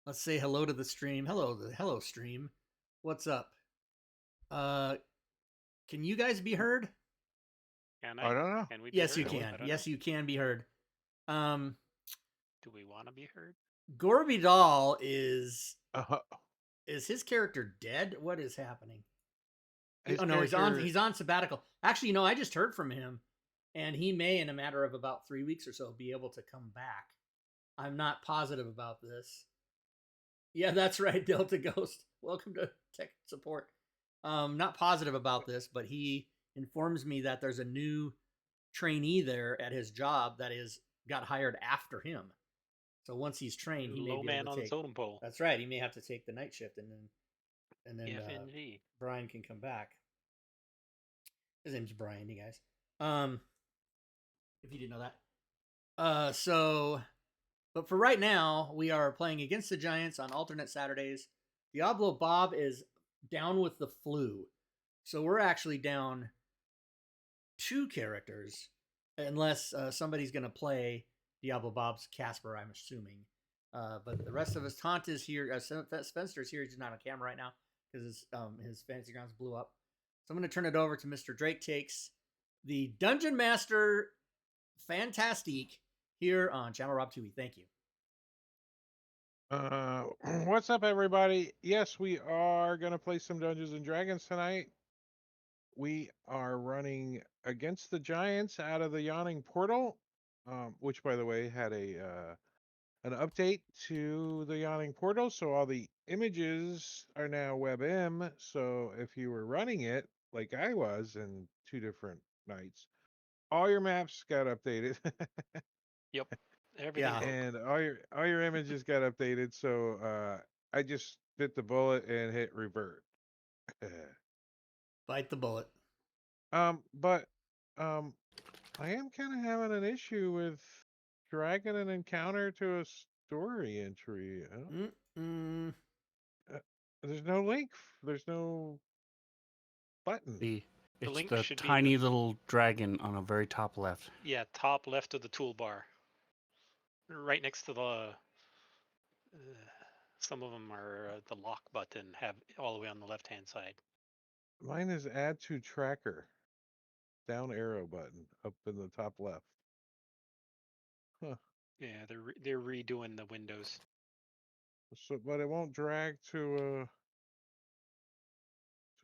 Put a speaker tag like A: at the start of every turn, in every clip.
A: Let's say hello to the stream. Hello stream. What's up? Uh can you guys be heard?
B: Can
C: I
B: I?
C: don't know.
B: Can we be
A: Yes,
B: heard?
A: you can. Yes,
B: know.
A: you can be heard.
B: Do we want to be heard?
A: Gorby Doll is
C: Uh,
A: his character dead? What is happening?
C: his
A: no,
C: character,
A: he's on sabbatical. Actually, I just heard from him, and he may, in a matter of about 3 weeks or so, be able to come back. I'm not positive about this. Yeah, that's right, Delta Ghost. Welcome to tech support. Not positive about this, but he informs me that there's a new trainee there at his job that got hired after him. So once he's trained, he may
B: Low
A: be
B: man
A: able to
B: on
A: take.
B: the totem pole.
A: That's right. He may have to take the night shift, and then
B: FNG.
A: Brian can come back. His name's Brian, you guys. If you didn't know that. But for right now, we are playing against the Giants on alternate Saturdays. Diablo Bob is down with the flu, so we're actually down 2 characters, unless somebody's going to play Diablo Bob's Casper, I'm assuming. But the rest of us, Taunt is here. Spencer is here. He's not on camera right now because his Fantasy Grounds blew up. So I'm going to turn it over to Mr. Drake Takes, the Dungeon Master Fantastique, here on Channel Rob Tui. Thank you.
C: what's up, everybody? Yes, we are gonna play some Dungeons and Dragons tonight. We are running against the Giants out of the Yawning Portal, which, by the way, had an update to the Yawning Portal, so all the images are now WebM. So if you were running it like I was in 2 different nights, all your maps got updated.
B: Yep. Everything broke.
C: And all your images got updated. So I just bit the bullet and hit revert.
A: Bite the bullet.
C: But I am kind of having an issue with dragging an encounter to a story entry. There's no link. There's no button.
B: The link
D: the
B: should be
D: tiny little dragon on the very top left.
B: Yeah, top left of the toolbar. Right next to the. Some of them are the lock button, have all the way on the left-hand side.
C: Mine is add to tracker. Down arrow button up in the top left. Huh.
B: Yeah, they're redoing the windows.
C: So, but it won't drag to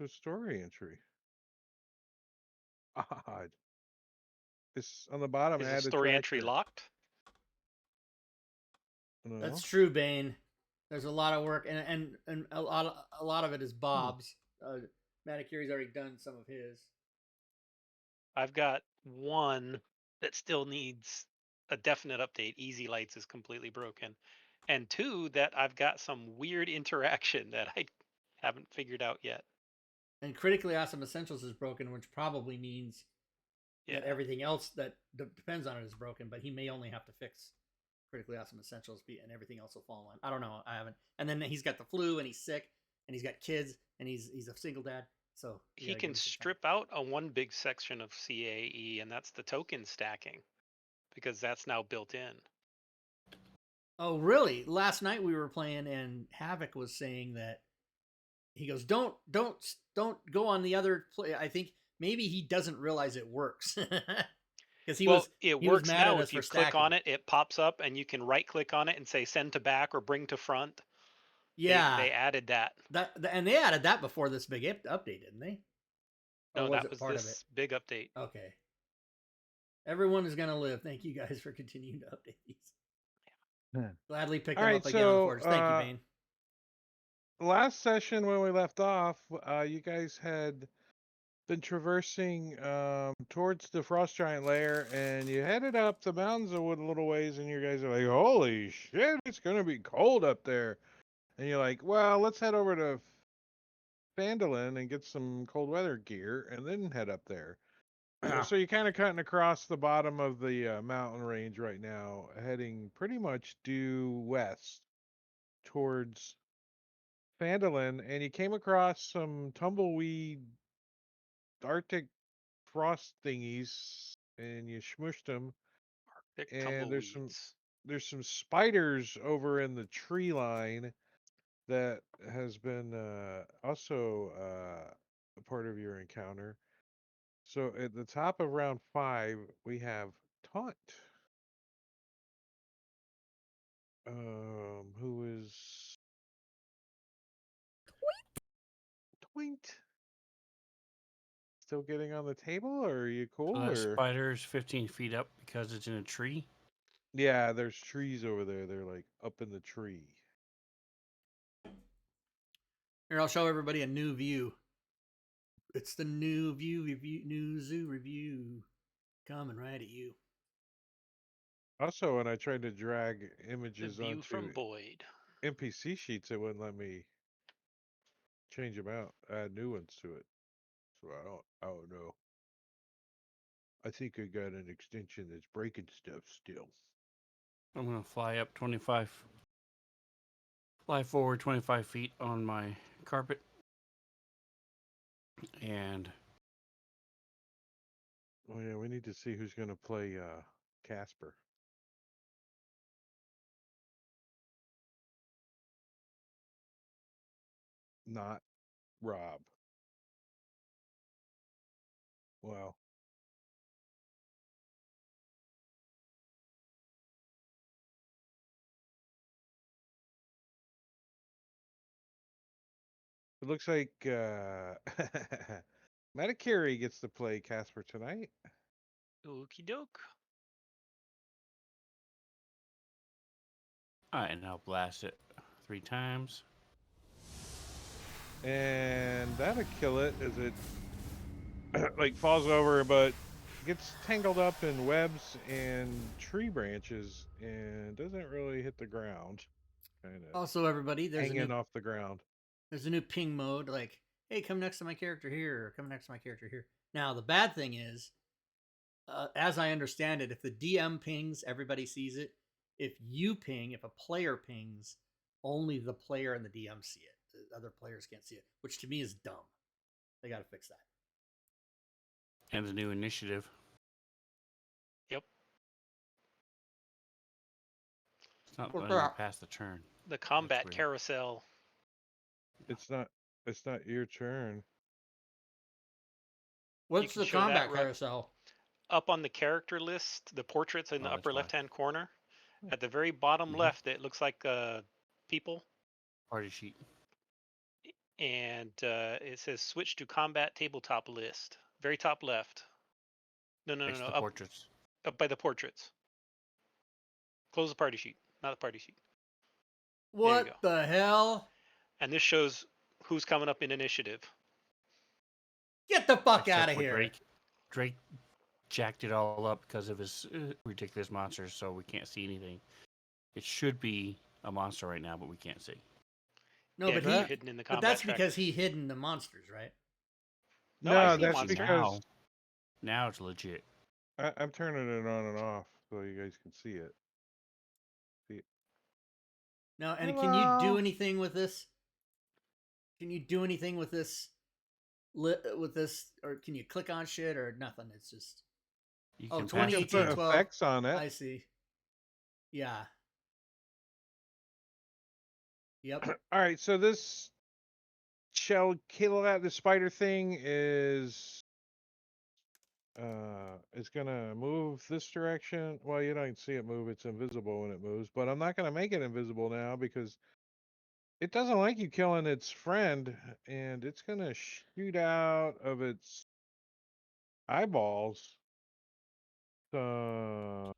C: a story entry. Odd. It's on the bottom.
B: Is
C: add
B: the
C: to
B: story entry
C: tracker.
B: locked?
C: No.
A: That's true, Bane. There's a lot of work, and a lot of it is Bob's. Manicuri's already done some of his.
B: I've got one that still needs a definite update. Easy Lights is completely broken. And 2 that I've got some weird interaction that I haven't figured out yet.
A: And Critically Awesome Essentials is broken, which probably means that everything else that depends on it is broken, but he may only have to fix Critically Awesome Essentials and everything else will fall in line. I don't know. I haven't. And then he's got the flu and he's sick and he's got kids and he's a single dad. So we
B: He
A: gotta give
B: can
A: him some time.
B: strip out a one big section of CAE, and that's the token stacking, because that's now built in.
A: Oh, really? Last night we were playing, and Havoc was saying that he goes, "Don't go on the other play." I think maybe he doesn't realize it works because
B: Well, it
A: he was
B: works
A: mad at
B: now.
A: us
B: If
A: for
B: you click
A: stacking.
B: on it, it pops up, and you can right click on it and say send to back or bring to front.
A: Yeah,
B: They added that.
A: and they added that before this big update, didn't they? Or
B: No,
A: was
B: that
A: it
B: was
A: part of it?
B: this big update.
A: Okay. Everyone is gonna live. Thank you guys for continuing to update these. Gladly pick
C: All
A: them
C: right,
A: up again on the
C: so
A: forge. Thank you, Bane.
C: last session when we left off, you guys had been traversing towards the frost giant lair, and you headed up the mountains a little ways, and you guys are like, "Holy shit, it's gonna be cold up there!" And you're like, "Well, let's head over to Phandalin and get some cold weather gear, and then head up there."
A: Yeah.
C: So you're kind of cutting across the bottom of the mountain range right now, heading pretty much due west towards Phandalin, and you came across some tumbleweed Arctic frost thingies, and you smushed them.
B: Thick
C: And
B: tumbleweeds.
C: there's some spiders over in the tree line that has been also a part of your encounter. So at the top of round 5, we have Taunt. Who is Twint? Still getting on the table, or are you
D: So
C: cool?
D: that
C: Or
D: spider's 15 feet up because it's in a tree.
C: yeah, there's trees over there. They're like up in the tree.
A: Here, I'll show everybody a new view. It's the new view review, new zoo review, coming right at you.
C: Also, when I tried to drag
B: The
C: images
B: view from
C: onto
B: Boyd.
C: NPC sheets, it wouldn't let me change them out, add new ones to it. So I don't know. I think I got an extension that's breaking stuff still.
D: I'm gonna fly up 25, fly forward 25 feet on my carpet, and
C: Oh yeah, we need to see who's gonna play Casper. Not Rob. Well, it looks like Metacary gets to play Casper tonight.
B: Okie doke.
D: alright, now blast it 3 times.
C: And that'll kill it as it like falls over, but gets tangled up in webs and tree branches and doesn't really hit the ground. Kind of
A: Also, everybody,
C: hanging off the ground.
A: there's a new ping mode. Like, hey, come next to my character here, or come next to my character here. Now, the bad thing is, as I understand it, if the DM pings, everybody sees it. If you ping, if a player pings, only the player and the DM see it. The other players can't see it, which to me is dumb. They got to fix that.
D: And the new initiative.
B: Yep.
D: It's not
A: What's
D: letting you
A: that?
D: pass the turn.
B: The combat
D: weird.
B: carousel.
C: It's not your turn.
A: What's
B: can
A: the
B: show that
A: combat
B: right-
A: carousel?
B: Up on the character list, the portraits in the
D: Oh, that's
B: upper
D: why.
B: left-hand corner. At the very bottom
D: Mhm.
B: left, it looks like people,
D: Party sheet.
B: and it says switch to combat tabletop list. Very top left. No,
D: Next to the
B: up
D: portraits.
B: by the portraits. Close the party sheet, not the party sheet.
A: What
B: go.
A: the hell?
B: And this shows who's coming up in initiative.
A: Get the fuck
D: Except
A: out of
D: for
A: here.
D: Drake jacked it all up because of his ridiculous monsters, so we can't see anything. It should be a monster right now, but we can't see.
A: No,
B: Yeah,
A: but
B: they're
A: he.
B: hidden in the
A: But
B: combat
A: that's
B: track.
A: because he hidden the monsters, right?
B: No, I see a
C: that's
B: monster.
C: because
D: Now it's legit.
C: I'm turning it on and off so you guys can see it.
A: Now, and can you do
C: Hello?
A: anything with this? Can you do anything with this with this, or can you click on shit or nothing? It's just
D: You
A: Oh,
D: can
C: You
D: pass
C: can
D: the
A: 2018,
C: put
A: 12.
C: effects on it.
A: I see. Yeah. Yep.
C: All right, so this shell kilowatt, the spider thing is gonna move this direction. Well, you don't see it move; it's invisible when it moves. But I'm not gonna make it invisible now because it doesn't like you killing its friend, and it's gonna shoot out of its eyeballs some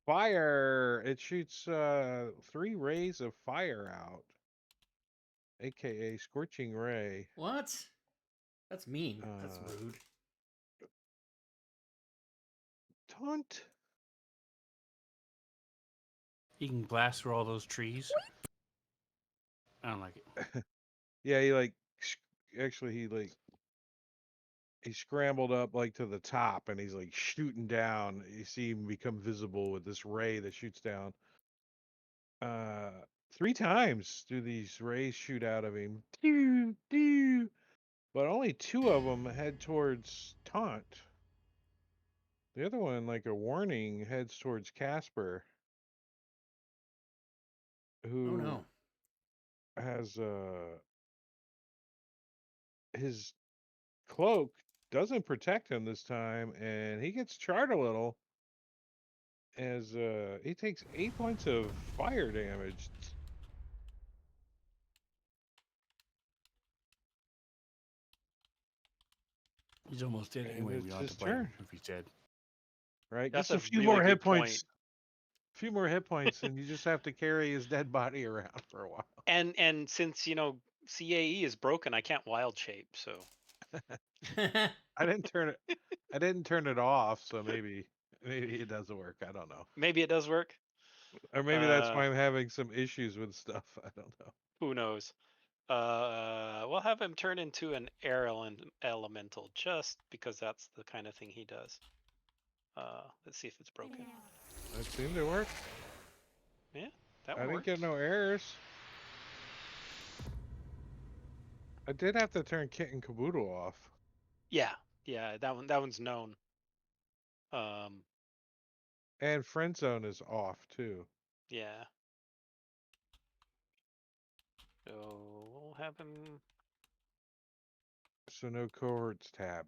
C: fire. It shoots 3 rays of fire out, aka scorching ray.
A: What? That's mean. That's
C: Uh,
A: rude.
C: Taunt.
D: You can blast through all those trees. I don't like it.
C: Yeah, he scrambled up like to the top and he's like shooting down. You see him become visible with this ray that shoots down. 3 times do these rays shoot out of him. Doo, doo. But only 2 of them head towards Taunt. The other one, like a warning, heads towards Casper,
A: Oh
C: who
A: no.
C: has his cloak doesn't protect him this time, and he gets charred a little as he takes 8 points of fire damage.
D: He's almost dead
C: And
D: anyway. We
C: it's
D: don't have to
C: his
D: bite him
C: turn,
D: if he's dead.
C: right?
B: That's
C: Just a
B: a
C: few
B: really
C: more hit
B: good
C: points.
B: point.
C: A few more hit points, and you just have to carry his dead body around for a while.
B: And since CAE is broken, I can't wild shape. So
C: I didn't turn it. I didn't turn it off, so maybe it doesn't work. I don't know.
B: maybe it does work.
C: Or maybe that's why I'm having some issues with stuff. I don't know.
B: Who knows? We'll have him turn into an air elemental just because that's the kind of thing he does. Let's see if it's broken.
C: It seemed to work.
B: Yeah, that
C: I
B: one
C: didn't
B: worked.
C: get no errors. I did have to turn Kit and Caboodle off.
B: Yeah, that one's known.
C: And Friend Zone is off too.
B: Yeah. So we'll have him
C: So no cohorts tab.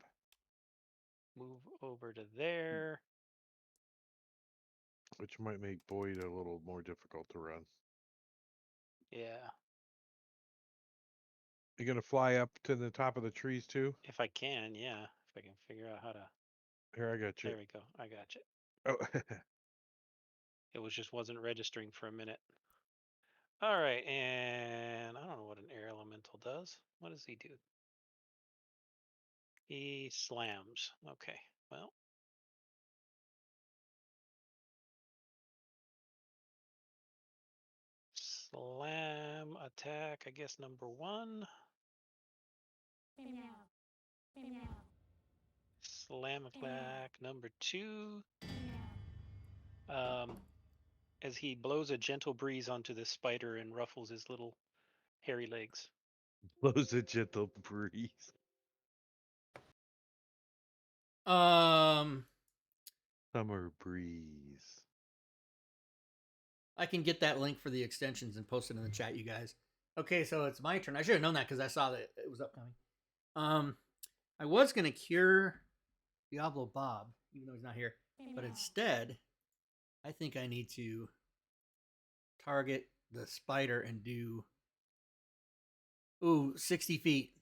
B: move over to there.
C: Which might make Boyd a little more difficult to run.
B: Yeah,
C: You gonna fly up to the top of the trees too?
B: if I can. Yeah, if I can figure out how to.
C: Here, I got you.
B: There we go. I got you.
C: Oh,
B: It just wasn't registering for a minute. All right, and I don't know what an air elemental does. What does he do? He slams. Okay, well. Slam attack, I guess number 1. Slam attack number 2. As he blows a gentle breeze onto the spider and ruffles his little hairy legs.
C: blows a gentle breeze.
A: Um,
C: Summer breeze.
A: I can get that link for the extensions and post it in the chat, you guys. Okay, so it's my turn. I should have known that because I saw that it was upcoming. I was gonna cure Diablo Bob, even though he's not here, but instead, I think I need to target the spider and do 60 feet.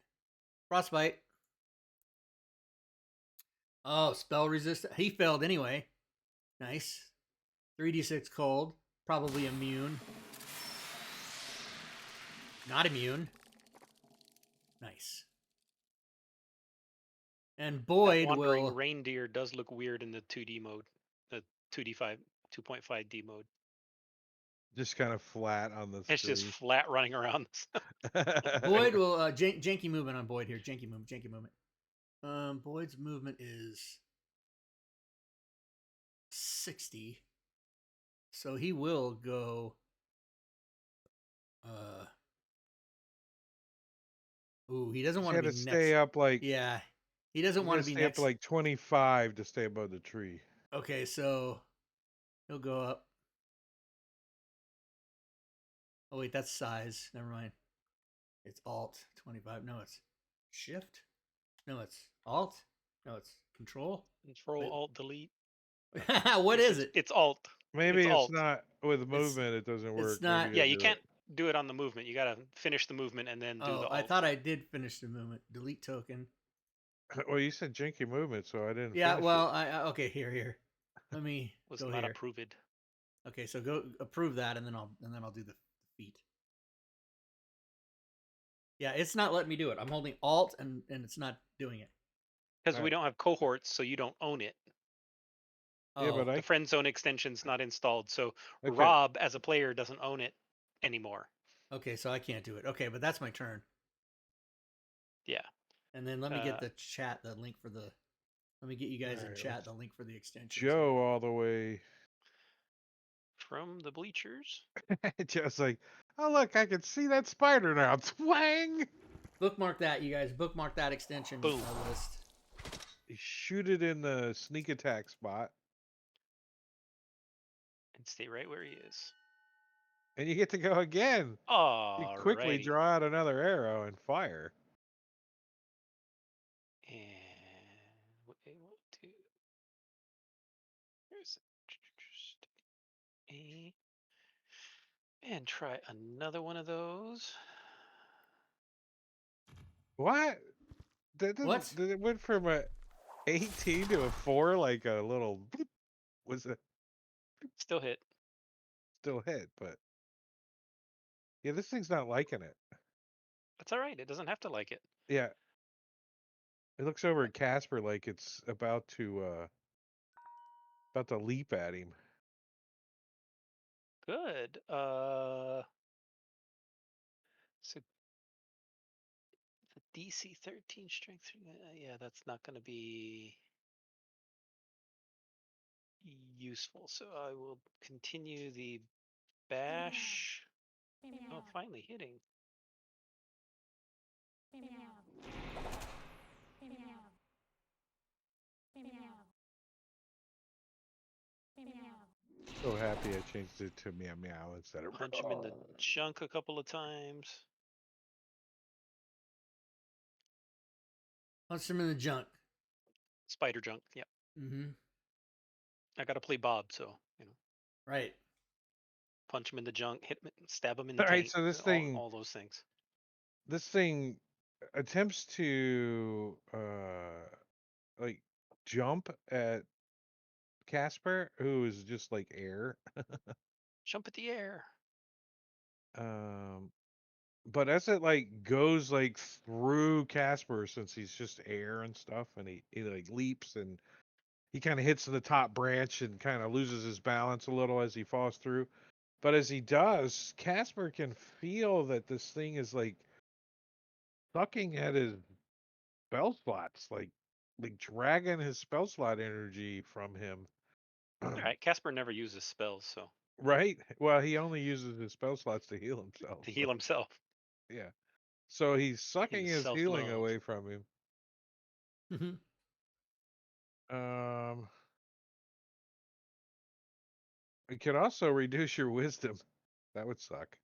A: Frostbite. Oh, spell resist. He failed anyway. Nice. 3d6 cold. Probably immune. Not immune. Nice. And Boyd
B: That wandering
A: will.
B: reindeer does look weird in the 2D mode, the 2.5D mode.
C: Just kind of flat on the
B: It's just
C: screen.
B: flat running around.
A: Boyd will. Janky movement on Boyd here. Janky movement. Boyd's movement is 60. So he will go Ooh, he doesn't
C: He's
A: want to
C: got
A: be
C: to
A: next.
C: stay up like.
A: Yeah, he doesn't
C: He's
A: want
C: got
A: to
C: to
A: be
C: stay up
A: next.
C: like 25 to stay above the tree.
A: Okay, so he'll go up. Oh wait, that's size. Never mind. It's Alt 25. No, it's Shift. No, it's Alt. No, it's Control.
B: Control
A: Wait.
B: Alt Delete.
A: What is it?
B: It's Alt.
C: Maybe
B: It's
C: it's
B: Alt.
C: not with movement. It doesn't work.
A: not-
C: Maybe
B: Yeah,
C: to
B: you
C: do
B: can't do it on the movement. You gotta finish the movement and then do
A: Oh,
B: the
A: I
B: Alt.
A: thought I did finish the movement. Delete token.
C: it. Well, you said jinky movement, so I didn't.
A: Yeah,
C: finish
A: well,
C: it.
A: okay, here. Let me
B: Was
A: go
B: not
A: here.
B: approved.
A: Okay, so go approve that, and then I'll do the feat. Yeah, it's not letting me do it. I'm holding Alt, and it's not doing it.
B: Because we
C: Right.
B: don't have cohorts, so you don't own it.
C: Yeah, but
A: Oh,
C: I
B: The friend zone extension's not installed, so
C: okay.
B: Rob as a player doesn't own it anymore.
A: okay, so I can't do it. Okay, but that's my turn.
B: Yeah.
A: And then let me get the chat, the link for the. Let me get you guys in
C: Alright,
A: chat the link for the extension.
C: Joe all the way.
B: From the bleachers.
C: Just like, oh look, I can see that spider now. Twang!
A: Bookmark that, you guys. Bookmark that extension
B: Boom.
A: list.
C: You shoot it in the sneak attack spot,
B: And stay right where he is.
C: and you get to go again. You quickly
B: Alrighty.
C: draw out another arrow and fire.
B: And what they want to. There's a. And try another one of those.
C: What? That doesn't,
A: What?
C: It went from a 18 to a 4 like a little. Bloop. Was it
B: Still hit.
C: still hit? But yeah, this thing's not liking it.
B: That's all right. It doesn't have to like it.
C: Yeah. It looks over at Casper like it's about to leap at him.
B: Good. So the DC 13 strength. Yeah, that's not going to be useful. So I will continue the bash. Oh, finally hitting.
C: So happy I changed it to meow meow instead of
B: Punch him in the junk a couple of times.
A: Punch him in the junk.
B: Spider junk. Yep.
A: Mm-hmm.
B: I got to play Bob, so
A: Right.
B: punch him in the junk, hit him, stab him in the
C: All right,
B: tank.
C: so this thing,
B: all those things.
C: this thing attempts to like jump at Casper, who is just like air.
B: Jump at the air.
C: But as it like goes like through Casper, since he's just air and stuff, and he like leaps and he kind of hits the top branch and kind of loses his balance a little as he falls through. But as he does, Casper can feel that this thing is like sucking at his spell slots, like dragging his spell slot energy from him.
B: All right. Casper never uses spells, so
C: Right? Well, he only uses his spell slots to heal himself.
B: to heal himself.
C: Yeah. So he's sucking his healing
B: self-love.
C: away from him.
A: Mm-hmm.
C: It could also reduce your wisdom. That would suck.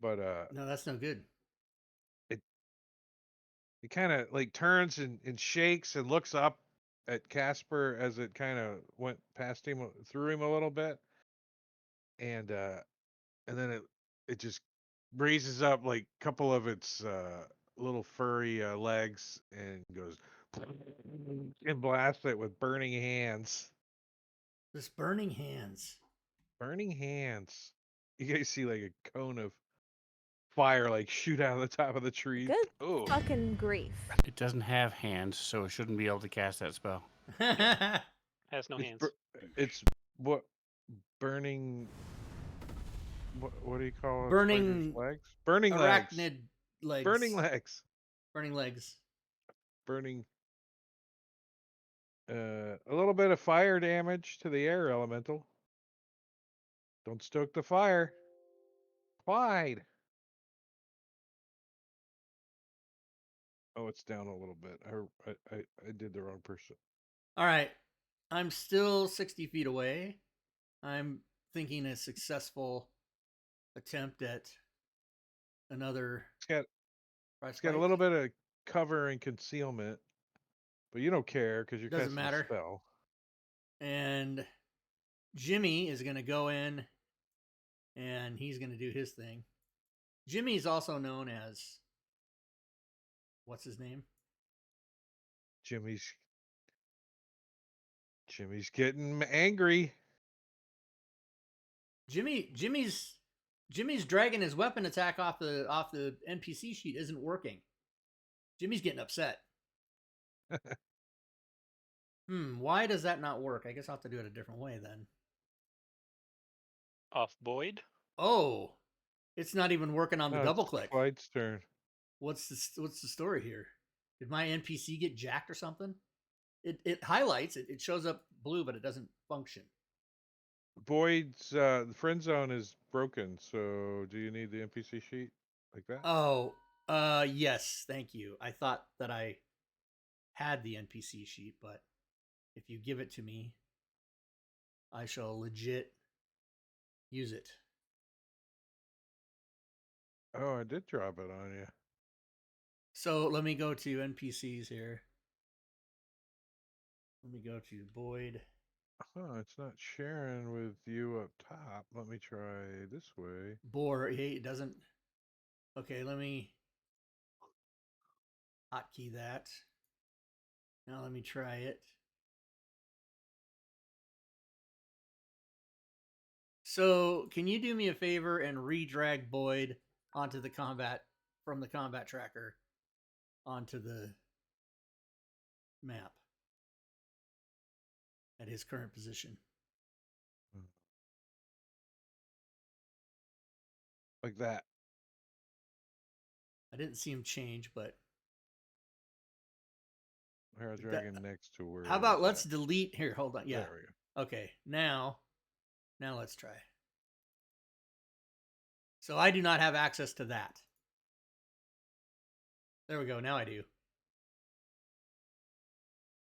C: But
A: No, that's no good.
C: it kind of like turns and shakes and looks up at Casper as it kind of went past him, through him a little bit, and then it just raises up like a couple of its little furry legs and goes and blasts it with burning hands.
A: This burning hands.
C: Burning hands. You guys see like a cone of fire like shoot out of the top of the tree.
E: Good
C: Oh,
E: fucking grief.
D: It doesn't have hands, so it shouldn't be able to cast that spell.
B: Has no hands.
C: it's what burning. What do you call it?
A: Burning
C: Spider's legs. Burning legs.
A: Arachnid legs.
C: Burning legs.
A: Burning legs.
C: Burning. A little bit of fire damage to the air elemental. Don't stoke the fire. Clyde. Oh, it's down a little bit. I did the wrong person.
A: All right. I'm still 60 feet away. I'm thinking a successful attempt at another prize
C: It's got a
A: fight.
C: little bit of cover and concealment, but you don't care because you're
A: Doesn't
C: casting a
A: matter.
C: spell.
A: And Jimmy is going to go in and he's going to do his thing. Jimmy's also known as, what's his name?
C: Jimmy's getting angry.
A: Jimmy's dragging his weapon attack off the NPC sheet isn't working. Jimmy's getting upset. Why does that not work? I guess I'll have to do it a different way then.
B: Off Boyd.
A: Oh, it's not even working on the
C: No,
A: double
C: it's
A: click.
C: Clyde's turn.
A: What's the story here? Did my NPC get jacked or something? It highlights it shows up blue, but it doesn't function.
C: Boyd's the friend zone is broken, so do you need the NPC sheet like that?
A: Oh, yes, thank you. I thought that I had the NPC sheet, but if you give it to me, I shall legit use it.
C: Oh, I did drop it on you.
A: So let me go to NPCs here. Let me go to Boyd.
C: Oh, it's not sharing with you up top. Let me try this way.
A: Boar. Hey, it doesn't. Okay, let me hotkey that. Now let me try it. So, can you do me a favor and re-drag Boyd onto the combat from the combat tracker onto the map at his current position?
C: Like that.
A: I didn't see him change, but
C: Here, I'll drag him next to where.
A: how about
C: he's
A: let's
C: at.
A: delete here? Hold on. Yeah.
C: There we go.
A: Okay. Now let's try. So I do not have access to that. There we go. Now I do.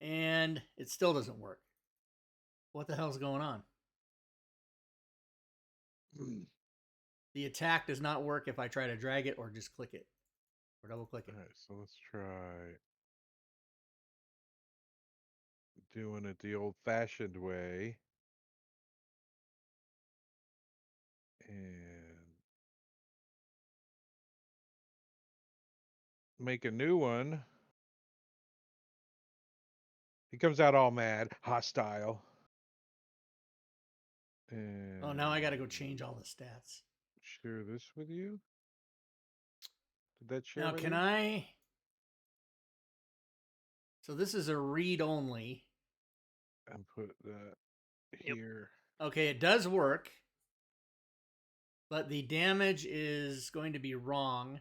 A: And it still doesn't work. What the hell's going on? The attack does not work if I try to drag it or just click it or double click it.
C: All right, so let's try doing it the old-fashioned way. And make a new one. He comes out all mad, hostile. And
A: Oh, now I got to go change all the stats.
C: share this with you. Did that share
A: Now,
C: with
A: can
C: you?
A: I? So this is a read only.
C: And put that here.
A: Okay, it does work, but the damage is going to be wrong.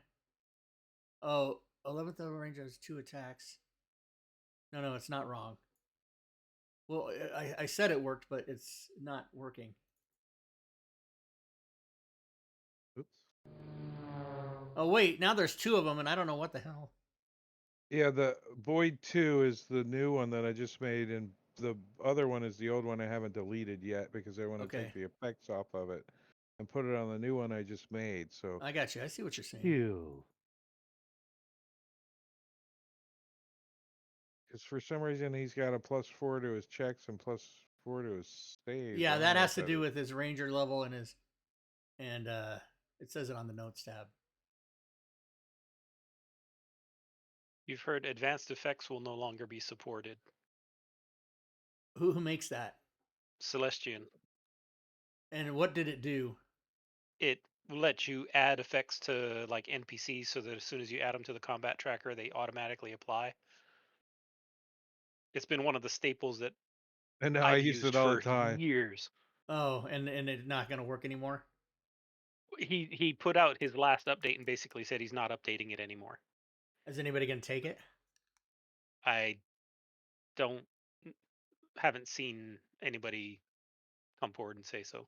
A: Oh, 11th level range has 2 attacks. No, it's not wrong. Well, I said it worked, but it's not working.
C: Oops.
A: Oh, wait, now there's 2 of them, and I don't know what the hell.
C: Yeah, the Boyd 2 is the new one that I just made, and the other one is the old one I haven't deleted yet because I want to
A: Okay.
C: take the effects off of it and put it on the new one I just made. So
A: I got you. I see what you're saying.
C: Ew. Because for some reason he's got a +4 to his checks and +4 to his saves.
A: Yeah,
C: I don't
A: that
C: know
A: has
C: what
A: to do
C: is.
A: with his ranger level and it says it on the notes tab.
B: You've heard advanced effects will no longer be supported.
A: Who makes that?
B: Celestian.
A: And what did it do?
B: It lets you add effects to like NPCs so that as soon as you add them to the combat tracker, they automatically apply. It's been one of the staples that
C: And now I
B: I've
C: use
B: used
C: it all the
B: for
C: time.
B: years.
A: Oh, and it's not going to work anymore?
B: He put out his last update and basically said he's not updating it anymore.
A: Is anybody going to take it?
B: I don't haven't seen anybody come forward and say so.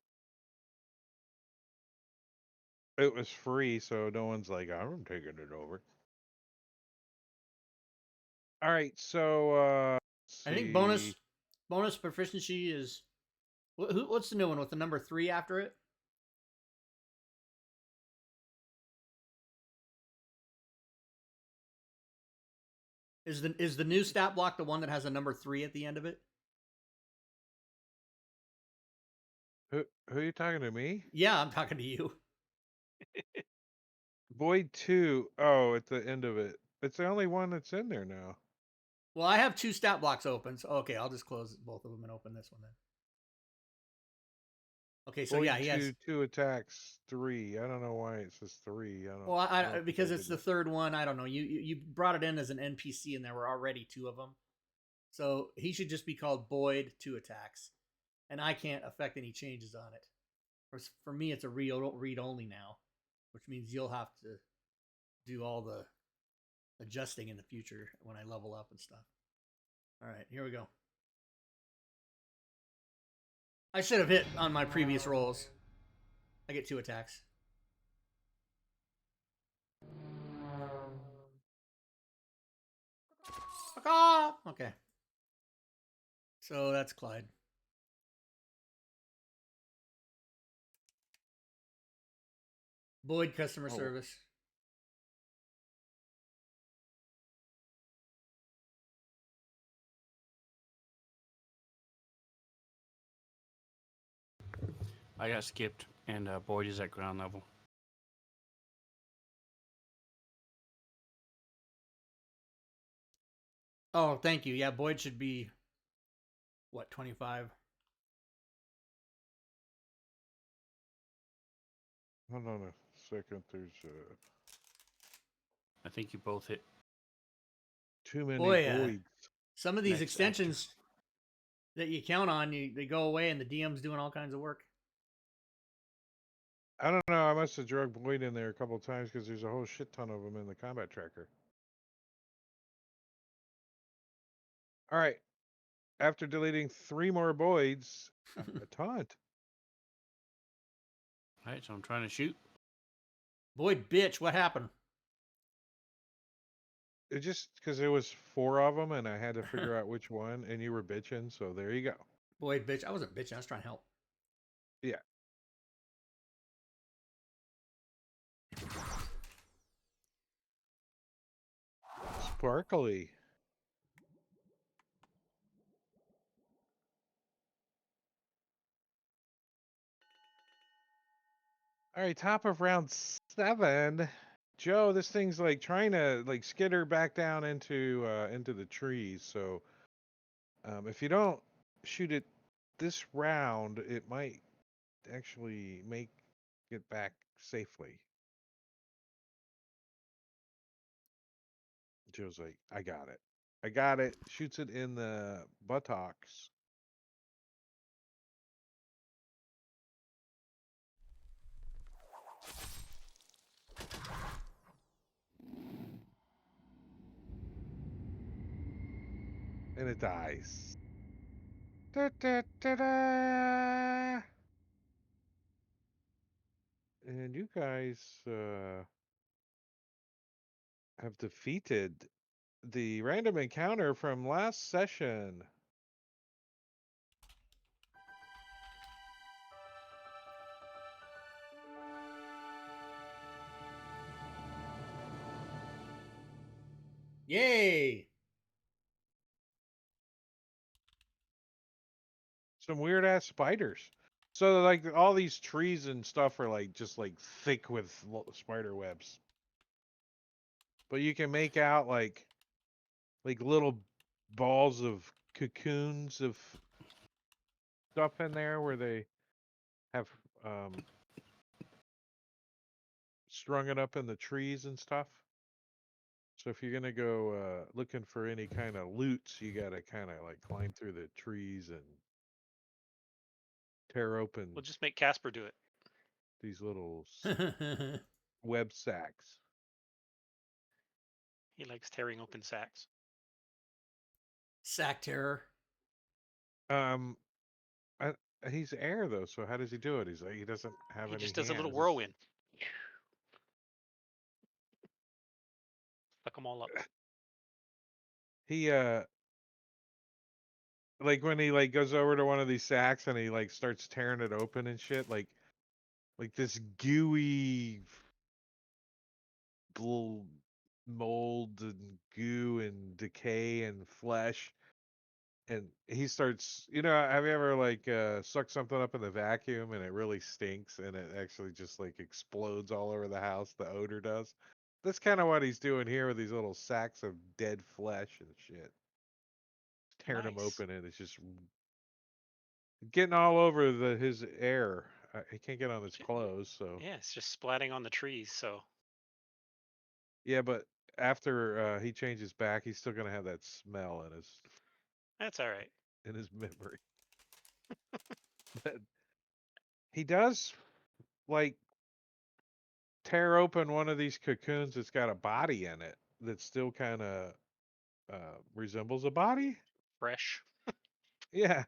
C: It was free, so no one's like, I'm taking it over. All right, so let's
A: I think
C: see.
A: bonus proficiency is what's the new one with the number 3 after it? Is the new stat block the one that has a number 3 at the end of it?
C: Who are you talking to me?
A: Yeah, I'm talking to you.
C: Void 2. Oh, at the end of it. It's the only one that's in there now.
A: Well, I have 2 stat blocks open, so okay, I'll just close both of them and open this one then. Okay, so
C: Void
A: yeah, he
C: 2,
A: has.
C: 2 attacks, 3. I don't know why it says 3.
A: Well,
C: I don't think
A: because
C: I
A: it's
C: did
A: the third one. I don't know. You brought it in as an NPC, and there were already 2 of them, so he should just be called Boyd 2 attacks, and I can't affect any changes on it. For me, it's a read only now, which means you'll have to do all the adjusting in the future when I level up and stuff. All right, here we go. I should have hit on my previous rolls. I get 2 attacks. Okay. So that's Clyde. Boyd customer service.
D: I got skipped, and Boyd is at ground level.
A: Oh, thank you. Yeah, Boyd should be, what, 25?
C: Hold on a second. There's
D: I think you both hit.
C: too many
A: Boy,
C: voids.
A: some of these
D: Next
A: extensions that you count on, they go away and the DM's doing all kinds of work.
C: I don't know. I must have drugged Void in there a couple times because there's a whole shit ton of them in the combat tracker. All right. After deleting 3 more voids, a taunt.
D: All right, so I'm trying to shoot.
A: Boyd, bitch, what happened?
C: It just because there was 4 of them and I had to figure out which one, and you were bitching, so there you go.
A: Boyd, bitch. I wasn't bitching. I was trying to help.
C: Yeah. Sparkly. All right, top of round 7. Joe, this thing's like trying to like skitter back down into the trees. So if you don't shoot it this round, it might actually make it back safely. Joe's like, I got it. I got it. Shoots it in the buttocks. And it dies. Da, da, da, da. And you guys have defeated the random encounter from last session.
A: Yay!
C: Some weird ass spiders. So like all these trees and stuff are like just like thick with spider webs. But you can make out like little balls of cocoons of stuff in there where they have strung it up in the trees and stuff. So if you're gonna go looking for any kind of loots, you gotta kind of like climb through the trees and tear open
B: We'll just make Casper do it.
C: these little web sacks.
B: He likes tearing open sacks.
A: Sack terror.
C: He's air though, so how does he do it? He's like he doesn't have
B: He
C: any
B: just does a little
C: hands.
B: whirlwind. Suck them all up.
C: he like when he like goes over to one of these sacks and he like starts tearing it open and shit, like this gooey mold and goo and decay and flesh. And he starts, have you ever like sucked something up in the vacuum and it really stinks and it actually just like explodes all over the house, the odor does? That's kind of what he's doing here with these little sacks of dead flesh and shit. Tearing them
B: Nice.
C: open and it's just getting all over his air. He can't get on his clothes, so
B: Yeah, it's just splatting on the trees. So
C: yeah. But after he changes back, he's still gonna have that smell
B: that's all right.
C: in his memory. But he does like tear open one of these cocoons that's got a body in it that still kind of resembles a body.
B: Fresh.
C: Yeah,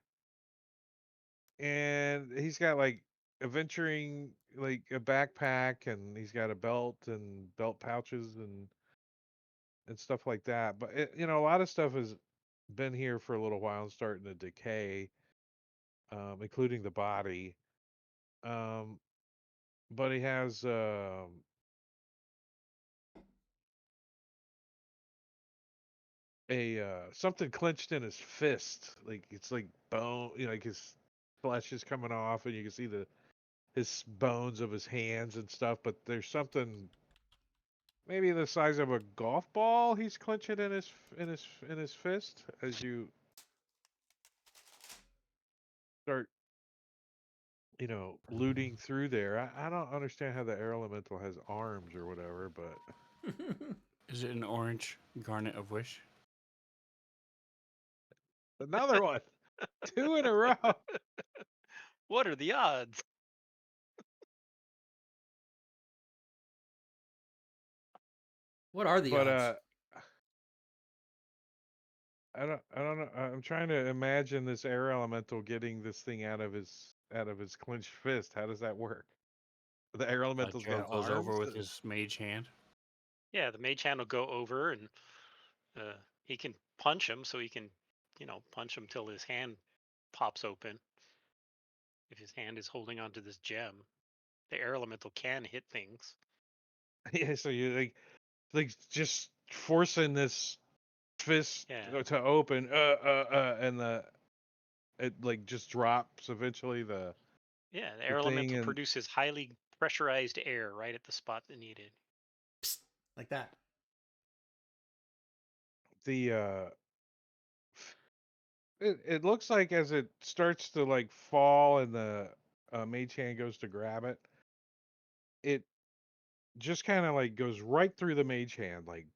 C: and he's got like adventuring like a backpack and he's got a belt and belt pouches and stuff like that. But a lot of stuff has been here for a little while and starting to decay, including the body. Um, but he has a something clenched in his fist, like it's like bone, like his flesh is coming off, and you can see his bones of his hands and stuff. But there's something maybe the size of a golf ball he's clenching in his fist as you start looting through there. I don't understand how the air elemental has arms or whatever, but
D: Is it an orange garnet of wish?
C: another one, two in a row.
B: What are the odds?
A: What are the
C: But
A: odds?
C: I don't know. I'm trying to imagine this air elemental getting this thing out of his clenched fist. How does that work? The air elemental's
D: Joe
C: got
D: goes
C: arms.
D: over with his mage hand.
B: Yeah, the mage hand will go over and he can punch him, so he can, punch him till his hand pops open. If his hand is holding onto this gem, the air elemental can hit things.
C: Yeah, so you like just forcing this fist
B: Yeah.
C: to open, and it like just drops eventually
B: Yeah, the
C: the
B: air
C: thing
B: elemental
C: and
B: produces highly pressurized air right at the spot that needed.
A: Psst, like that.
C: the it looks like as it starts to like fall and the mage hand goes to grab it, it just kind of like goes right through the mage hand, like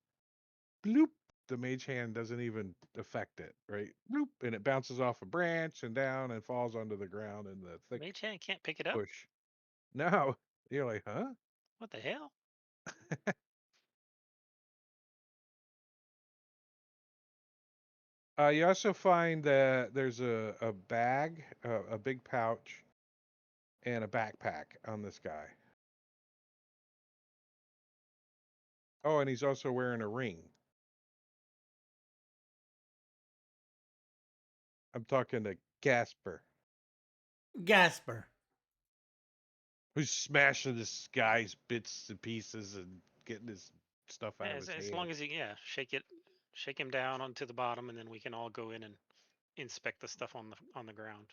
C: bloop. The mage hand doesn't even affect it, right? Bloop, and it bounces off a branch and down and falls onto the ground in the thick
B: Mage hand can't pick it up.
C: bush. No, you're like, huh?
B: What the hell?
C: You also find that there's a bag, a big pouch, and a backpack on this guy. Oh, and he's also wearing a ring. I'm talking to Gasper,
A: Gasper.
C: who's smashing this guy's bits and pieces and getting his stuff out
B: Yeah,
C: of
B: as,
C: his
B: as
C: hand.
B: long as you shake him down onto the bottom, and then we can all go in and inspect the stuff on the ground.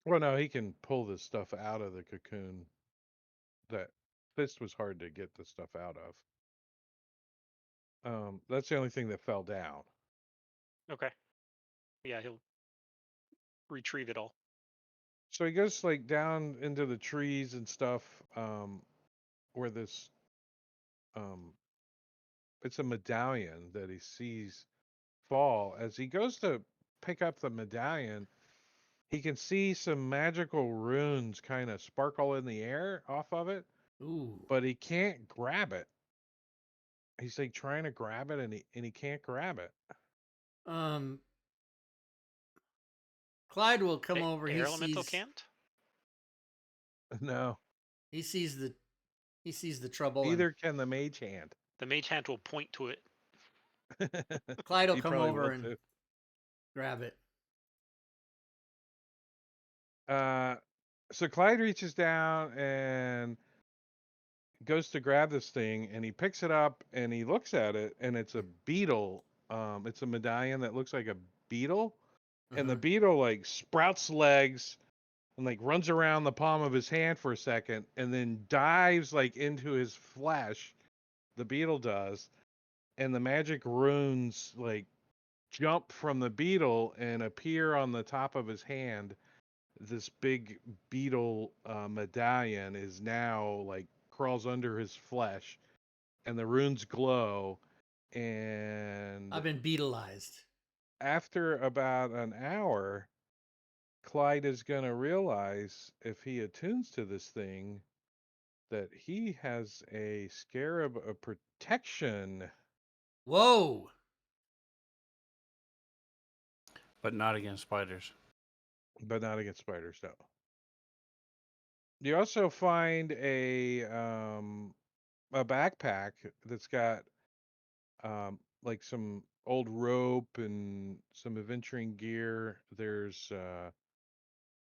C: Well, no, he can pull this stuff out of the cocoon. That This was hard to get the stuff out of. That's the only thing that fell down.
B: Okay. Yeah, he'll retrieve it all.
C: So he goes like down into the trees and stuff, where this it's a medallion that he sees fall. As he goes to pick up the medallion, he can see some magical runes kind of sparkle in the air off of it,
A: Ooh.
C: but he can't grab it. He's like trying to grab it and he can't grab it.
A: Clyde will come
B: The
A: over.
B: air elemental can't.
C: No,
A: He sees the trouble and
C: neither can the mage hand.
B: The mage hand will point to it
A: Clyde will
C: He
A: come
C: probably
A: over
C: will
A: and
C: too.
A: grab it.
C: So Clyde reaches down and goes to grab this thing, and he picks it up and he looks at it, and it's a beetle. It's a medallion that looks like a beetle, and the
A: Mhm.
C: beetle like sprouts legs and like runs around the palm of his hand for a second, and then dives like into his flesh. The beetle does, and the magic runes like jump from the beetle and appear on the top of his hand. This big beetle medallion is now like crawls under his flesh, and the runes glow. And
A: I've been beetleized.
C: after about an hour, Clyde is going to realize if he attunes to this thing that he has a scarab of protection,
A: Whoa!
D: But not against spiders.
C: but not against spiders, no. You also find a backpack that's got like some old rope and some adventuring gear. There's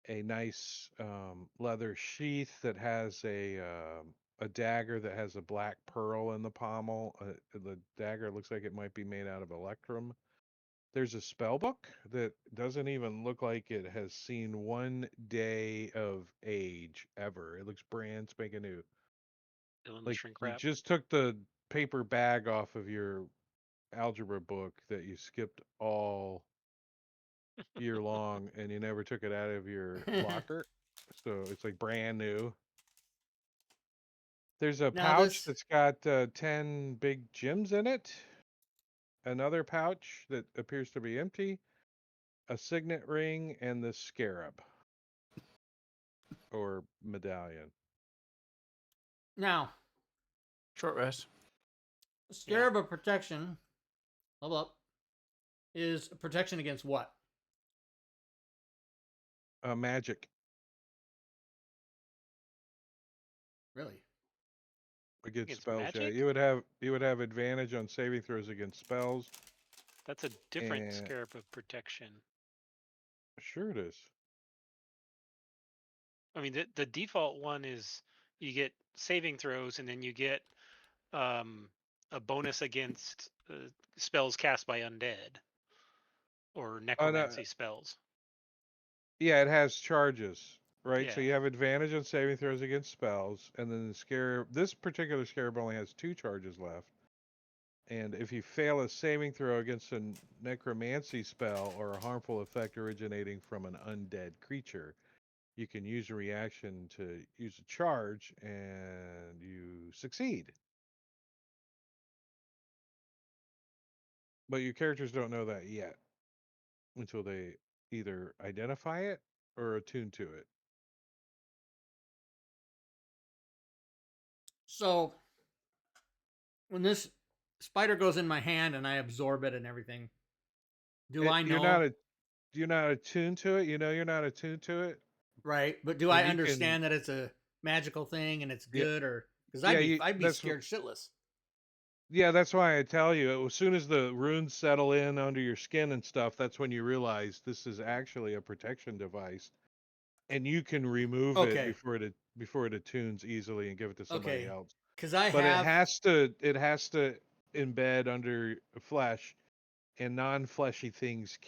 C: a nice leather sheath that has a dagger that has a black pearl in the pommel. The dagger looks like it might be made out of electrum. There's a spell book that doesn't even look like it has seen one day of age ever. It looks brand spanking new.
B: Still in the
C: Like
B: shrink
C: you
B: wrap.
C: just took the paper bag off of your algebra book that you skipped all year long and you never took it out of your locker. So it's like brand new. There's a
A: Now
C: pouch
A: this.
C: that's got 10 big gems in it. Another pouch that appears to be empty. A signet ring and the scarab or medallion.
A: Now,
D: Short rest.
B: Yeah.
A: scarab of protection. Level up. Is protection against what?
C: Magic
A: Really?
C: against
B: Against
C: spells. Yeah,
B: magic?
C: you would have advantage on saving throws against spells.
B: That's a different
C: And
B: scarab of protection.
C: sure it is.
B: I mean, the default one is you get saving throws, and then you get um, a bonus against spells cast by undead or
C: Oh no,
B: necromancy spells.
C: yeah, it has charges, right? So
B: Yeah,
C: you have advantage on saving throws against spells, and then the scarab. This particular scarab only has 2 charges left. And if you fail a saving throw against a necromancy spell or a harmful effect originating from an undead creature, you can use a reaction to use a charge, and you succeed. But your characters don't know that yet until they either identify it or attune to it.
A: So when this spider goes in my hand and I absorb it and everything, do I
C: You're
A: know?
C: not attuned to it. You know you're not attuned to it,
A: Right, but do
C: and
A: I
C: you can.
A: understand that it's a magical thing and it's
C: Yeah,
A: good, or because
C: yeah.
A: I'd be scared shitless.
C: Yeah, that's why I tell you. As soon as the runes settle in under your skin and stuff, that's when you realize this is actually a protection device, and you can remove it
A: Okay,
C: before it attunes easily and give it to somebody
A: okay,
C: else.
A: because I
C: But
A: have
C: it has to embed under flesh, and non-fleshy things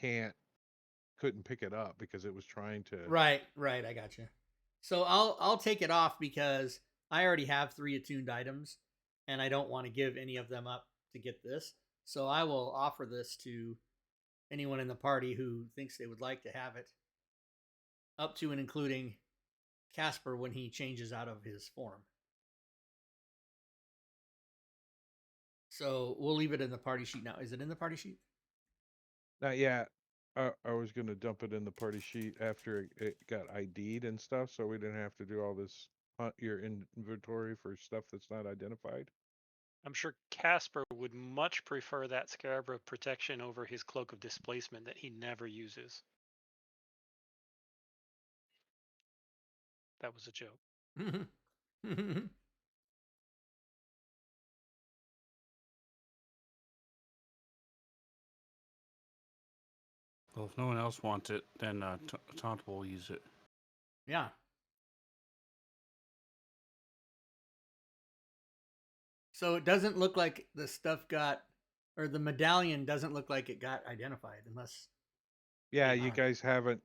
C: couldn't pick it up because it was trying to.
A: right. I got you. So I'll take it off because I already have 3 attuned items, and I don't want to give any of them up to get this. So I will offer this to anyone in the party who thinks they would like to have it, up to and including Casper when he changes out of his form. So we'll leave it in the party sheet now. Is it in the party sheet?
C: Not yet. I was gonna dump it in the party sheet after it got ID'd and stuff, so we didn't have to do all this hunt your inventory for stuff that's not identified.
B: I'm sure Casper would much prefer that scarab of protection over his cloak of displacement that he never uses. That was a joke.
D: Well, if no one else wants it, then Taunt will use it.
A: Yeah. So it doesn't look like the stuff got, or the medallion doesn't look like it got identified unless.
C: Yeah,
B: Yeah.
C: you guys haven't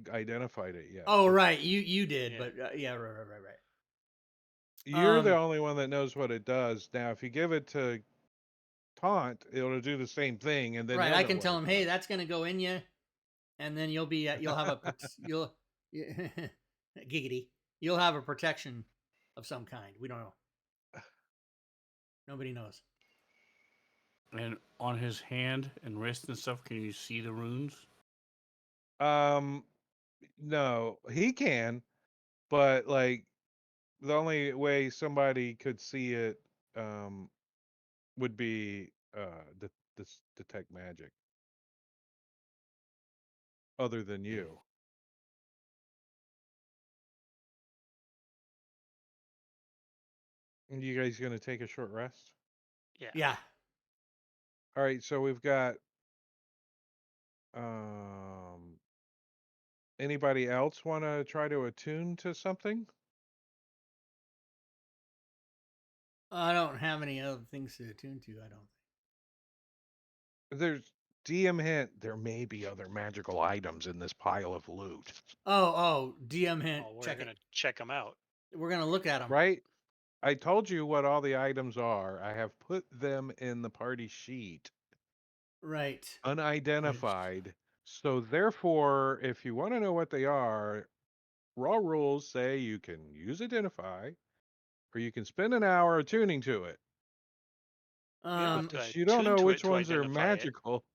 C: identified it yet.
A: Oh, right. You did,
B: Yeah.
A: but yeah, right.
C: You're the only one that knows what it does. Now, if you give it to Taunt, it'll do the same thing, and then
A: right.
C: he'll
A: I
C: know
A: can
C: what
A: tell
C: it
A: him, hey,
C: does.
A: that's gonna go in you, and then you'll be you'll have a you'll giggity. You'll have a protection of some kind. We don't know. Nobody knows.
D: And on his hand and wrist and stuff, can you see the runes?
C: No, he can, but like the only way somebody could see it would be detect magic other than you. And you guys gonna take a short rest?
B: Yeah.
A: Yeah.
C: All right, so we've got um anybody else want to try to attune to something?
A: I don't have any other things to attune to. I don't.
C: There's DM hint, there may be other magical items in this pile of loot.
A: Oh, DM hint.
B: Oh, we're
A: Check
B: gonna
A: it.
B: check them out.
A: We're gonna look at them.
C: Right? I told you what all the items are. I have put them in the party sheet,
A: Right.
C: unidentified. So therefore, if you want to know what they are, raw rules say you can use identify, or you can spend an hour attuning to it.
B: Yeah,
A: Um.
B: but
C: You don't
B: tune
C: know
B: to
C: which
B: it to
C: ones are
B: identify it.
C: magical.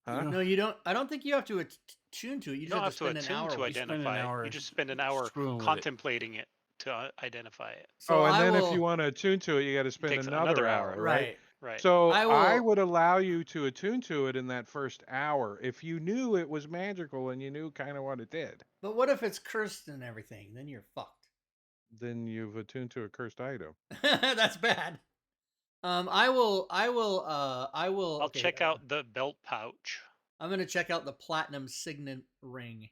C: Huh?
A: No, you don't. I don't think you have to attune to it. You
B: You
A: just
B: don't
A: have to spend an
B: attune
A: hour.
B: to
A: with it.
D: spend an
B: identify it.
D: hour
B: You just spend an hour
D: screwing with it.
B: contemplating it to identify it.
A: So
C: Oh, and
A: I
C: then
A: will.
C: if you want to attune to it, you got to spend
B: takes
C: another
B: another
C: hour,
B: hour.
C: right?
A: Right.
B: Right.
C: So
A: I
C: I
A: will.
C: would allow you to attune to it in that first hour if you knew it was magical and you knew kind of what it did.
A: But what if it's cursed and everything? Then you're fucked.
C: Then you've attuned to a cursed item.
A: That's bad. I will.
B: I'll
A: Okay.
B: check out the belt pouch.
A: I'm gonna check out the platinum signet ring.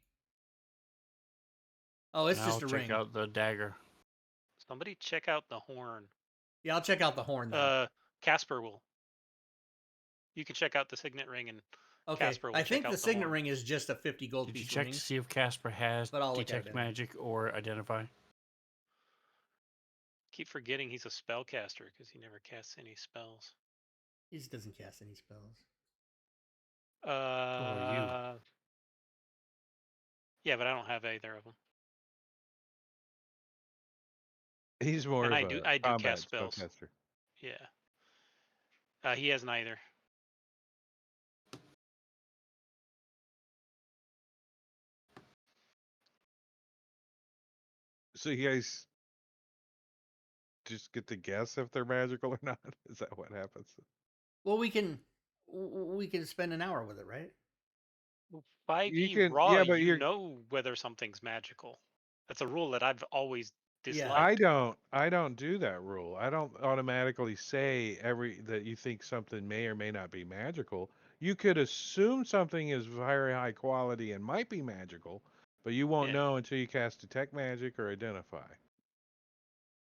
A: Oh, it's
D: And
A: just
D: I'll
A: a
D: check
A: ring.
D: out the dagger.
B: Somebody check out the horn.
A: Yeah, I'll check out the horn then.
B: Casper will. You can check out the signet ring, and
A: Okay.
B: Casper will
A: I
B: check
A: think
B: out
A: the
B: the
A: signet
B: horn.
A: ring is just a 50 gold
D: Did you
A: piece
D: check
A: ring.
D: to see if Casper has
A: But I'll look at
D: detect
A: it.
D: magic or identify?
B: Keep forgetting he's a spellcaster because he never casts any spells.
A: He just doesn't cast any spells.
D: Or you?
B: Yeah, but I don't have either of them.
C: He's more
B: And
C: of
B: I
C: a
B: do
C: combat
B: cast spells.
C: spellcaster.
B: Yeah. He has neither.
C: So you guys just get to guess if they're magical or not? Is that what happens?
A: Well, we can spend an hour with it, right?
B: 5e
C: You can,
B: raw,
C: yeah, but
B: you
C: you're.
B: know whether something's magical. That's a rule that I've always disliked.
C: I don't do that rule. I don't automatically say that you think something may or may not be magical. You could assume something is very high quality and might be magical, but you won't
B: Yeah.
C: know until you cast detect magic or identify.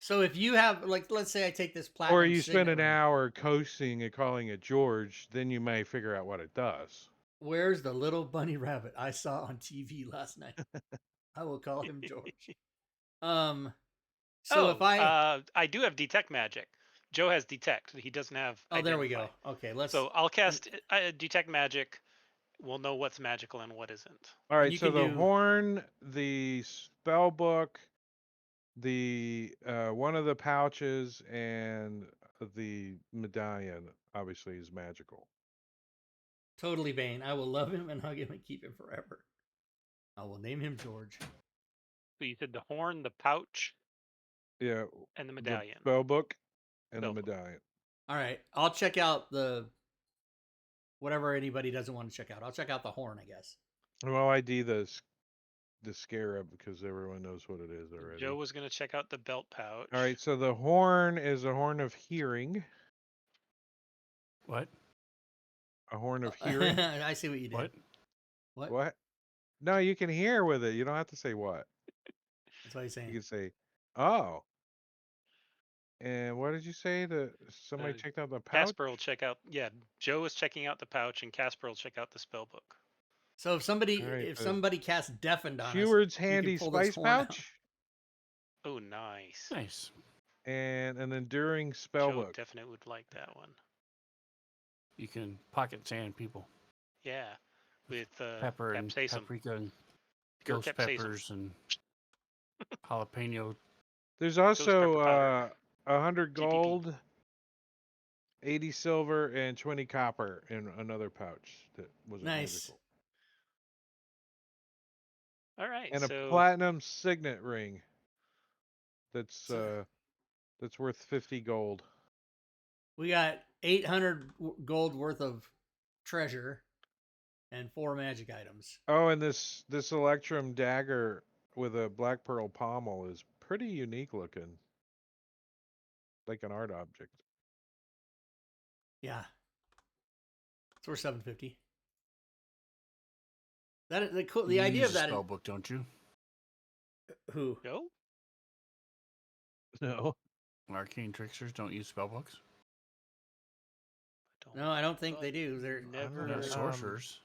A: So if you have, like, let's say I take this platinum
C: Or you spend
A: signet
C: an
A: ring.
C: hour coasting and calling it George, then you may figure out what it does.
A: Where's the little bunny rabbit I saw on TV last night? I will call him George. So if
B: I do have detect magic. Joe has detect. He doesn't have.
A: oh, there we
B: identify.
A: go. Okay, let's.
B: So I'll cast detect magic. We'll know what's magical and what isn't.
C: All right,
A: you
C: so
A: can
C: the
A: do-
C: horn, the spell book, the one of the pouches, and the medallion obviously is magical.
A: Totally Bane. I will love him and hug him and keep him forever. I will name him George.
B: So you said the horn, the pouch,
C: Yeah,
B: and the medallion.
C: spell book and
B: Spell
C: the
B: book.
C: medallion.
A: All right, I'll check out the whatever anybody doesn't want to check out. I'll check out the horn, I guess.
C: Well, ID the scarab because everyone knows what it is already.
B: Joe was going to check out the belt pouch.
C: All right, so the horn is a horn of hearing.
D: What?
C: A horn of hearing.
A: I see what you did.
D: What?
A: What?
C: What? No, you can hear with it. You don't have to say what.
A: That's what he's
C: You
A: saying.
C: can say, "Oh." And what did you say? Somebody
B: Uh,
C: checked out the pouch.
B: Casper will check out. Yeah, Joe is checking out the pouch, and Casper will check out the spell book.
A: So if
C: Alright,
A: somebody casts deafened on us,
C: Heward's
A: you can
C: handy
A: pull this
C: spice
A: horn out.
C: pouch,
B: Oh, nice.
D: Nice.
C: and an enduring
B: Joe
C: spellbook.
B: definitely would like that one.
D: You can pocket sand people.
B: Yeah, with
D: Pepper and
B: capsaicin.
D: paprika and
B: Pure
D: ghost
B: capsaicin.
D: peppers and jalapeno.
C: There's
B: pepper
C: also
B: powder.
C: 100
B: GPP.
C: gold, 80 silver, and 20 copper in another pouch that wasn't
A: Nice.
C: magical.
B: All right,
C: And a
B: so
C: platinum signet ring. That's
A: So-
C: that's worth 50 gold.
A: We got 800 gold worth of treasure and 4 magic items.
C: Oh, and this electrum dagger with a black pearl pommel is pretty unique looking, like an art object.
A: Yeah. It's worth 750. That the cool. The
D: You
A: idea
D: use
A: of
D: a
A: that.
D: spell book, don't you?
A: Who?
B: Joe.
C: No.
D: Arcane tricksters don't use spell books.
A: No, I don't think they do. They're
B: Never.
D: They're
C: Um,
D: sorcerers.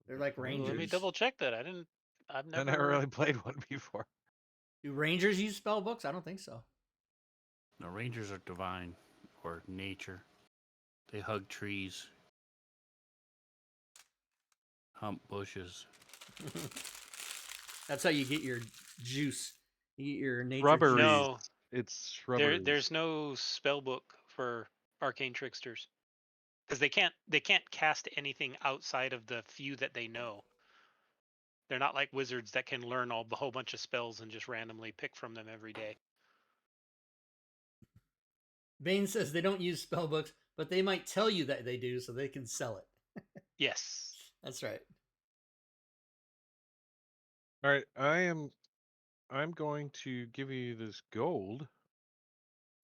A: they're like
C: Well,
A: rangers.
B: Let me double check that. I've
C: I
B: never.
C: never really played one before.
A: Do rangers use spell books? I don't think so.
D: No, rangers are divine or nature. They hug trees, hump bushes.
A: That's how you get your juice. You get your nature.
C: Rubberies.
B: No,
C: It's shrubberies.
B: there's no spell book for arcane tricksters because they can't cast anything outside of the few that they know. They're not like wizards that can learn a whole bunch of spells and just randomly pick from them every day.
A: Bane says they don't use spell books, but they might tell you that they do, so they can sell it.
B: Yes.
A: That's right.
C: All right, I'm going to give you this gold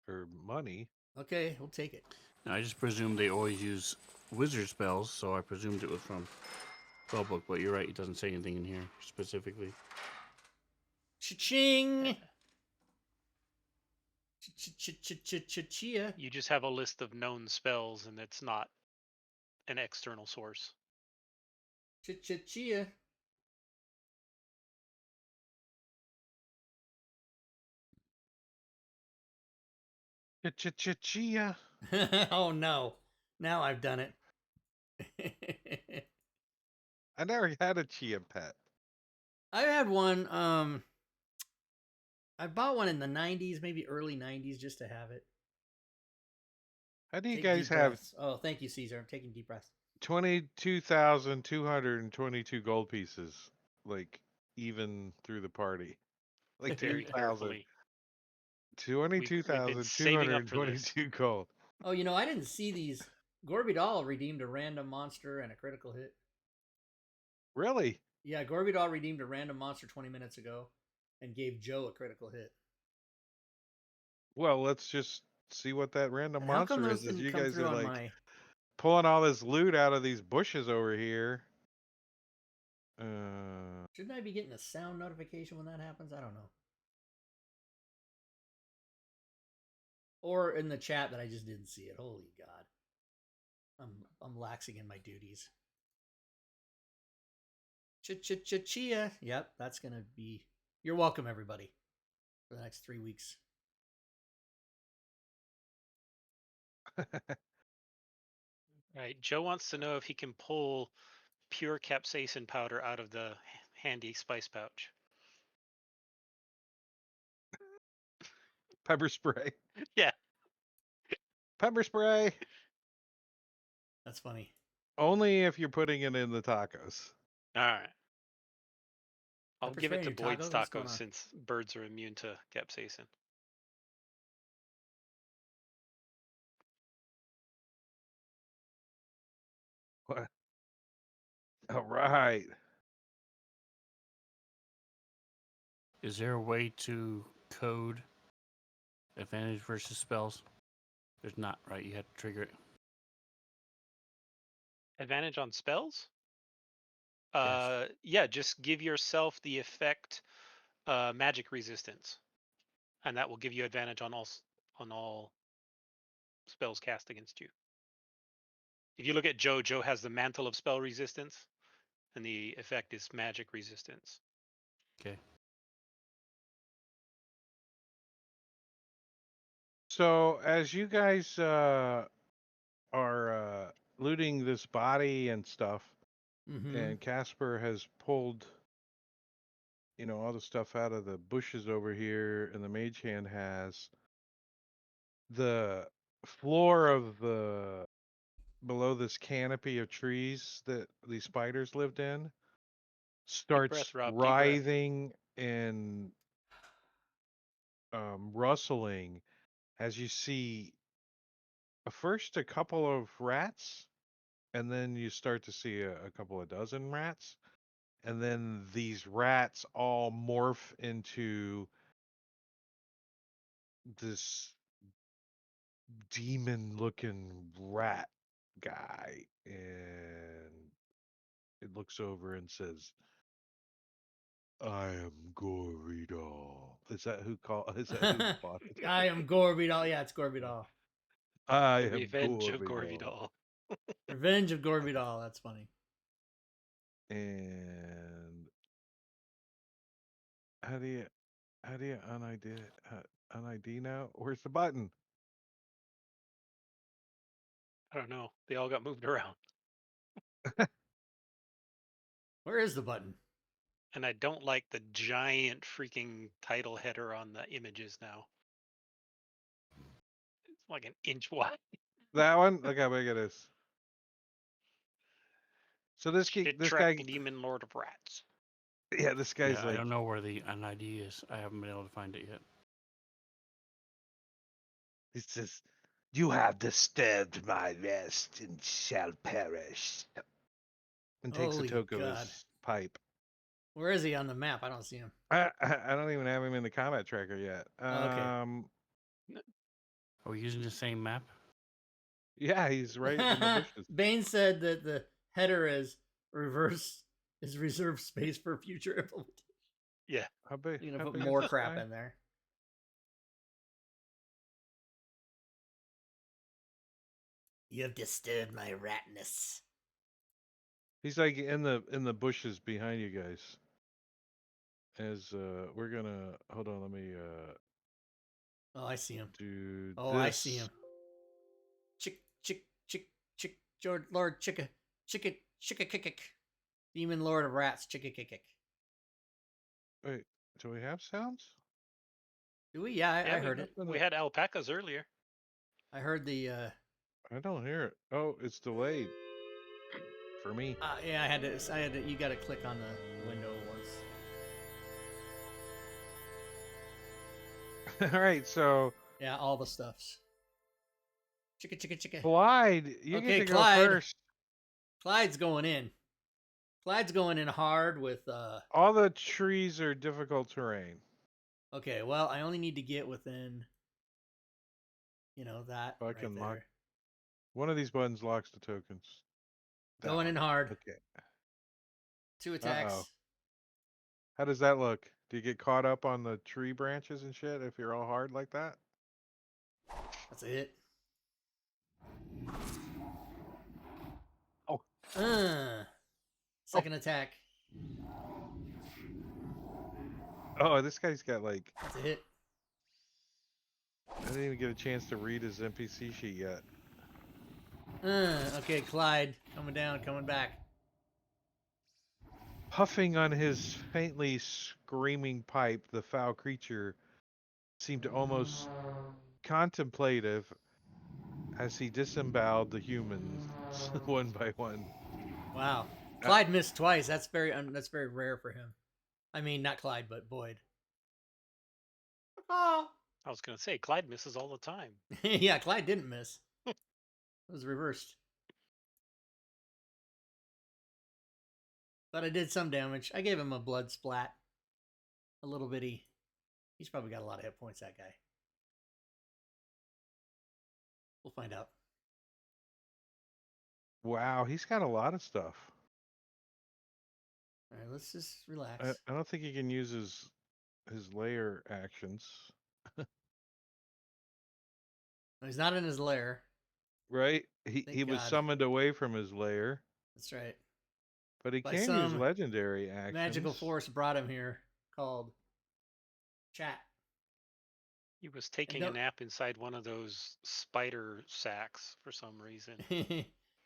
C: or money.
A: Okay, we'll take it.
D: Now, I just presumed they always use wizard spells, so I presumed it was from spellbook. But you're right; it doesn't say anything in here specifically.
A: Cha-ching! Chia.
B: You just have a list of known spells, and it's not an external source.
A: Chia.
C: Chia.
A: Oh no. Now I've done it.
C: I never had a chia pet.
A: I had one, I bought one in the 90s, maybe early 90s, just to have it.
C: How do you
A: Take
C: guys
A: deep
C: have
A: breaths. Oh, thank you, Caesar. I'm taking deep breaths.
C: 22,222 gold pieces, like even through the party? Like
B: Very
C: 2,000.
B: carefully. We've been saving up for this.
C: 22,222 gold.
A: Oh, you know, I didn't see these. Gorby Doll redeemed a random monster and a critical hit.
C: Really?
A: Yeah, Gorby Doll redeemed a random monster 20 minutes ago and gave Joe a critical hit.
C: Well, let's just see what that random
A: And how come
C: monster
A: those
C: is. As
A: didn't
C: you
A: come
C: guys
A: through
C: are
A: on
C: like
A: my...
C: pulling all this loot out of these bushes over here.
A: Shouldn't I be getting a sound notification when that happens? I don't know. Or in the chat that I just didn't see it. Holy God. I'm laxing in my duties. Chia. Yep, that's going to be... You're welcome, everybody, for the next 3 weeks.
B: Right. Joe wants to know if he can pull pure capsaicin powder out of the handy spice pouch.
C: Pepper spray.
B: Yeah.
C: Pepper spray.
A: That's funny.
C: Only if you're putting it in the tacos.
B: All right. I'll
A: Pepper
B: give
A: spray
B: it
A: in
B: to
A: your
B: Boyd's
A: tacos? What's going
B: tacos
A: on?
B: since birds are immune to capsaicin.
C: What? All right.
D: Is there a way to code advantage versus spells? There's not, right? You have to trigger it.
B: Advantage on spells? Yeah, just give yourself the effect magic resistance, and that will give you advantage on all spells cast against you. If you look at Joe, Joe has the mantle of spell resistance, and the effect is magic resistance.
D: Okay.
C: So as you guys are looting this body and stuff,
A: Mm-hmm.
C: and Casper has pulled, all the stuff out of the bushes over here, and the mage hand has the floor of the below this canopy of trees that these spiders lived in
B: Deep breath,
C: starts
B: Rob. Deep breath.
C: writhing and rustling as you see first a couple of rats, and then you start to see a couple of dozen rats, and then these rats all morph into this demon looking rat guy, and it looks over and says, I am Goridal. Is that who bought it?
A: I am Gorbidal. Yeah, it's Gorbidal.
C: I
B: The
C: am
B: Revenge of
C: Goridal.
B: Gorvidal.
A: Revenge of Gorbidal. That's funny.
C: And how do you unID now? Where's the button?
B: I don't know. They all got moved around,
A: Where is the button?
B: and I don't like the giant freaking title header on the images now. It's like an inch wide.
C: That one? Look how big it is. So this
B: Shit
C: guy,
B: track demon lord of rats.
C: yeah, this guy's
D: Yeah, I
C: like,
D: don't know where the NID is. I haven't been able to find it yet.
C: he says, you have disturbed my rest and shall perish. And takes a
A: Holy
C: toke of
A: God.
C: his pipe.
A: Where is he on the map? I don't see him.
C: I don't even have him in the combat tracker yet.
A: Okay.
D: Are we using the same map?
C: Yeah, he's right in the bushes.
A: Bane said that the header is reserved space for future implementation.
B: Yeah.
C: How big?
A: You're
C: How
A: gonna put
C: big is
A: more
C: this
A: crap
C: guy?
A: in there. You have disturbed my ratness.
C: He's like in the bushes behind you guys. As we're gonna hold on, let me
A: Oh, I see him.
C: do
A: Oh,
C: this.
A: I see him. Chick, Lord Chicka, Chicka, Demon Lord of Rats, Chicka.
C: Wait, do we have sounds?
A: Do we? Yeah,
B: Yeah,
A: I heard it.
B: we had alpacas earlier.
A: I heard the.
C: I don't hear it. Oh, it's delayed for me.
A: Yeah, I had to. You got to click on the window once.
C: All right, so
A: Yeah, all the stuffs. Chicka.
C: Clyde, you get
A: Okay,
C: to go
A: Clyde.
C: first.
A: Clyde's going in. Clyde's going in hard with.
C: All the trees are difficult terrain.
A: Okay, well, I only need to get within. That
C: I
A: right
C: can
A: there.
C: lock. One of these buttons locks the tokens. That
A: Going in
C: one.
A: hard.
C: Okay.
A: 2 attacks.
C: Uh-oh. How does that look? Do you get caught up on the tree branches and shit if you're all hard like that?
A: That's a hit.
C: Oh.
A: Second attack.
C: Oh, this guy's got like.
A: That's a hit.
C: I didn't even get a chance to read his NPC sheet yet.
A: Okay, Clyde. Coming down, coming back.
C: Puffing on his faintly screaming pipe, the foul creature seemed almost contemplative as he disemboweled the humans one by one.
A: Wow. Clyde missed twice. That's very rare for him. I mean, not Clyde, but Boyd. Oh.
B: I was gonna say Clyde misses all the time.
A: Yeah, Clyde didn't miss. It was reversed. But I did some damage. I gave him a blood splat. A little bitty. He's probably got a lot of hit points, that guy. We'll find out.
C: Wow, he's got a lot of stuff.
A: All right, let's just relax.
C: I don't think he can use his layer actions.
A: He's not in his lair.
C: Right?
A: Thank
C: He was
A: God.
C: summoned away from his lair,
A: That's right.
C: but he
A: By
C: can use
A: some
C: legendary actions.
A: magical force brought him here called chat.
B: He was taking a nap inside one of those spider sacks for some reason.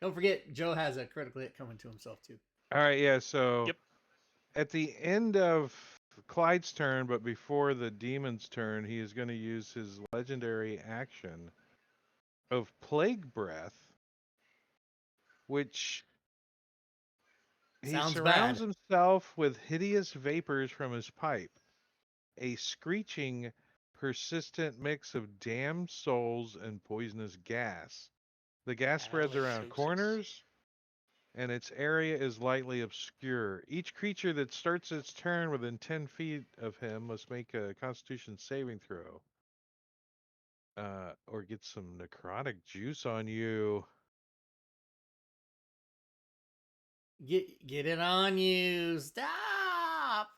A: Don't forget, Joe has a critical hit coming to himself too.
C: All right, yeah. So
B: Yep.
C: at the end of Clyde's turn, but before the demon's turn, he is going to use his legendary action of Plague Breath, which he
A: Sounds
C: surrounds
A: bad.
C: himself with hideous vapors from his pipe, a screeching, persistent mix of damned souls and poisonous gas. The gas spreads around
B: Halitosis.
C: corners, and its area is lightly obscure. Each creature that starts its turn within 10 feet of him must make a Constitution saving throw. Or get some necrotic juice on you.
A: Get it on you. Stop.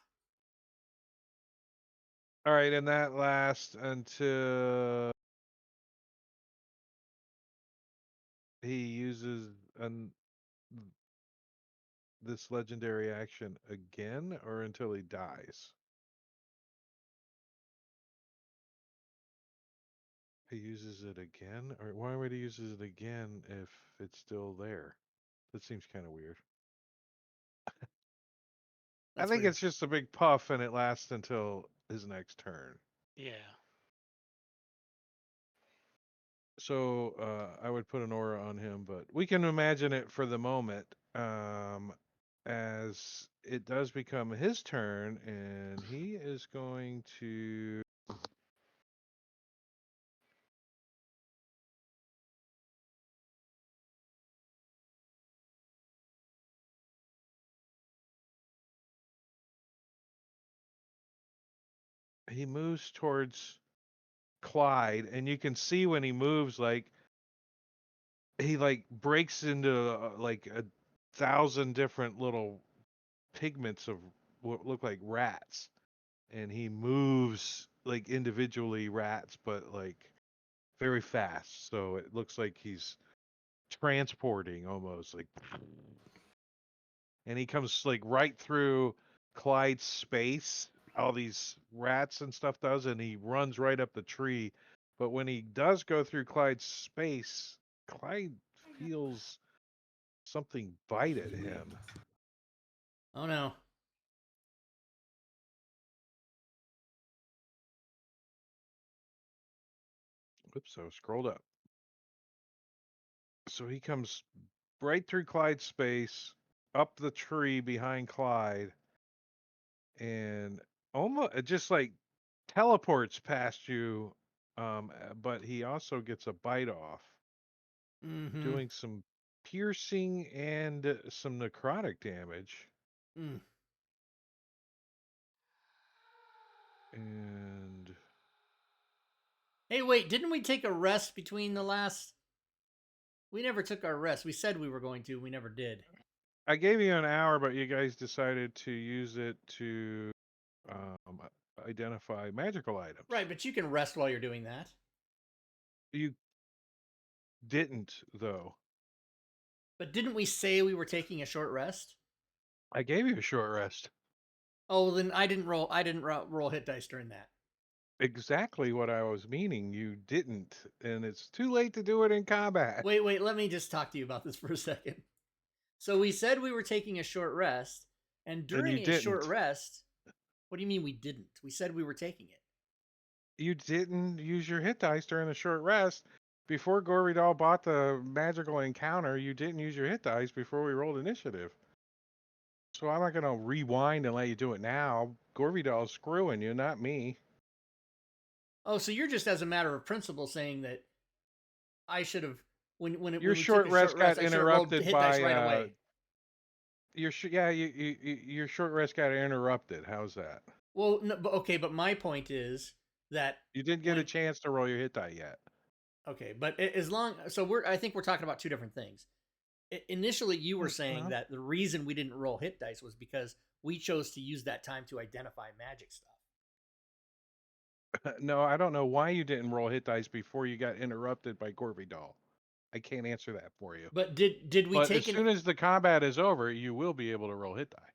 C: All right, and that lasts until he uses this legendary action again, or until he dies. He uses it again? Or why would he use it again if it's still there? That seems kind of weird. I think
A: weird.
C: it's just a big puff and it lasts until his next turn.
B: Yeah.
C: So I would put an aura on him, but we can imagine it for the moment as it does become his turn, and he is going to. He moves towards Clyde, and you can see when he moves, like he like breaks into like 1,000 different little pigments of what look like rats, and he moves like individually rats, but like very fast. So it looks like he's transporting almost like, and he comes like right through Clyde's space. All these rats and stuff does, and he runs right up the tree. But when he does go through Clyde's space, Clyde feels something bite at him.
A: Oh no.
C: Oops, I scrolled up. So he comes right through Clyde's space, up the tree behind Clyde, and almost just like teleports past you. But he also gets a bite off, doing some piercing and some necrotic damage. And
A: Hey, wait, didn't we take a rest between the last? We never took our rest. We said we were going to. We never did.
C: I gave you an hour, but you guys decided to use it to identify magical items.
A: Right, but you can rest while you're doing that.
C: You didn't, though.
A: But didn't we say we were taking a short rest?
C: I gave you a short rest.
A: Oh, then I didn't roll. I didn't roll hit dice during that.
C: Exactly what I was meaning. You didn't, and it's too late to do it in combat.
A: Wait. Let me just talk to you about this for a second. So we said we were taking a short rest, and during a short rest, what do you mean we didn't? We said we were taking it.
C: You didn't use your hit dice during the short rest. Before Gorvidal bought the magical encounter, you didn't use your hit dice before we rolled initiative. So I'm not going to rewind and let you do it now. Gorvidal's screwing you, not me.
A: Oh, so you're just as a matter of principle saying that I should have
C: Your short rest got interrupted
A: hit
C: by
A: dice right away.
C: your short rest got interrupted. How's that?
A: Well, no, but my point is that
C: you didn't get a chance to roll your hit die yet.
A: Okay, but I think we're talking about two different things. Initially, you were saying
C: Uh-huh.
A: that the reason we didn't roll hit dice was because we chose to use that time to identify magic stuff.
C: No, I don't know why you didn't roll hit dice before you got interrupted by Corby Doll. I can't answer that for you.
A: But did we
C: But
A: take
C: as soon as the combat is over, you will be able to roll hit die.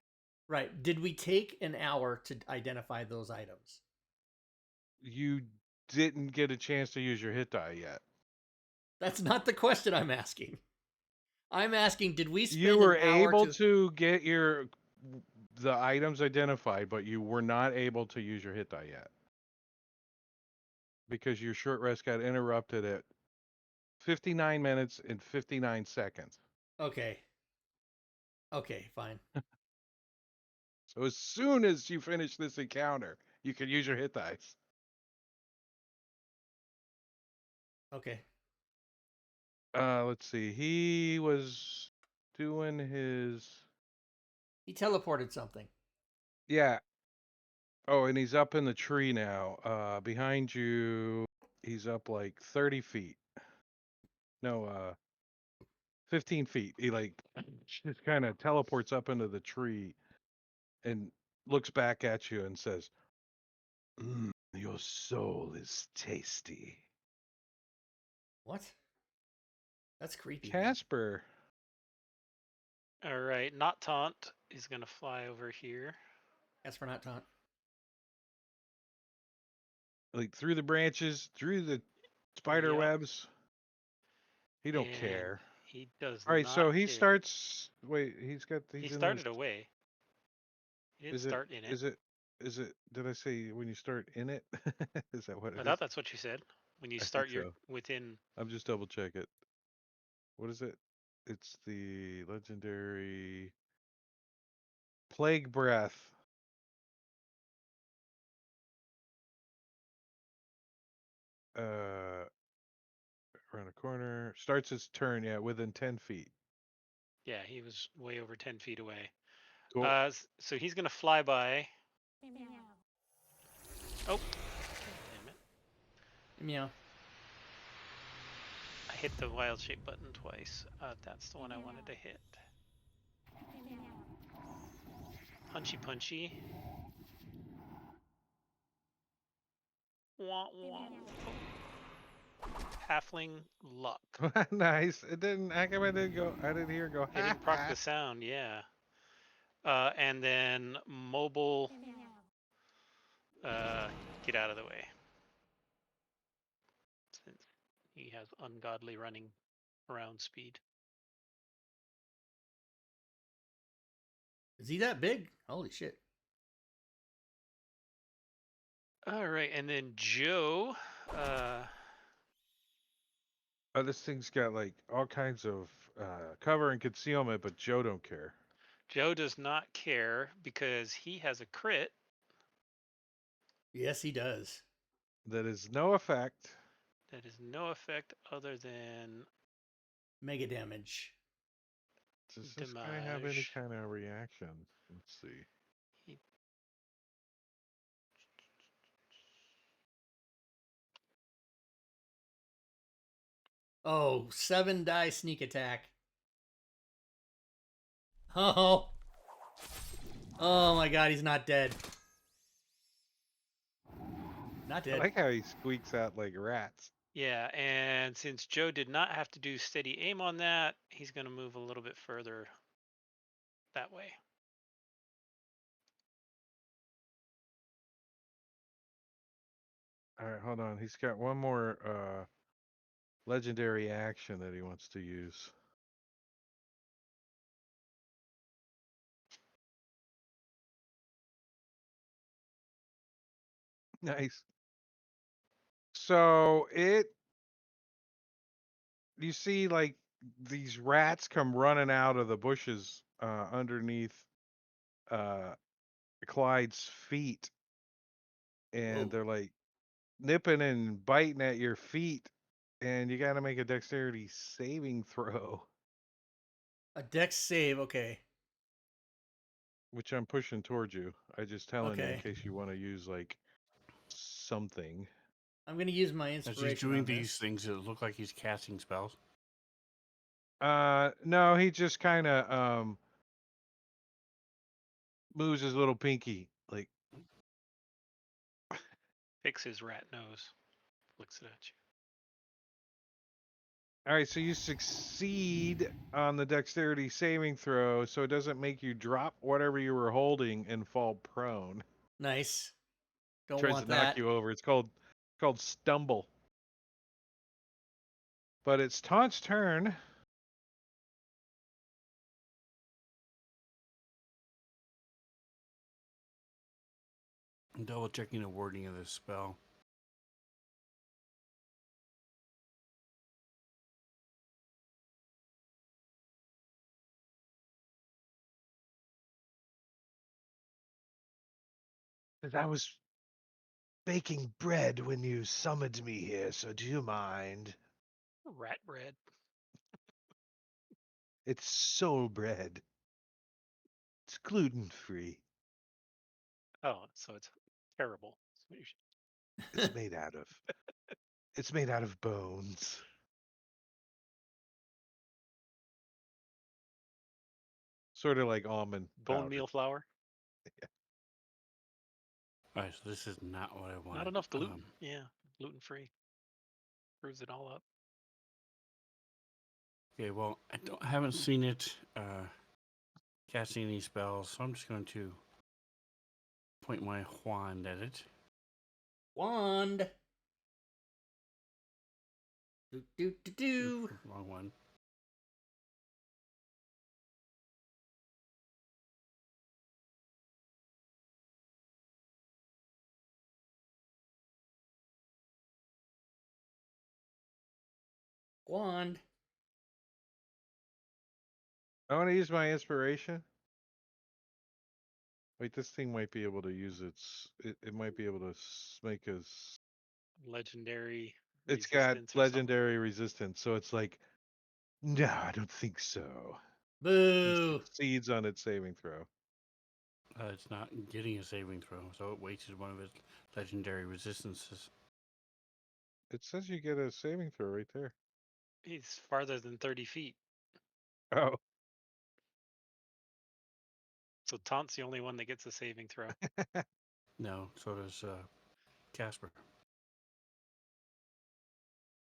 A: right? Did we take an hour to identify those items?
C: You didn't get a chance to use your hit die yet.
A: That's not the question I'm asking. I'm asking, did we spend
C: You were
A: an hour
C: able to get the items identified, but you were not able to use your hit die yet because your short rest got interrupted at 59 minutes and 59 seconds.
A: Okay. Okay, fine.
C: So as soon as you finish this encounter, you can use your hit dice.
A: Okay.
C: Let's see. He was doing his.
A: He teleported something.
C: Yeah. Oh, and he's up in the tree now. Behind you, he's up like 30 feet. No, 15 feet. He like just kind of teleports up into the tree and looks back at you and says, your soul is tasty.
A: What? That's creepy. man.
C: Casper.
B: All right, not taunt is gonna fly over here.
A: That's for not taunt.
C: Like through the branches, through the spider
B: Yep.
C: webs. He don't
B: And
C: care.
B: he does
C: All right,
B: not
C: so he
B: care.
C: starts. Wait, he's
B: He
C: in
B: started
C: this.
B: away. He didn't
C: Is it?
B: start in it.
C: Is it? Did I say when you start in it? Is that what
B: I
C: it
B: thought
C: is?
B: that's what you said. When you
C: I think
B: start your
C: so.
B: within.
C: I'm just double check it. What is it? It's the legendary plague breath. Around a corner. Starts its turn, yeah, within 10 feet.
B: Yeah, he was way over 10 feet away.
C: Cool.
B: So he's gonna fly by. Oh, damn it!
A: Meow.
B: I hit the wild shape button twice. That's the one I wanted to hit. Punchy punchy. Wah, wah. Oh. Halfling luck.
C: Nice. It didn't. How come I didn't go? I didn't hear it go.
B: It didn't proc the sound, yeah. And then mobile. Get out of the way. Since he has ungodly running around speed.
A: Is he that big? Holy shit.
B: All right, and then Joe.
C: This thing's got like all kinds of cover and concealment, but Joe don't care.
B: Joe does not care because he has a crit.
A: Yes, he does.
C: That is no effect.
B: That is no effect other than
A: Mega damage.
C: Does this guy have any
B: damage.
C: kind of reaction? Let's see.
A: Oh, 7 die sneak attack. Oh. Oh my god, he's not dead. Not
C: I
A: dead.
C: like how he squeaks out like rats.
B: Yeah, and since Joe did not have to do steady aim on that, he's going to move a little bit further that way.
C: All right, hold on. He's got one more legendary action that he wants to use. Nice. So you see like these rats come running out of the bushes underneath Clyde's feet, and
A: Whoa.
C: they're like nipping and biting at your feet, and you got to make a dexterity saving throw,
A: A dex save, okay.
C: which I'm pushing towards you. I just telling you in
A: Okay.
C: case you want to use like something.
A: I'm going to use my
D: As
A: inspiration
D: he's doing
A: on
D: these
A: this.
D: things, it look like he's casting spells.
C: No, he just kind of moves his little pinky like.
B: Picks his rat nose. Looks it at you.
C: All right, so you succeed on the dexterity saving throw, so it doesn't make you drop whatever you were holding and fall prone.
A: Nice. Don't
C: Tries
A: want
C: to knock
A: that.
C: you over. It's called stumble. But it's Taunt's turn.
D: I'm double checking the wording of this spell.
C: I was baking bread when you summoned me here, so do you mind?
B: Rat bread.
C: It's soul bread. It's gluten free.
B: Oh, so it's terrible. That's what you should-
C: It's made out of. It's made out of bones. Sort of like almond
B: Bone
C: powder.
B: meal flour.
D: All right, so this is not what I wanted.
B: Not enough gluten. Yeah, gluten free. Screws it all up.
D: Okay, well, I haven't seen it casting any spells, so I'm just going to point my wand at it.
A: Wand. Do do do do.
D: Wrong one.
A: Wand.
C: I want to use my inspiration. Wait, this thing might be able to use its. It might be able to make us.
B: Legendary.
C: It's got
B: resistance or something.
C: legendary resistance, so it's like, no, I don't think so. It
A: Boo.
C: succeeds on its saving throw.
D: It's not getting a saving throw, so it wasted one of its legendary resistances.
C: It says you get a saving throw right there.
B: He's farther than 30 feet.
C: Oh,
B: So Taunt's the only one that gets a saving throw.
D: No, so does Casper.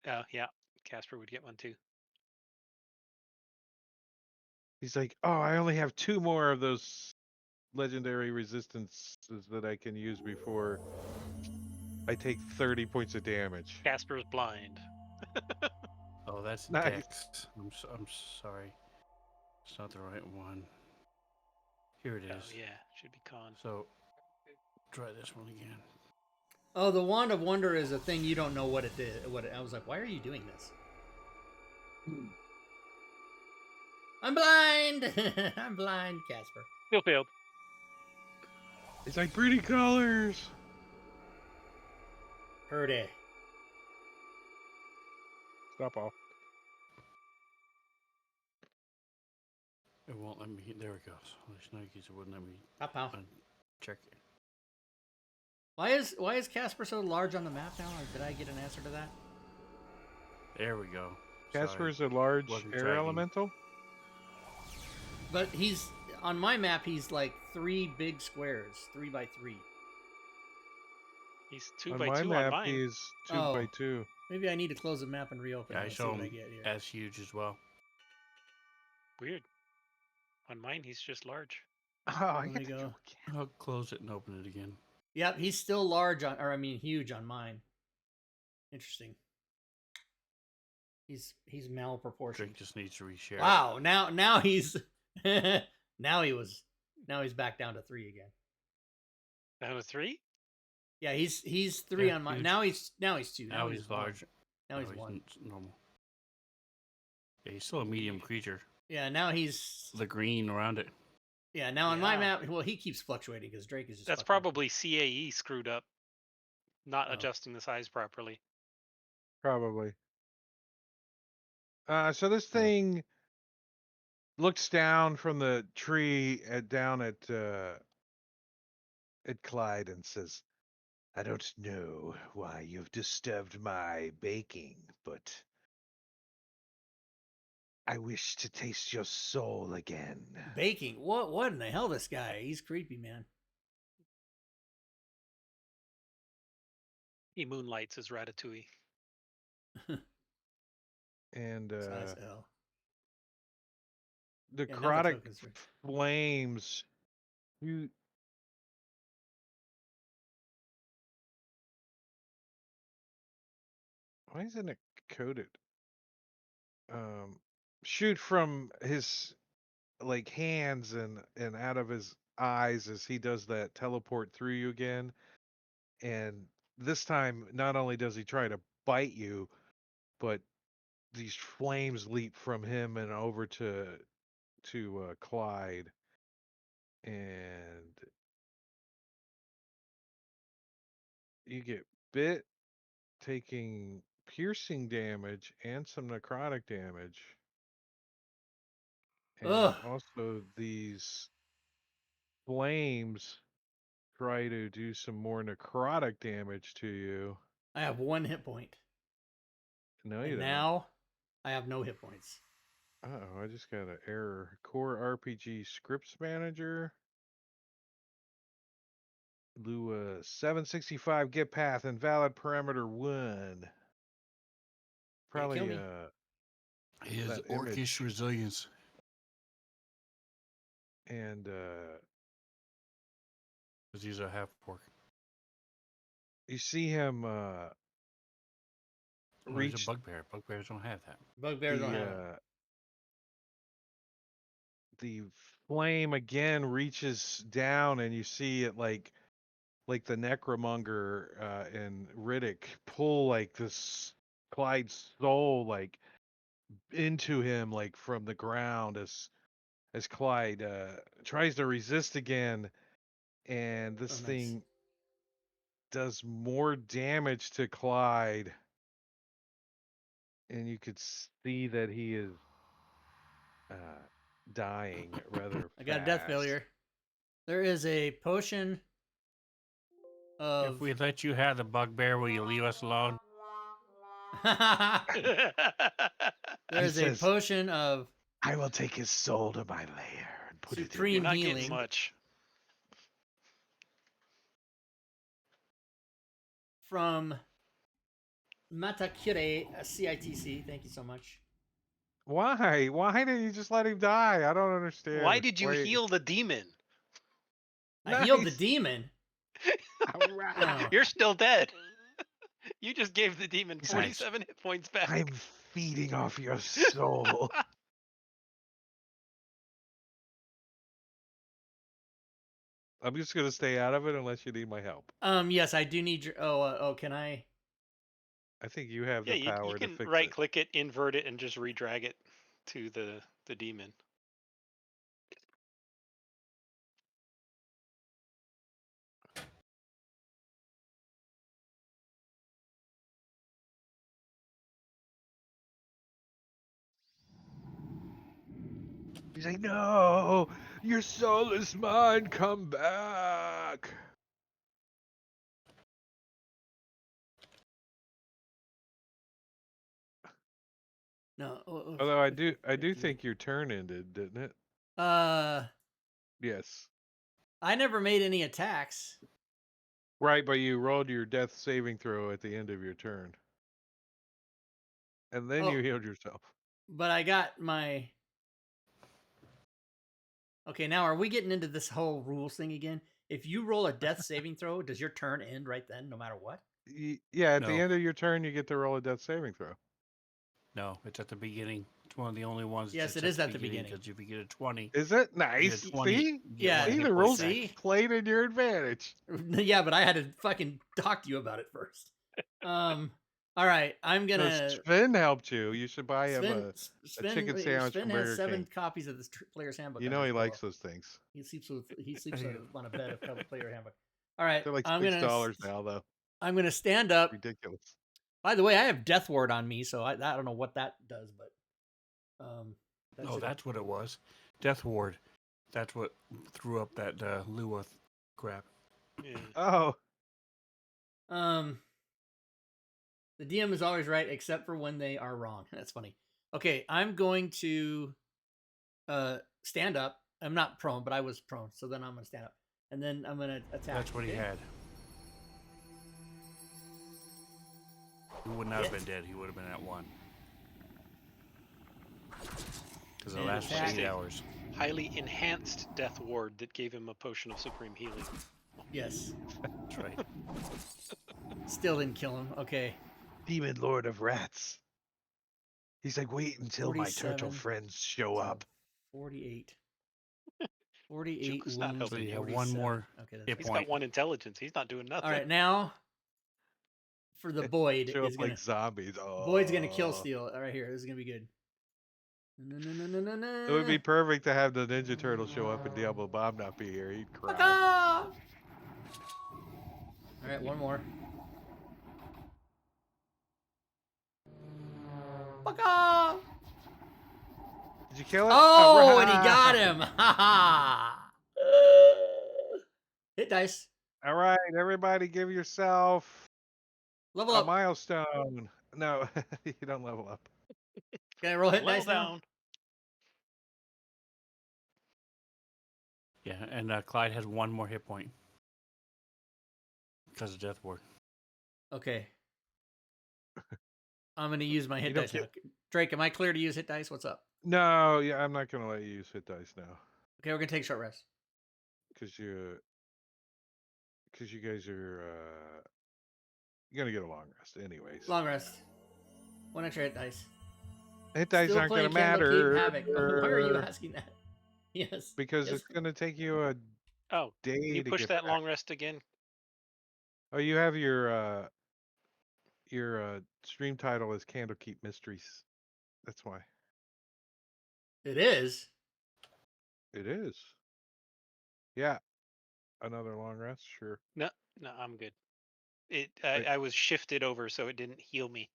B: Oh, yeah. Casper would get one too.
C: he's like, oh, I only have 2 more of those legendary resistances that I can use before I take 30 points of damage.
B: Casper's blind.
D: Oh, that's
C: Nice.
D: Dex. I'm sorry. It's not the right one. Here it
B: Oh,
D: is.
B: yeah. Should be con.
D: So, try this one again.
A: Oh, the Wand of Wonder is a thing you don't know what it did. I was like, why are you doing this? I'm blind. I'm blind, Casper.
B: Still failed.
C: It's like pretty colors.
A: Heard it.
C: Stop off.
D: It won't let me. There it goes. Holy shnikes, it wouldn't let me
A: Pow.
D: check it.
A: Why is Casper so large on the map now? Or did I get an answer to that?
D: There we go.
C: Casper's a large
D: Wasn't
C: air
D: tracking.
C: elemental.
A: But he's on my map. He's like 3 big squares, 3 by 3.
B: He's 2
C: On
B: by
C: my
B: 2
C: map,
B: on mine.
C: he's 2
A: Oh.
C: by 2.
A: Maybe I need to close the map and reopen
D: Yeah,
A: it
D: I
A: and see
D: show
A: what I
D: him
A: get here.
D: as huge as well.
B: Weird. On mine, he's just large.
C: Oh, I
A: Let
C: get
A: me
C: to
A: go.
C: go again.
D: I'll close it and open it again.
A: Yep, he's still large on, or I mean, huge on mine. Interesting. He's malproportioned.
D: Drake just needs to reshare.
A: Wow, now he's now he's back down to 3 again.
B: Down to 3?
A: Yeah, he's 3
D: Yeah,
A: on mine.
D: huge.
A: Now he's 2.
D: Now
A: he's
D: he's
A: 1.
D: large.
A: Now he's
D: No,
A: 1.
D: normal. Yeah, he's still a medium creature.
A: Yeah, now he's
D: The green around it.
A: yeah. Now on my
B: Yeah.
A: map, well, he keeps fluctuating because Drake is just.
B: That's
A: fucking-
B: probably CAE screwed up. Not
A: Oh.
B: adjusting the size properly.
C: Probably. So this
D: Yeah.
C: thing looks down from the tree down at Clyde and says, I don't know why you've disturbed my baking, but I wish to taste your soul again.
A: Baking. What in the hell? This guy? He's creepy, man.
B: He moonlights as Ratatouille.
C: And
A: Size L. Yeah, now the
C: necrotic
A: tokens are-
C: flames. You. Why isn't it coded? Shoot from his like hands and out of his eyes as he does that teleport through you again. And this time, not only does he try to bite you, but these flames leap from him and over to Clyde, and you get bit, taking piercing damage and some necrotic damage, and
A: Ugh.
C: also these flames try to do some more necrotic damage to you.
A: I have 1 hit point.
C: No,
A: And
C: you don't.
A: now I have no hit points.
C: Uh-oh, I just got an error. Core RPG Scripts Manager. Lua 765 get path invalid parameter 1. Probably
A: kill me.
D: His
C: that
D: orcish
C: image.
D: resilience.
C: And
D: Because he's a half orc.
C: you see him
D: Well, he's
C: reach
D: a bugbear. Bugbears don't have that.
A: Bugbears don't have it.
C: The flame again reaches down, and you see it like the necromonger and Riddick pull like this Clyde's soul like into him like from the ground as Clyde tries to resist again, and this
A: Oh, nice.
C: thing does more damage to Clyde, and you could see that he is dying rather
A: I got a death
C: fast.
A: failure. There is a potion of.
D: If we let you have the bugbear, will you leave us alone?
A: There's a
C: says,
A: potion of
C: I will take his soul to my lair and put
A: supreme
C: it in.
B: Not
A: healing
B: getting much.
A: from Matakire CITC. Thank you so much.
C: Why? Why didn't you just let him die? I don't understand.
B: Why did you heal the demon?
A: I healed the
C: Nice.
A: demon.
C: All right.
A: Oh.
B: You're still dead. You just gave the demon
C: Besides,
B: 47 hit points back.
C: I'm feeding off your soul. I'm just gonna stay out of it unless you need my help.
A: Yes, I do need your. Can I?
C: I think you have
B: Yeah,
C: the power
B: you
C: to
B: can
C: fix
B: right
C: it.
B: click it, invert it, and just redrag it to the demon.
C: He's like, no, your soul is mine. Come back.
A: No.
C: Although I do think your turn ended, didn't it? Yes.
A: I never made any attacks.
C: Right, but you rolled your death saving throw at the end of your turn. And then you healed yourself.
A: But I got my. Okay, now are we getting into this whole rules thing again? If you roll a death saving throw, does your turn end right then, no matter what?
C: Yeah, at the
D: No.
C: end of your turn, you get to roll a death saving throw.
D: No, it's at the beginning. It's one of the only ones.
A: Yes,
D: that's
A: it is at the beginning.
D: Because if you get a 20,
C: Is it?
D: you
C: Nice.
D: get 20.
C: See?
D: you get
A: Yeah,
D: one
C: See,
D: hit
C: the
D: point
C: rules
D: back.
A: See?
C: played in your advantage.
A: Yeah, but I had to fucking talk to you about it first. All right, I'm
C: No,
A: gonna.
C: Sven helped you. You should buy him a chicken sandwich
A: Sven
C: from
A: has
C: Burger
A: 7
C: King.
A: copies of this player's handbook.
C: You
A: on
C: know
A: his
C: he
A: pillow.
C: likes those things.
A: He sleeps on a bed of player handbook. All right,
C: They're like
A: I'm
C: $6
A: gonna.
C: now, though.
A: I'm gonna stand up.
C: Ridiculous.
A: By the way, I have Death Ward on me, so I don't know what that does, but
D: That's what it was. Death Ward. That's what threw up that Lua crap.
B: Yeah.
C: Oh,
A: The DM is always right, except for when they are wrong. That's funny. Okay, I'm going to stand up. I'm not prone, but I was prone, so then I'm gonna stand up, and then I'm gonna attack.
D: That's what he
A: okay?
D: had. He would not have
A: Yeah.
D: been dead. He would have been at 1. Because it
A: And
D: lasts for
A: attack.
D: 8 hours.
B: Highly enhanced death ward that gave him a potion of supreme healing.
A: Yes.
D: That's right.
A: Still didn't kill him. Okay.
C: Demon Lord of Rats. He's like, wait until my turtle
A: 47.
C: friends show
A: So,
C: up.
A: 48. 48
B: Juku's not
A: wounds.
B: helping
D: So you
B: you.
D: have one
A: 47.
D: more
A: Okay, that's
D: hit
B: He's
A: fine.
D: point.
B: got 1 intelligence. He's not doing nothing.
A: All right, now for the Boyd
C: Show
A: is
C: up
A: gonna
C: like zombies. Oh.
A: Boyd's gonna kill steal. All right, here. This is gonna be good. No.
C: It would be perfect to have the Ninja Turtle show up and Diablo Bob not be here. He'd
A: Fuck
C: cry.
A: off! All right, one more. Fuck off!
C: Did you kill it?
A: Oh, and he
C: Alright.
A: got him! Ha ha! Hit dice.
C: All right, everybody, give yourself
A: Level
C: a
A: up.
C: milestone. No, you don't level up.
A: Can I roll hit
B: Level
A: dice now?
B: down.
D: Yeah, and Clyde has 1 more hit point. Because of Death Ward.
A: Okay. I'm gonna use my hit
C: don't
A: dice now. Drake, am I clear to use hit dice? What's up?
C: No, yeah, I'm not gonna let you use hit dice now,
A: Okay, we're gonna take a short rest.
C: because you guys are you're gonna get a long rest, anyways.
A: Long rest. 1 extra hit dice.
C: Hit dice
A: Still
C: aren't gonna
A: playing Candlekeep
C: matter
A: Havoc. Why are you asking that? Yes.
C: because
A: Yes.
C: it's gonna take you a
B: Oh,
C: day
B: can you
C: to
B: push
C: get
B: that
C: back.
B: long rest again?
C: Oh, you have your stream title is Candlekeep Mysteries. That's why.
A: It is.
C: It is. Yeah. Another long rest, sure.
B: No, I'm good.
C: Wait.
B: I was shifted over, so it didn't heal me.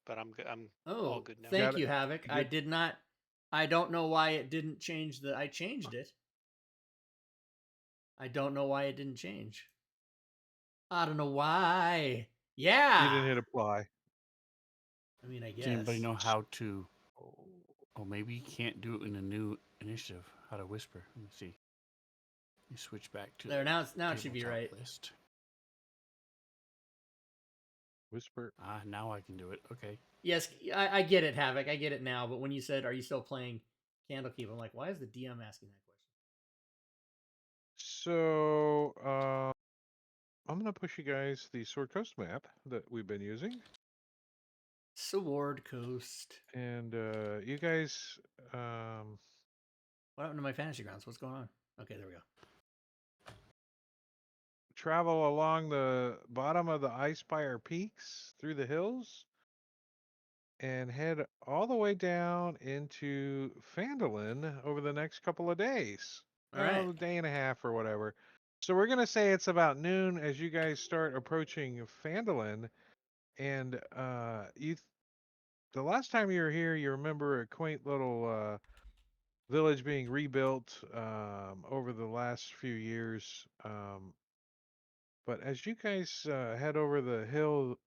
B: But I'm good. I'm all
A: Oh,
B: good now.
A: thank
C: Got
A: you,
C: it.
A: Havoc.
C: You
A: I
C: did-
A: did not. I don't know why it didn't change the. I changed it. I don't know why it didn't change. I don't know why. Yeah.
C: You didn't hit apply.
A: I mean, I guess.
D: Does anybody know how to... Oh, maybe you can't do it in a new initiative. How to whisper. Let me see. You switch back to
A: There
D: the
A: now it should be
D: tabletop
A: right.
D: list.
C: Whisper.
D: Now I can do it. Okay.
A: Yes, I get it, Havoc. I get it now. But when you said, "Are you still playing Candlekeep?" I'm like, why is the DM asking that question?
C: So I'm gonna push you guys the Sword Coast map that we've been using.
A: Sword Coast.
C: And you guys
A: What happened to my fantasy grounds? What's going on? Okay, there we go.
C: travel along the bottom of the Icespire Peaks through the hills and head all the way down into Phandalin over the next couple of days.
A: All right.
C: A day and a half or whatever. So we're gonna say it's about noon as you guys start approaching Phandalin, and the last time you were here, you remember a quaint little village being rebuilt over the last few years. But as you guys head over the hill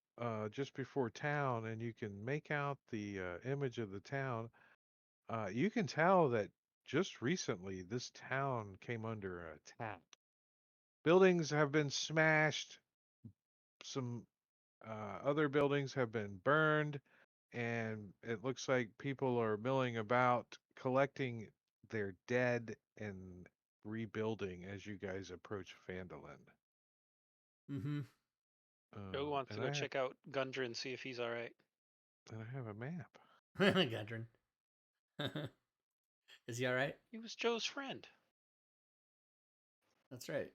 C: just before town, and you can make out the image of the town, you can tell that just recently this town came under attack. Buildings have been smashed. Some other buildings have been burned, and it looks like people are milling about collecting their dead and rebuilding as you guys approach Phandalin.
A: Mm-hmm.
B: Joe wants to
C: And
B: go
C: I
B: check out Gundra and see if he's all right.
C: have a map.
A: Gudrun. Is he all right?
B: He was Joe's friend.
A: That's right.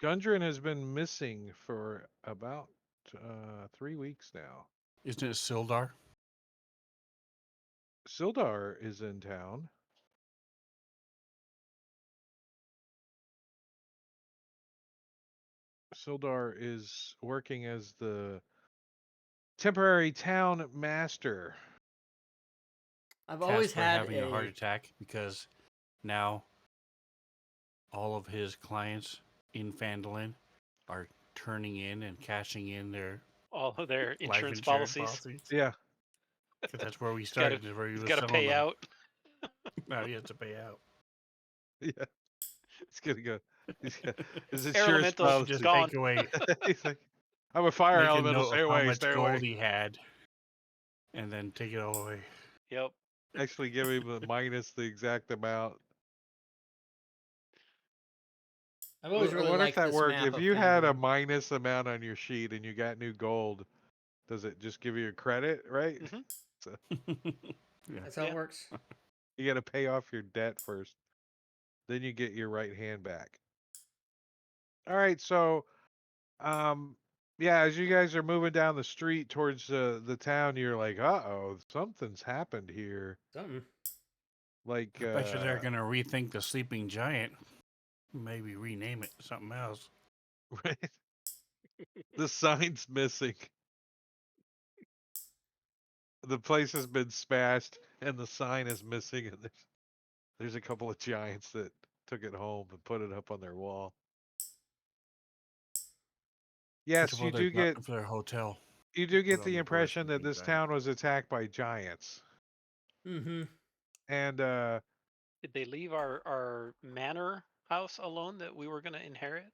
C: Gundren has been missing for about 3 weeks now.
D: Isn't it Sildar?
C: Sildar is in town. Sildar is working as the temporary town master.
A: I've always
D: Casper
A: had
D: having a heart attack because now all of his clients in Phandalin are turning in and cashing in their
B: All of their
D: life
B: insurance policies.
C: Yeah.
D: 'Cause that's where we
B: He's got
D: started. Is where he
B: to
D: was selling
B: pay
D: them.
B: out.
D: Now he has to pay out.
C: Yeah. He's gonna go. His
B: Air
C: insurance
B: Elemental's
D: Should just
C: policy.
B: gone.
D: take away,
C: He's like, I'm a fire
D: make a
C: elemental.
D: note
C: Stay
D: of how
C: away.
D: much
C: Stay
D: gold
C: away.
D: he had, and then take it all away.
B: Yep.
C: Actually, give him the minus the exact amount.
A: I've always
C: I
A: really
C: wonder if
A: liked
C: that
A: this
C: worked.
A: map
C: If
A: of
C: you had a
A: Cameron.
C: minus amount on your sheet and you got new gold, does it just give you a credit, right?
B: Mhm.
C: So
D: Yeah.
A: That's how
B: Yeah.
A: it works.
C: you got to pay off your debt first. Then you get your right hand back. All right, so yeah, as you guys are moving down the street towards the town, you're like, "Uh-oh, something's happened here."
A: Something.
C: Like
D: I bet you they're gonna rethink the sleeping giant. Maybe rename it something else.
C: right? The sign's missing. The place has been smashed and the sign is missing, and there's a couple of giants that took it home and put it up on their wall. Yes, you do get
D: for their hotel.
C: the
D: on the door
C: impression that
D: sleeping
C: this
D: giant.
C: town was attacked by giants.
A: Mm-hmm.
C: And
B: Did they leave our manor house alone that we were going to inherit?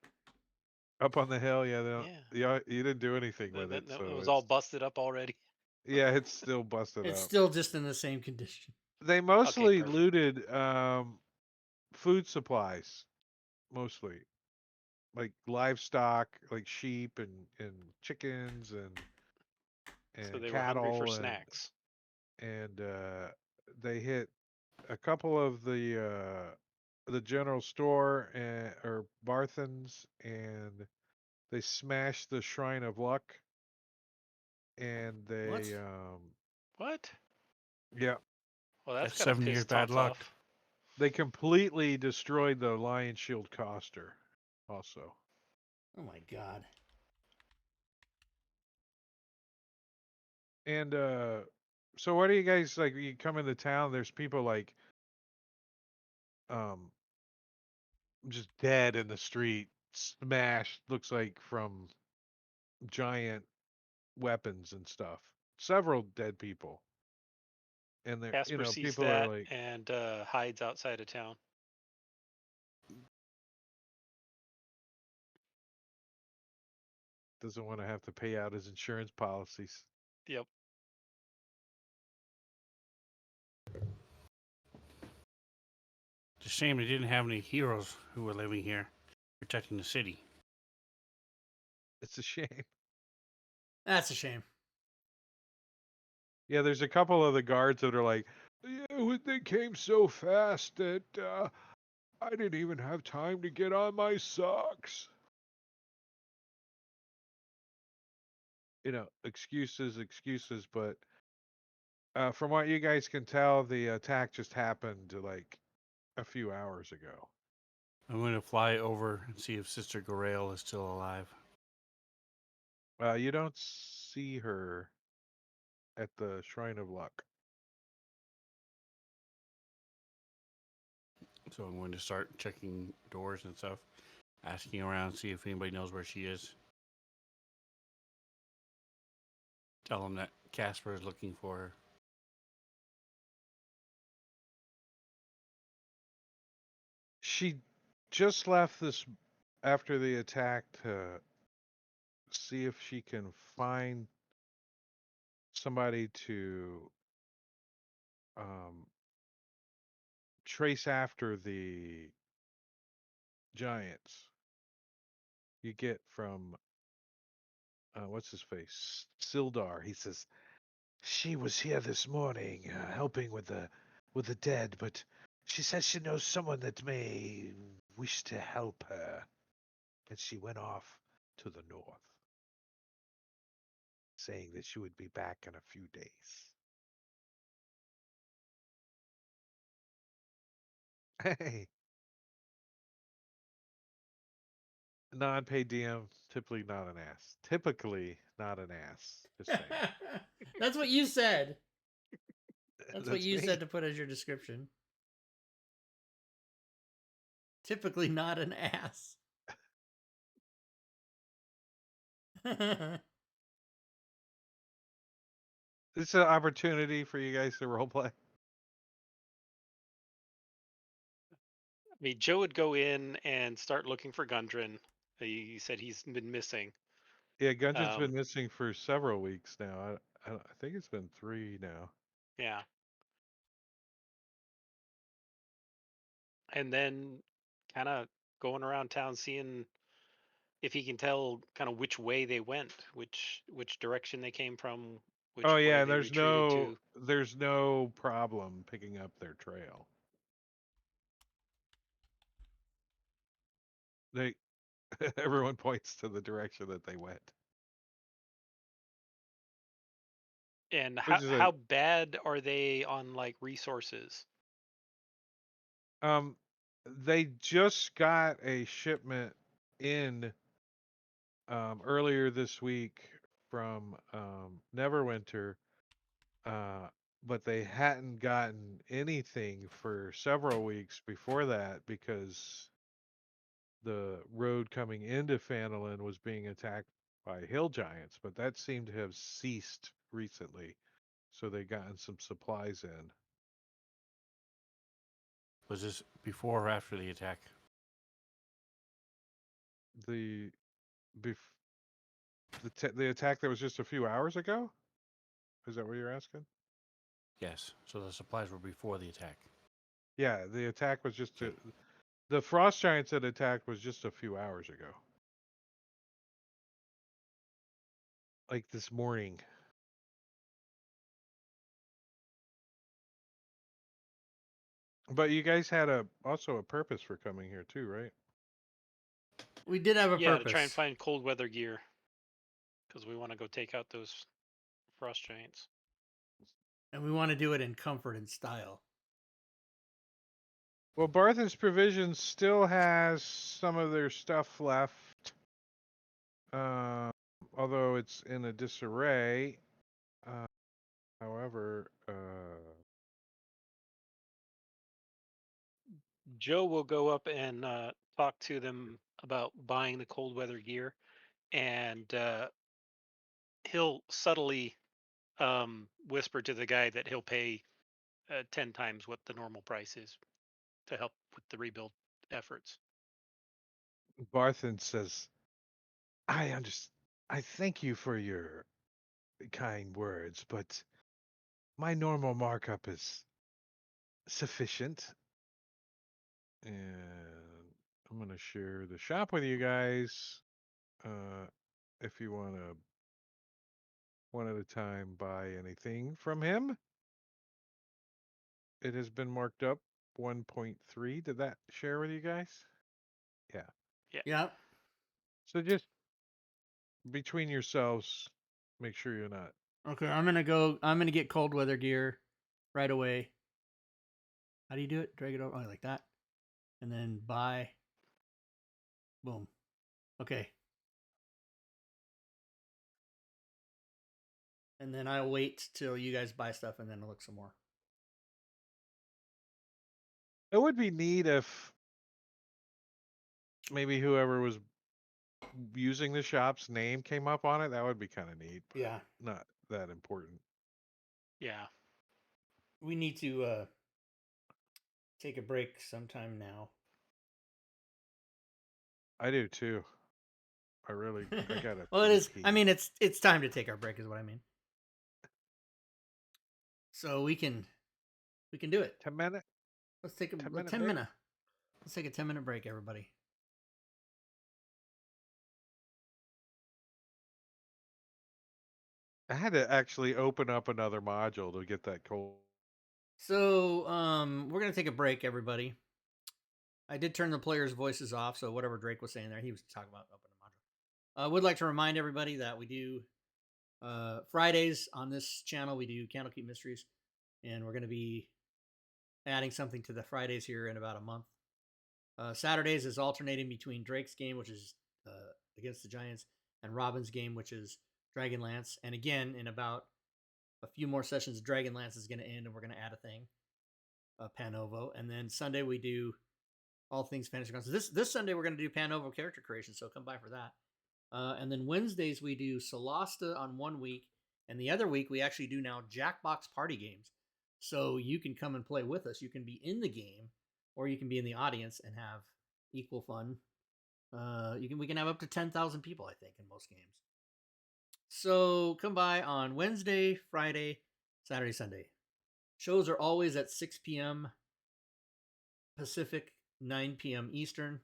C: up on the hill, yeah,
B: Yeah.
C: yeah, you didn't do anything with it,
B: That
C: so
B: was all busted up already.
C: yeah, it's still busted
A: It's
C: up.
A: still just in the same condition.
C: They mostly
B: perfect.
C: looted food supplies, mostly like livestock, like sheep and chickens
B: So
C: and
B: they were hungry for
C: cattle
B: snacks.
C: and they hit a couple of the general store or Barthen's, and they smashed the Shrine of Luck, and
A: What?
C: they
B: What?
C: yeah,
B: Well, that's
D: That's
B: got to
D: 7
B: piss
D: years bad
B: Tots
D: luck.
B: off.
C: they completely destroyed the Lion Shield Coster also.
A: Oh my god.
C: And so what do you guys like? You come into town, there's people like um just dead in the street, smashed, looks like from giant weapons and stuff. Several dead people. And they're,
B: Casper sees
C: people are
B: that
C: like,
B: and hides outside of town.
C: doesn't want to have to pay out his insurance policies.
B: Yep.
D: It's a shame they didn't have any heroes who were living here, protecting the city.
C: It's a shame.
A: That's a shame.
C: Yeah, there's a couple of the guards that are like, yeah, they came so fast that I didn't even have time to get on my socks. Excuses, but from what you guys can tell, the attack just happened like a few hours ago.
D: I'm going to fly over and see if Sister Gorail is still alive.
C: You don't see her at the Shrine of Luck.
D: So I'm going to start checking doors and stuff, asking around, see if anybody knows where she is. Tell them that Casper is looking for her.
C: She just left this after the attack to see if she can find somebody to trace after the giants. You get from what's his face, Sildar. He says she was here this morning helping with the dead, but she says she knows someone that may wish to help her, and she went off to the north, saying that she would be back in a few days. Hey, non-paid DM, typically not an ass. Typically not an ass. Just saying.
A: That's what you said. That's what you
C: me.
A: said to put as your description. Typically not an ass.
C: It's an opportunity for you guys to roleplay.
B: I mean, Joe would go in and start looking for Gundren. He said he's been missing.
C: Yeah, Gundren's been
B: Um,
C: missing for several weeks now. I think it's been 3 now.
B: yeah. And then kind of going around town seeing if he can tell kind of which way they went, which direction they came from,
C: Oh
B: which
C: yeah,
B: way
C: and
B: they retreated to.
C: there's no problem picking up their trail. They everyone points to the direction that they went.
B: And
C: Which is
B: how bad are they on like resources?
C: they just got a shipment in earlier this week from Neverwinter, but they hadn't gotten anything for several weeks before that because the road coming into Phandalin was being attacked by hill giants, but that seemed to have ceased recently. So they gotten some supplies in.
D: Was this before or after the attack?
C: The the attack that was just a few hours ago? Is that what you're asking?
D: Yes. So the supplies were before the attack.
C: Yeah, the attack was just
D: Okay.
C: the frost giants that attacked was just a few hours ago. Like this morning. But you guys had also a purpose for coming here too, right?
A: We did have a
B: Yeah, to try and
A: purpose.
B: find cold weather gear because we want to go take out those frost giants.
A: And we want to do it in comfort and style.
C: Well, Barthen's Provisions still has some of their stuff left. Although it's in a disarray. However,
B: Joe will go up and talk to them about buying the cold weather gear, and he'll subtly whisper to the guy that he'll pay 10 times what the normal price is to help with the rebuild efforts.
C: Barthen says, I thank you for your kind words, but my normal markup is sufficient. And I'm going to share the shop with you guys. If you want to one at a time buy anything from him, it has been marked up 1.3. Did that share with you guys? Yeah.
A: Yeah.
C: So just between yourselves, make sure you're not.
A: Okay, I'm gonna get cold weather gear right away. How do you do it? Drag it over like that. And then buy. Boom. Okay. And then I'll wait till you guys buy stuff and then I'll look some more.
C: It would be neat if maybe whoever was using the shop's name came up on it. That would be kind of neat. But
A: Yeah.
C: not that important.
B: Yeah.
A: We need to take a break sometime now.
C: I do too. I gotta.
A: Well, it is. I mean, it's time to take our break, is what I mean. So we can do it.
C: 10-minute.
A: Let's take a
C: 10-minute
A: 10
C: break?
A: minute. Let's take a 10-minute break, everybody.
C: I had to actually open up another module to get that cold.
A: So we're gonna take a break, everybody. I did turn the players' voices off, so whatever Drake was saying there, he was talking about open a module. I would like to remind everybody that we do Fridays on this channel. We do Candlekeep Mysteries, and we're going to be adding something to the Fridays here in about a month. Saturdays is alternating between Drake's game, which is against the Giants, and Robin's game, which is Dragonlance. And again, in about a few more sessions, Dragonlance is going to end, and we're going to add a thing, Panovo. And then Sunday we do all things Fantasy Grounds. This Sunday we're going to do Panovo character creation, so come by for that. And then Wednesdays we do Solasta on one week, And the other week, we actually do now Jackbox party games. So you can come and play with us. You can be in the game, or you can be in the audience and have equal fun. We can have up to 10,000 people, I think, in most games. So come by on Wednesday, Friday, Saturday, Sunday. Shows are always at 6 p.m. Pacific, 9 p.m. Eastern.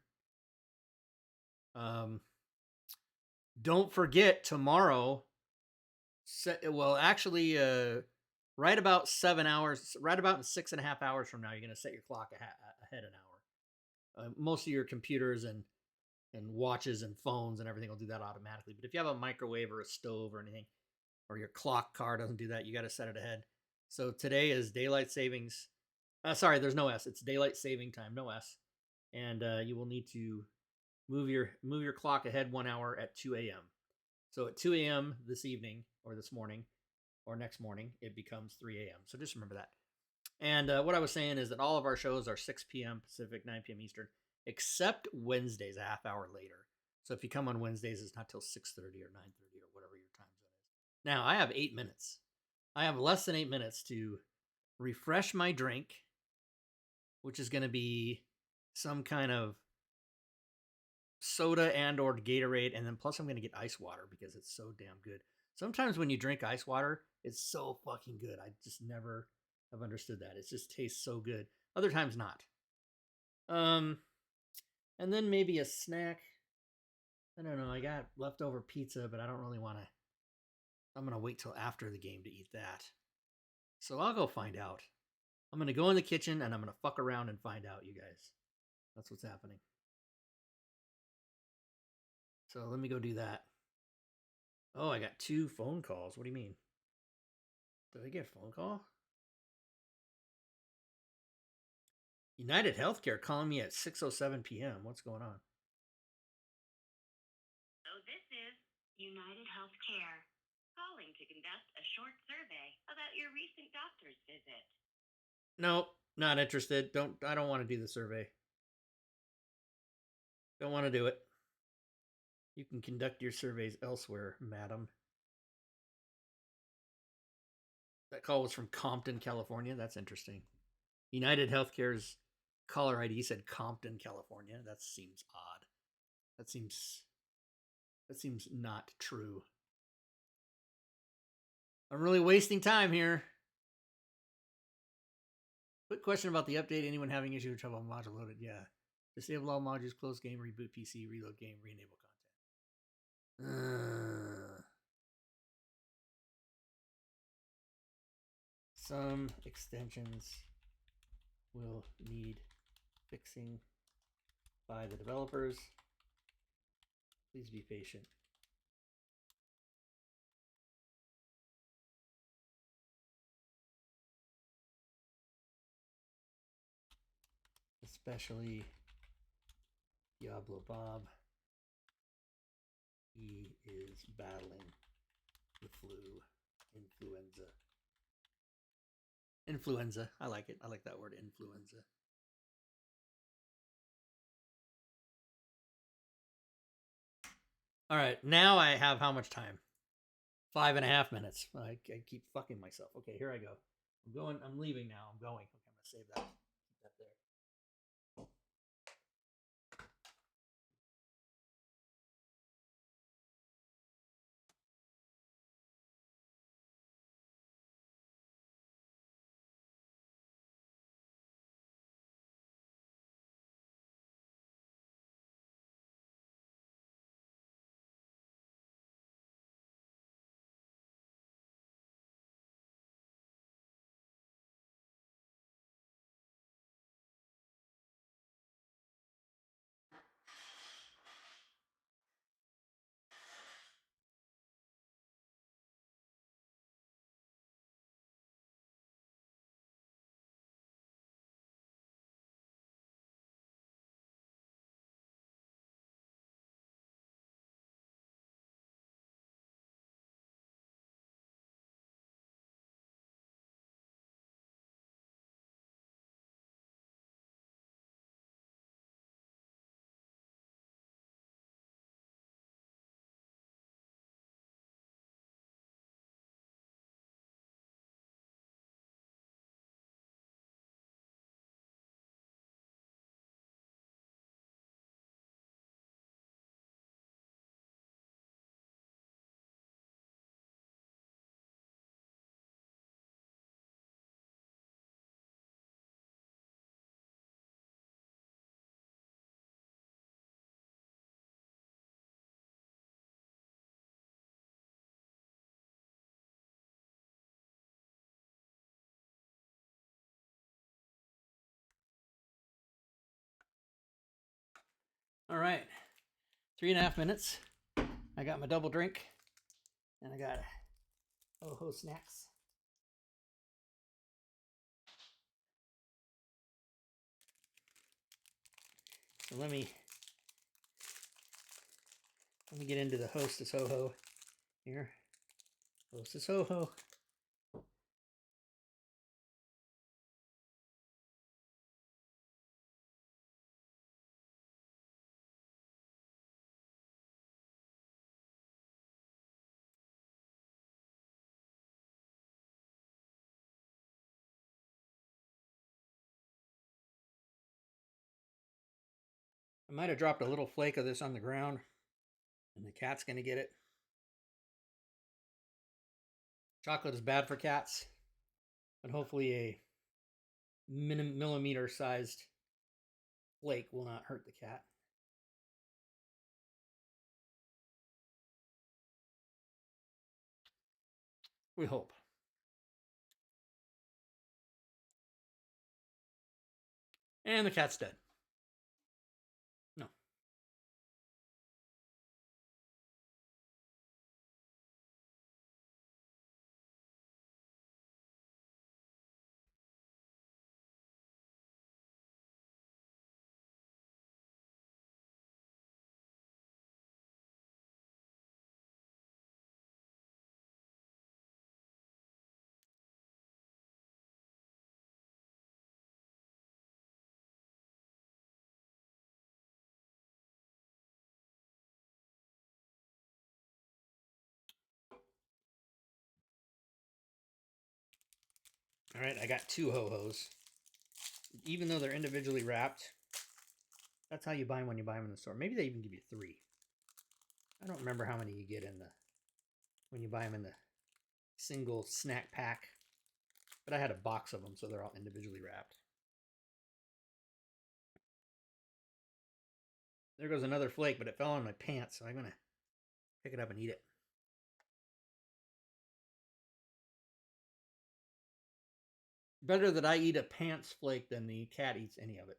A: Don't forget tomorrow. Right about 7 hours, right about 6.5 hours from now, you're going to set your clock ahead an hour. Most of your computers and watches and phones and everything will do that automatically. But if you have a microwave or a stove or anything, or your clock car doesn't do that, you got to set it ahead. So today is daylight savings. Sorry, there's no S. It's daylight saving time, no S. And you will need to move your clock ahead 1 hour at 2 a.m. So at 2 a.m. this evening or this morning or next morning, it becomes 3 a.m. So just remember that. And what I was saying is that all of our shows are 6 p.m. Pacific, 9 p.m. Eastern, except Wednesdays, a half hour later. So if you come on Wednesdays, it's not till 6:30 or 9:30 or whatever your time zone is. Now, I have 8 minutes. I have less than 8 minutes to refresh my drink, which is going to be some kind of soda and or Gatorade, and then plus I'm going to get ice water because it's so damn good. Sometimes when you drink ice water, it's so fucking good. I just never have understood that. It just tastes so good. Other times not. And then maybe a snack. I don't know. I got leftover pizza, but I don't really want to. I'm going to wait till after the game to eat that. So I'll go find out. I'm going to go in the kitchen and I'm going to fuck around and find out, you guys. That's what's happening. So let me go do that. Oh, I got 2 phone calls. What do you mean? Did I get a phone call? United Healthcare calling me at 6:07 p.m. What's going on?
E: So this is United Healthcare calling to conduct a short survey about your recent doctor's visit.
A: Nope, not interested. I don't want to do the survey. Don't want to do it. You can conduct your surveys elsewhere, madam. That call was from Compton, California. That's interesting. United Healthcare's caller ID said Compton, California. That seems odd. That seems not true. I'm really wasting time here. Quick question about the update. Anyone having issue with trouble module loaded? Yeah. Disable all modules, close game, reboot PC, reload game, re-enable content. Some extensions will need fixing by the developers. Please be patient. Especially Diablo Bob. He is battling the influenza. I like it. I like that word, influenza. All right, now I have how much time? 5.5 minutes. I keep fucking myself. Okay, here I go. I'm leaving now. I'm going. Okay, I'm gonna save that. Keep that there. All right. 3.5 minutes. I got my double drink. And I got ho snacks. So let me get into the Hostess Ho Ho here. Hostess Ho Ho. I might have dropped a little flake of this on the ground, and the cat's going to get it. Chocolate is bad for cats, but hopefully a millimeter sized flake will not hurt the cat. We hope. And the cat's dead. No. All right, I got 2 ho-hos. Even though they're individually wrapped, that's how you buy them when you buy them in the store. Maybe they even give you 3. I don't remember how many you get in the when you buy them in the single snack pack, but I had a box of them, so they're all individually wrapped. There goes another flake, but it fell on my pants, so I'm gonna pick it up and eat it. Better that I eat a pants flake than the cat eats any of it.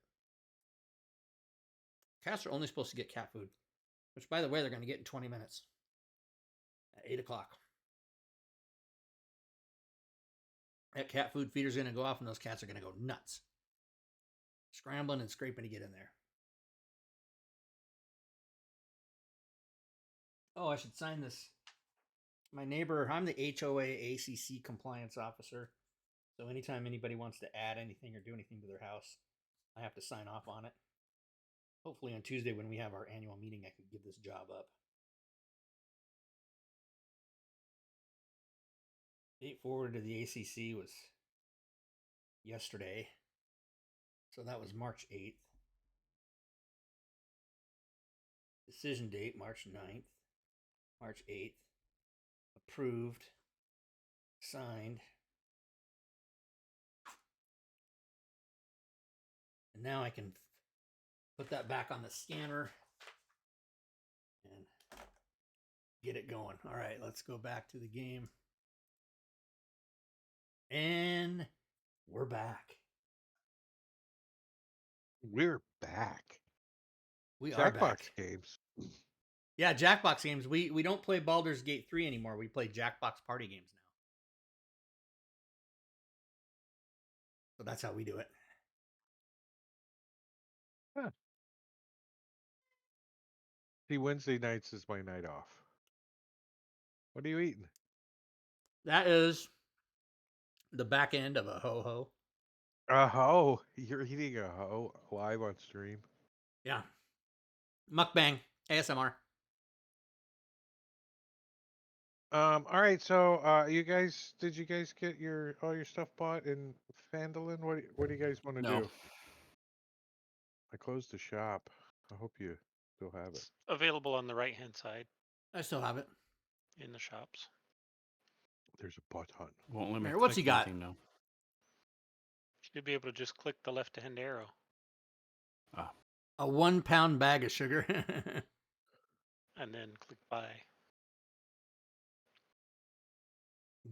A: Cats are only supposed to get cat food, which, by the way, they're going to get in 20 minutes at 8 o'clock. That cat food feeder's going to go off, and those cats are going to go nuts, scrambling and scraping to get in there. Oh, I should sign this. My neighbor, I'm the HOA ACC compliance officer. So anytime anybody wants to add anything or do anything to their house, I have to sign off on it. Hopefully on Tuesday when we have our annual meeting, I can give this job up. Date forward to the ACC was yesterday. So that was March 8th. Decision date, March 9th. March 8th. Approved. Signed. And now I can put that back on the scanner and get it going. All right, let's go back to the game. And we're back.
C: We're back.
A: We are
C: Jackbox
A: back.
C: games.
A: Yeah, Jackbox games. We don't play Baldur's Gate 3 anymore. We play Jackbox party games now. So that's how we do it.
C: Huh. See, Wednesday nights is my night off. What are you eating?
A: That is the back end of a ho-ho.
C: A ho. You're eating a ho live on stream.
A: Yeah. Mukbang. ASMR.
C: All right, so did you guys get all your stuff bought in Fandolin? What do you guys want to
D: No.
C: do? I closed the shop. I hope you still have it.
B: It's available on the right-hand side
A: I still have it.
B: in the shops.
C: There's a button.
D: Won't let me
A: Here, what's he
D: click
A: got?
D: anything, though.
B: Should be able to just click the left-hand arrow.
D: Ah,
A: A 1 pound bag of sugar.
B: And then click buy.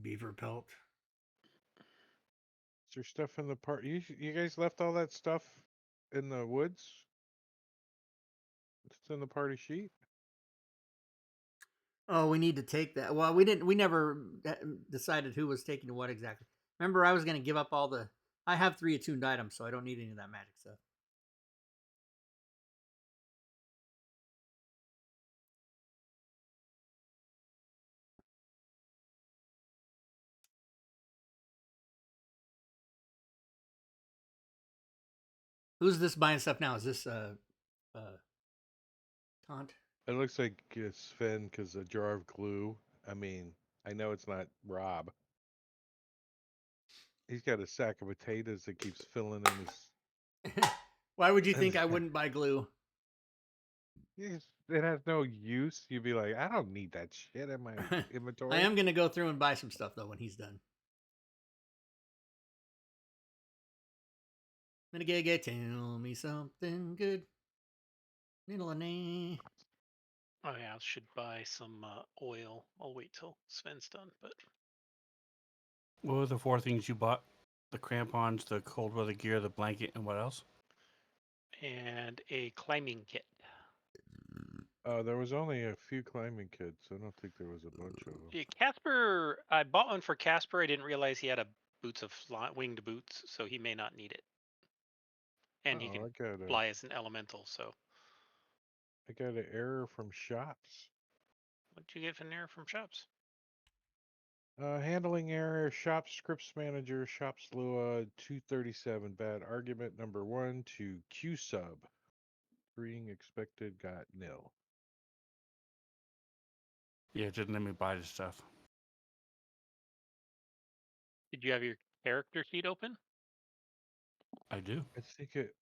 A: Beaver pelt.
C: Is there stuff in the park? You guys left all that stuff in the woods? It's in the party sheet.
A: Oh, we need to take that. Well, we didn't. We never decided who was taking what exactly. Remember, I was going to give up all the. I have 3 attuned items, so I don't need any of that magic stuff. Who's this buying stuff now? Is this Taunt?
C: It looks like Sven because a jar of glue. I mean, I know it's not Rob. He's got a sack of potatoes that keeps filling in his.
A: Why would you think I wouldn't buy glue?
C: It has no use. You'd be like, I don't need that shit in my inventory.
A: I am going to go through and buy some stuff though when he's done. Minigay, tell me something good. Niddle-a-nay.
B: Oh yeah, I should buy some oil. I'll wait till Sven's done. But
D: What were the 4 things you bought? The crampons, the cold weather gear, the blanket, and what else?
B: and a climbing kit.
C: There was only a few climbing kits. I don't think there was a bunch of them.
B: Yeah, Casper, I bought one for Casper. I didn't realize he had a winged boots, so he may not need it. And he can fly as an elemental. So
C: I got an error from shops.
B: what'd you get for an error from shops?
C: Handling error, shop scripts manager, shops Lua 237. Bad argument number 1 to Q sub. Reading expected got nil.
D: Yeah, it didn't let me buy the stuff.
B: Did you have your character sheet open?
D: I do.
C: I think it.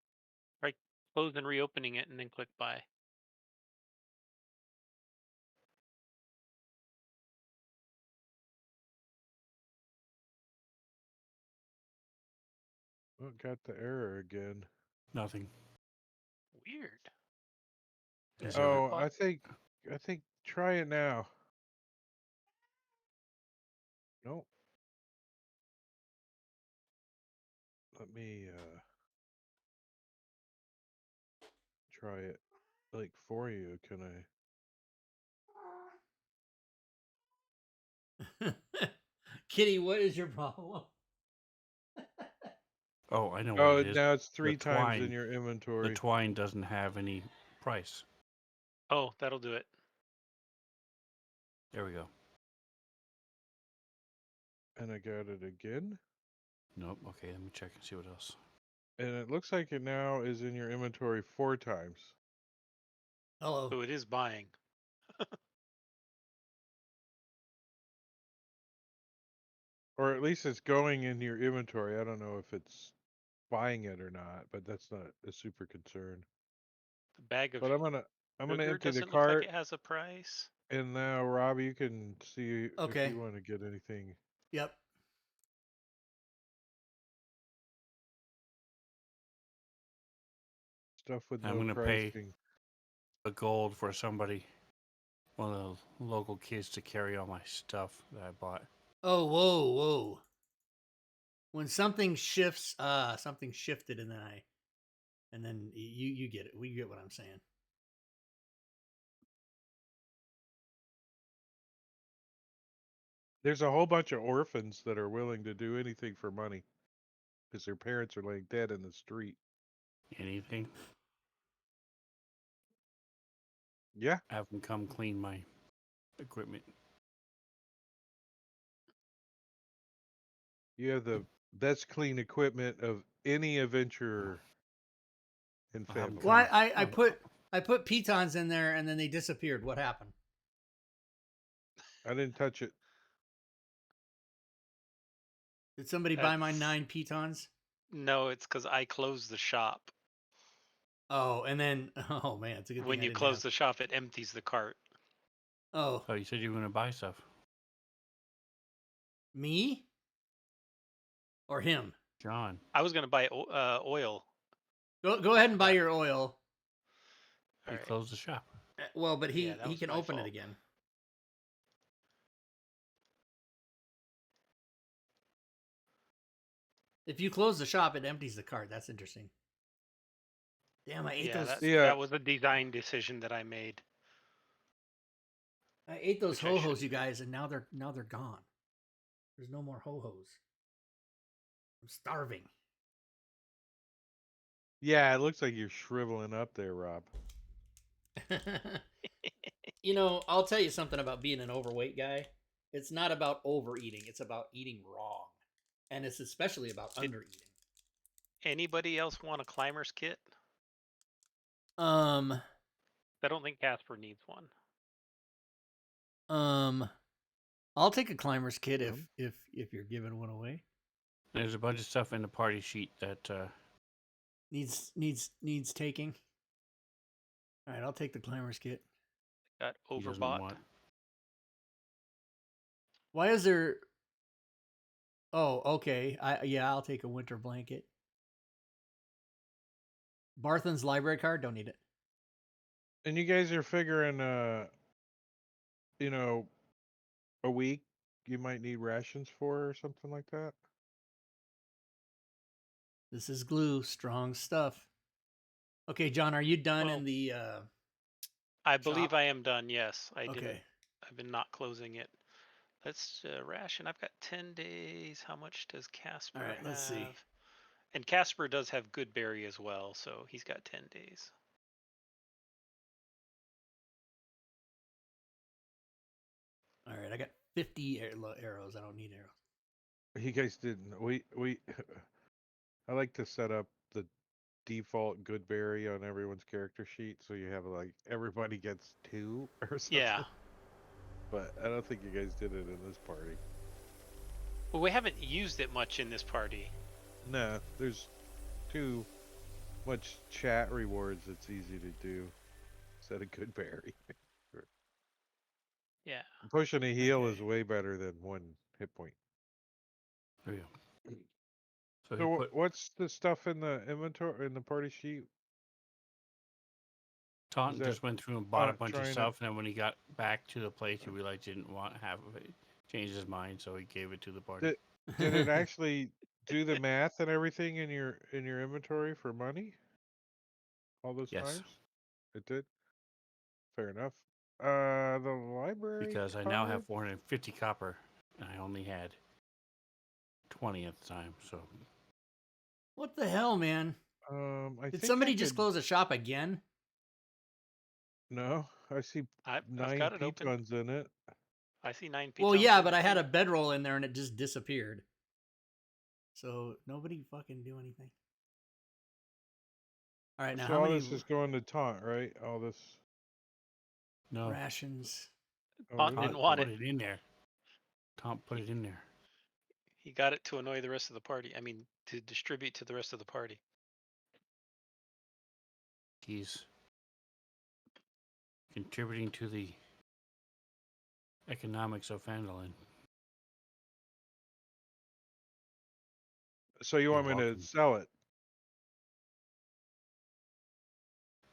B: Right, close and reopening it, and then click buy.
C: Oh, got the error again.
D: Nothing.
B: Weird.
D: Is
B: Yeah,
D: there-
C: Oh, I think try it now. Nope. Let me try it like for you. Can I?
A: Kitty, what is your problem?
D: Oh, I know what
C: Oh,
D: it is.
C: now it's 3
D: The
C: times in
D: twine.
C: your
D: The
C: inventory.
D: twine doesn't have any price.
B: Oh, that'll do it.
D: There we go.
C: And I got it again.
D: Nope. Okay, let me check and see what else.
C: And it looks like it now is in your inventory 4 times.
A: Hello.
B: So it is buying.
C: Or at least it's going in your inventory. I don't know if it's buying it or not, but that's not a super concern.
B: The bag of
C: But I'm gonna
B: sugar
C: empty the
B: doesn't look like
C: cart,
B: it has a price.
C: and now Rob, you can see if
A: Okay.
C: you want to get anything.
A: Yep.
C: Stuff with
D: I'm
C: no
D: gonna pay
C: pricing.
D: the gold for somebody, one of the local kids, to carry all my stuff that I bought.
A: Oh, whoa. When something shifts, something shifted, and then you get it. We get what I'm saying.
C: There's a whole bunch of orphans that are willing to do anything for money because their parents are laying dead in the street.
D: Anything?
C: Yeah.
D: Have them come clean my equipment.
C: You have the best clean equipment of any adventurer in
D: I'll have 'em
C: family.
A: Well,
D: come.
A: I put pitons in there, and then they disappeared. What happened?
C: I didn't touch it.
A: Did somebody buy my
B: That's-
A: 9 pitons?
B: No, it's because I closed the shop.
A: Oh, and then oh man, it's a good
B: When
A: thing I
B: you
A: didn't
B: close
A: have.
B: the shop, it empties the cart.
A: Oh,
D: Oh, you said you were gonna buy stuff.
A: me or him?
D: John.
B: I was gonna buy oil.
A: Go ahead and buy your oil.
D: He
B: All right.
D: closed the shop.
A: Well, but
B: Yeah, that
A: he
B: was
A: can
B: my
A: open it
B: fault.
A: again. If you close the shop, it empties the cart. That's interesting. Damn, I ate
B: Yeah,
A: those.
B: that was a design decision that I made.
A: I ate those
B: Which I
A: ho hos,
B: should-
A: you guys, and now they're gone. There's no more ho hos. I'm starving.
C: Yeah, it looks like you're shriveling up there, Rob.
A: You know, I'll tell you something about being an overweight guy. It's not about overeating. It's about eating wrong, and it's especially about undereating.
B: Anybody else want a climber's kit?
A: Um,
B: I don't think Casper needs one.
A: I'll take a climber's kit
C: Um.
A: if you're giving one away.
D: There's a bunch of stuff in the party sheet that
A: Needs taking. All right, I'll take the climber's kit.
B: Got
D: he doesn't
B: overbought.
D: want.
A: Why is there? Oh, okay. I'll take a winter blanket. Barthen's library card. Don't need it.
C: And you guys are figuring, you know, a week you might need rations for or something like that.
A: This is glue. Strong stuff. Okay, John, are you done
B: Well,
A: in the?
B: I believe
A: shop?
B: I am done. Yes, I
A: Okay.
B: didn't. I've been not closing it. Let's ration. I've got 10 days. How much does Casper
A: All right,
B: have?
A: let's see.
B: And Casper does have good berry as well, so he's got 10 days.
A: All right, I got 50 arrows. I don't need arrows.
C: You guys didn't. We I like to set up the default good berry on everyone's character sheet, so you have like everybody gets 2 or something.
B: Yeah.
C: But I don't think you guys did it in this party.
B: Well, we haven't used it much in this party.
C: Nah, there's too much chat rewards. It's easy to do. Set a good berry.
B: Yeah.
C: Pushing a heal
A: Okay.
C: is way better than 1 hit point.
D: There you go. So he
C: So
D: put
C: what's the stuff in the inventory in the party sheet?
D: Taunton
C: that
D: just went through and bought a bunch of
C: trying to-
D: stuff, and then when he got back to the place, he realized he didn't want half of it. Changed his mind, so he gave it to the party.
C: Did it actually do the math and everything in your inventory for money? All those
D: Yes.
C: times? It did? Fair enough. The library
D: Because I now have
C: card?
D: 450 copper, and I only had 20 at the time. So
A: What the hell, man?
C: I
A: Did
C: think
A: somebody
C: I
A: just
C: could-
A: close a shop again?
C: No, I see
B: I've
C: 9
B: got it open.
C: pitons in it.
B: I see 9
A: Well,
B: pitons
A: yeah,
B: in
A: but
B: it
A: I had
B: too.
A: a bedroll in there and it just disappeared. So nobody fucking do anything. All right, now
C: So
A: how
C: all
A: many
C: this is going to taunt, right? All this.
D: no,
A: rations?
C: Oh,
B: Taunton
C: really?
B: didn't want
D: put
B: it.
D: it in there. Tom put it in there.
B: He got it to annoy the rest of the party. I mean, to distribute to the rest of the party.
D: He's contributing to the economics of Fandolin.
C: So you
D: You're
C: want me to
D: welcome.
C: sell it?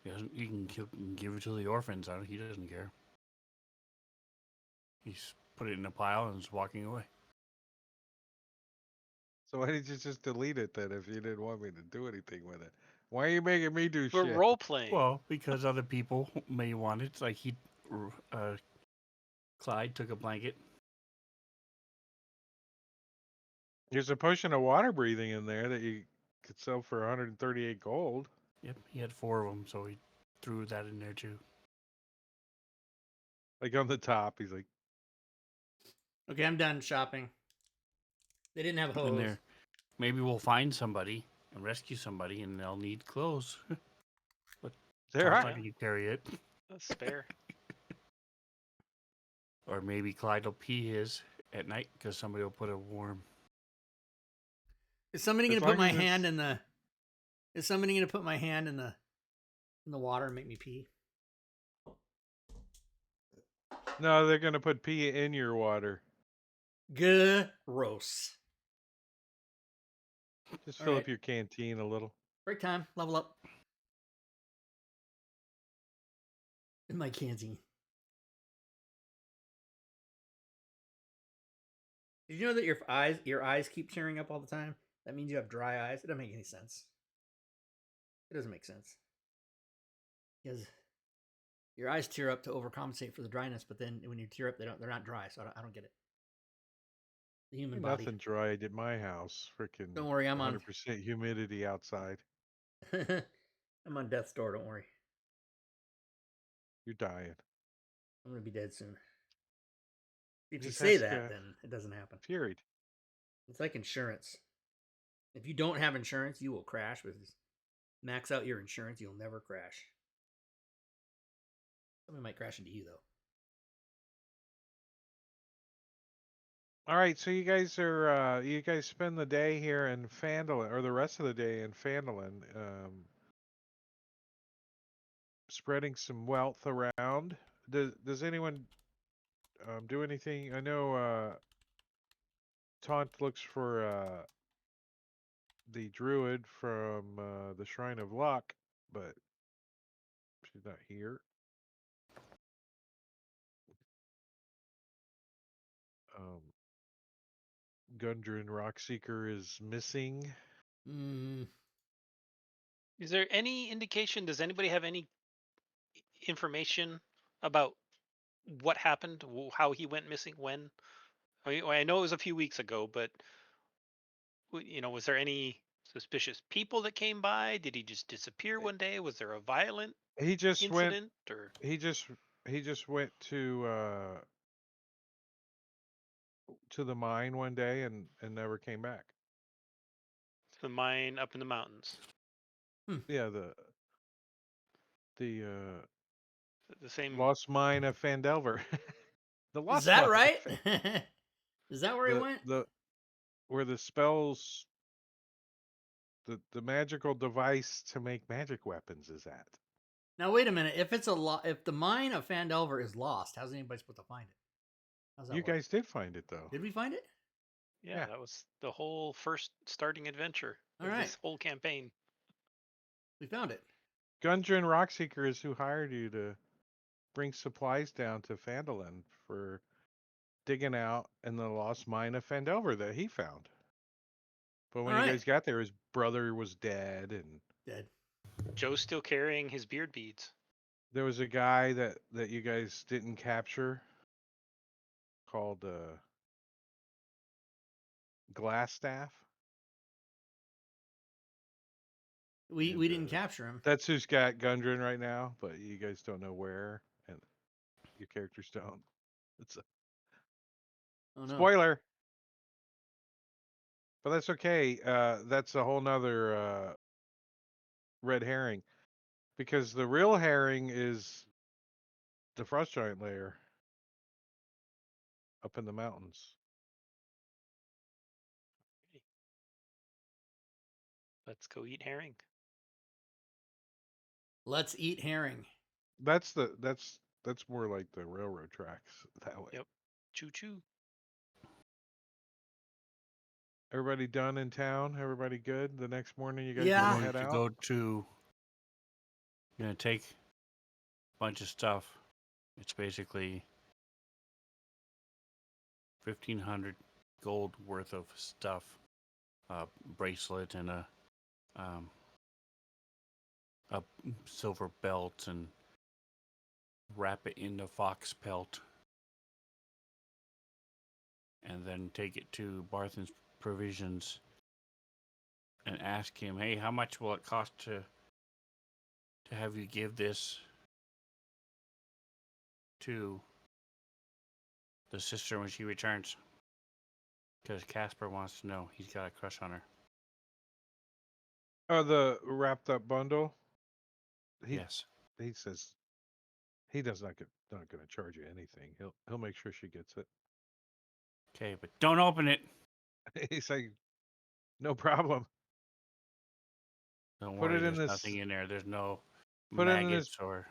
D: He can give it to the orphans. He doesn't care. He's put it in a pile and is walking away.
C: So why did you just delete it then if you didn't want me to do anything with it? Why are you making me do
B: We're
C: shit?
B: role playing.
D: Well, because other people may want it. Like Clyde took a blanket.
C: There's a potion of water breathing in there that you could sell for 138 gold.
D: Yep, he had 4 of them, so he threw that in there too.
C: Like on the top, he's like,
A: Okay, I'm done shopping. They didn't have
D: And
A: hose.
D: there, maybe we'll find somebody and rescue somebody, and they'll need clothes.
C: there
D: Tom's
C: I
D: not gonna carry it.
B: That's spare.
D: Or maybe Clyde will pee his at night because somebody will put a warm.
A: Is somebody
C: As
A: gonna put
C: long
A: my
C: as
A: hand
C: it's-
A: in the? Is somebody gonna put my hand in the water and make me pee?
C: No, they're gonna put pee in your water.
A: Gross.
C: Just
A: All
C: fill
A: right.
C: up your canteen a little.
A: Break time. Level up. In my canteen. Did you know that your eyes keep tearing up all the time? That means you have dry eyes. It doesn't make any sense. It doesn't make sense. Because your eyes tear up to overcompensate for the dryness, but then when you tear up, they're not dry. So I don't get it. The human body.
C: Nothing dried at my house. Freaking
A: Don't worry, I'm on.
C: 100% humidity outside.
A: I'm on death's door. Don't worry.
C: You're dying.
A: I'm gonna be dead soon. If you
C: Just
A: say
C: ask,
A: that, then it doesn't happen.
C: Fury.
A: It's like insurance. If you don't have insurance, you will crash. With max out your insurance, you'll never crash. Somebody might crash into you though.
C: All right, so you guys spend the day here in Fandolin, or the rest of the day in Fandolin, spreading some wealth around. Does anyone do anything? I know Taunt looks for the druid from the Shrine of Luck, but she's not here. Gundren Rockseeker is missing.
B: Is there any indication? Does anybody have any information about what happened? How he went missing? When? I know it was a few weeks ago, but was there any suspicious people that came by? Did he just disappear one day? Was there a violent
C: He just
B: incident? Or
C: he just went to the mine one day and never came back.
B: the mine up in the mountains?
C: Yeah, the
B: The same.
C: lost mine of Fandelver. The lost
A: Is that
C: mine.
A: right? Is that where he went?
C: Where the spells, the magical device to make magic weapons is at.
A: Now wait a minute. If it's if the mine of Fandelver is lost, how's anybody supposed to find it? How's that
C: You
A: work?
C: guys did find it though.
A: Did we find it?
B: Yeah, that was the whole first starting adventure of
A: All right.
B: this whole campaign.
A: We found it.
C: Gundren Rockseeker is who hired you to bring supplies down to Fandolin for digging out in the lost mine of Fandelver that he found. But when
A: All
C: you
A: right.
C: guys got there, his brother was dead, and
A: Dead.
B: Joe's still carrying his beard beads.
C: there was a guy that you guys didn't capture called Glassstaff.
A: We
C: And,
A: didn't capture him.
C: That's who's got Gundren right now, but you guys don't know where, and your characters don't. It's a
A: Oh no.
C: spoiler. But that's okay. That's a whole nother red herring. Because the real herring is the frost giant lair up in the mountains.
B: Let's go eat herring.
A: Let's eat herring.
C: That's more like the railroad tracks that way.
B: Yep. Choo choo.
C: Everybody done in town? Everybody good? The next morning you guys
A: Yeah.
C: gonna
D: Going
C: head
D: to
C: out?
D: go to. Gonna take a bunch of stuff. It's basically 1,500 gold worth of stuff. A bracelet and a silver belt, and wrap it in the fox pelt, and then take it to Barthen's Provisions and ask him, hey, how much will it cost to have you give this to the sister when she returns? Because Casper wants to know. He's got a crush on her.
C: Oh, the wrapped up bundle?
D: Yes.
C: He says he does not gonna charge you anything. He'll make sure she gets it.
D: Okay, but don't open it.
C: He's like, no problem.
D: Don't
C: Put
D: worry,
C: it in
D: there's
C: this-
D: nothing in there. There's no
C: put it in
D: maggots
C: this-
D: or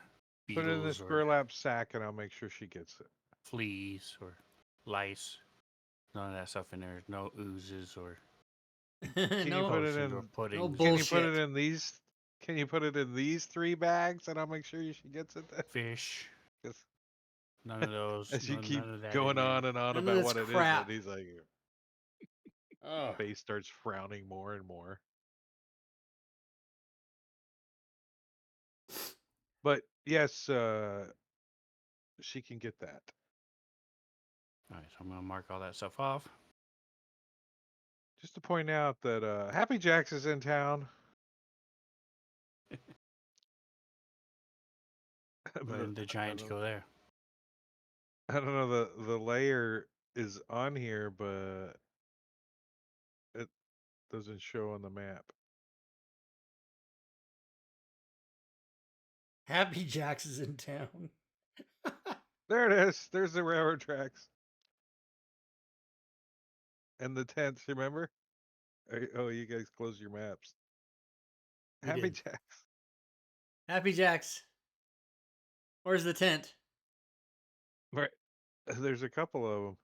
C: Put it in this
D: beetles or
C: burlap sack, and I'll make sure she gets it.
D: fleas or lice. None of that stuff in there. There's no oozes or
C: Can you
A: no.
C: put it
D: potions or
C: in?
D: puddings.
A: no
C: Can you put
A: bullshit.
C: it in these? Can you put it in these 3 bags, and I'll make sure she gets it?
D: Fish.
C: 'Cause
D: None of those.
C: as you
D: none,
C: keep
D: none of that
C: going
D: in there.
C: on and on
A: None of
C: about
A: this
C: what it is,
A: crap.
C: and he's like,
A: Oh.
C: face starts frowning more and more. But yes, she can get that.
D: All right, so I'm gonna mark all that stuff off.
C: Just to point out that Happy Jacks is in town.
D: Why didn't the Giants go there?
C: I don't know, the layer is on here, but it doesn't show on the map.
A: Happy Jacks is in town.
C: There it is. There's the railroad tracks. And the tents, remember? Oh, you guys closed your maps.
A: We
C: Happy
A: did.
C: Jacks.
A: Happy Jacks. Where's the tent?
C: Right. There's a couple of them.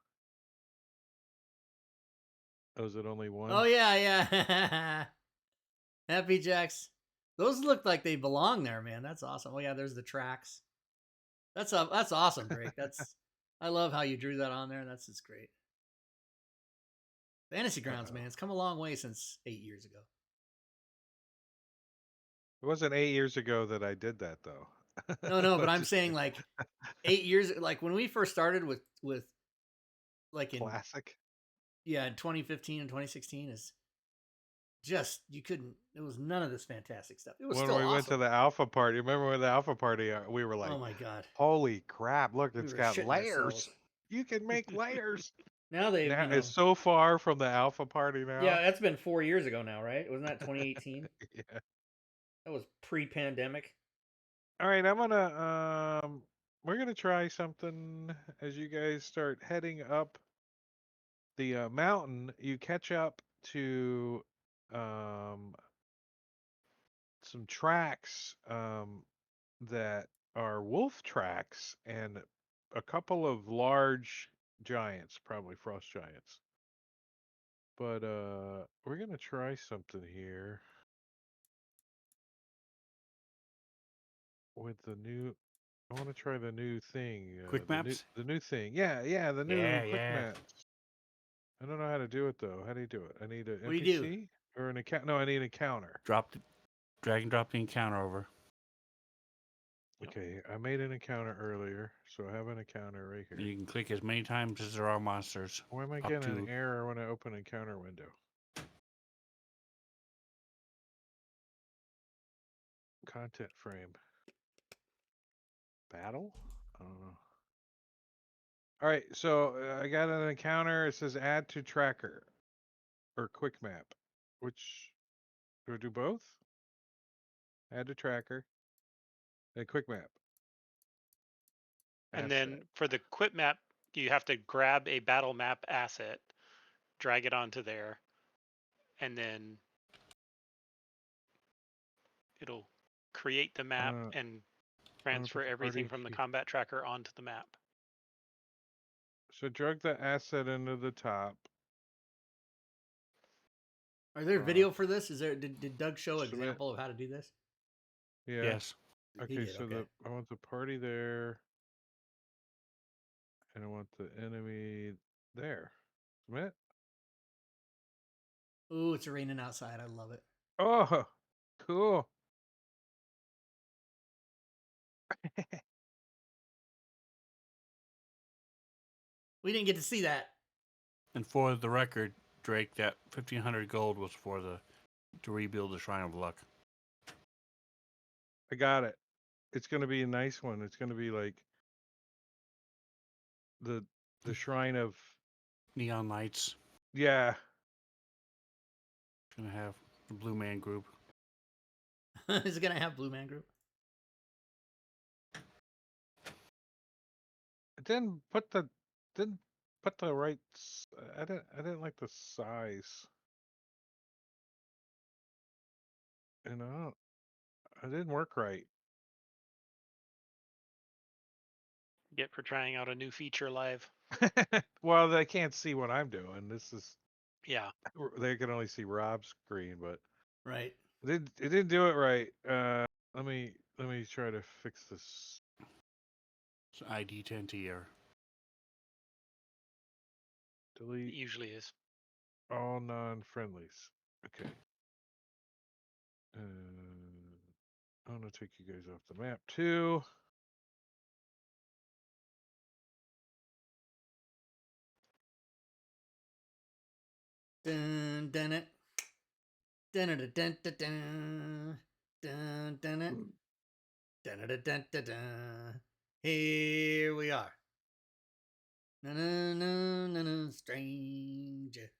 C: Oh, is it only one?
A: Oh yeah, yeah. Happy Jacks. Those look like they belong there, man. That's awesome. Oh yeah, there's the tracks. That's awesome, Drake. I love how you drew that on there. That's just great. Fantasy Grounds, man. It's come a long way since 8 years ago.
C: It wasn't 8 years ago that I did that, though.
A: No, but I'm saying like 8 years, like when we first started with like in
C: Classic.
A: in 2015 and 2016 is just you couldn't. It was none of this fantastic stuff. It was
C: When
A: still
C: we went to
A: awesome.
C: the Alpha Party, remember when the Alpha Party, we were like,
A: Oh my god,
C: holy crap, look,
A: we
C: it's
A: were
C: got
A: shitting
C: layers.
A: ourselves.
C: You can make layers.
A: Now they've
C: Now it's so far from the Alpha Party now.
A: yeah, that's been 4 years ago now, right? Wasn't that 2018?
C: Yeah.
A: That was pre-pandemic.
C: All right, we're gonna try something as you guys start heading up the mountain. You catch up to um, some tracks that are wolf tracks and a couple of large giants, probably frost giants. But we're gonna try something here with the new. I want to try the new thing.
D: Quick maps?
C: The new thing. Yeah, the new
D: Yeah,
C: quick
D: yeah.
C: maps. I don't know how to do it though. How do you do it? I need an
A: What do you do?
C: NPC or an account. No, I need an encounter.
D: Drag and drop the encounter over.
C: Okay, I made an encounter earlier, so I have an encounter right here.
D: You can click as many times as there are monsters.
C: Why am I
D: up
C: getting an
D: to-
C: error when I open encounter window? Content frame. Battle? I don't know. All right, so I got an encounter. It says add to tracker or quick map. Which do I do both? Add to tracker. Then quick map.
B: And
C: Asset.
B: then for the quit map, you have to grab a battle map asset, drag it onto there, and then it'll create the map and transfer everything from the combat tracker onto the map.
C: So drag the asset into the top.
A: Are there video for this? Is there? Did Doug show an
C: Submit.
A: example of how to do this?
C: Yeah.
D: Yes.
A: He
C: Okay,
A: did,
C: so
A: okay.
C: I want the party there. And I want the enemy there. Submit.
A: Ooh, it's raining outside. I love it.
C: Oh, cool.
A: We didn't get to see that.
D: And for the record, Drake, that 1,500 gold was for to rebuild the Shrine of Luck.
C: I got it. It's gonna be a nice one. It's gonna be like the shrine of
D: Neon lights.
C: yeah.
D: Gonna have the Blue Man Group.
A: Is it gonna have Blue Man Group?
C: It didn't put the right. I didn't like the size. You know, it didn't work right.
B: Get for trying out a new feature live.
C: Well, they can't see what I'm doing. This is
B: Yeah.
C: they can only see Rob's screen, but
A: Right.
C: it didn't do it right. Let me try to fix this.
D: It's ID 10T error.
B: It
C: Delete
B: usually is.
C: all non-friendlies. Okay. I'm gonna take you guys off the map too.
A: Dun dun it. Dun dun dun dun dun dun dun it. Dun dun dun dun dun. Here we are. Na na na na na. Stranger.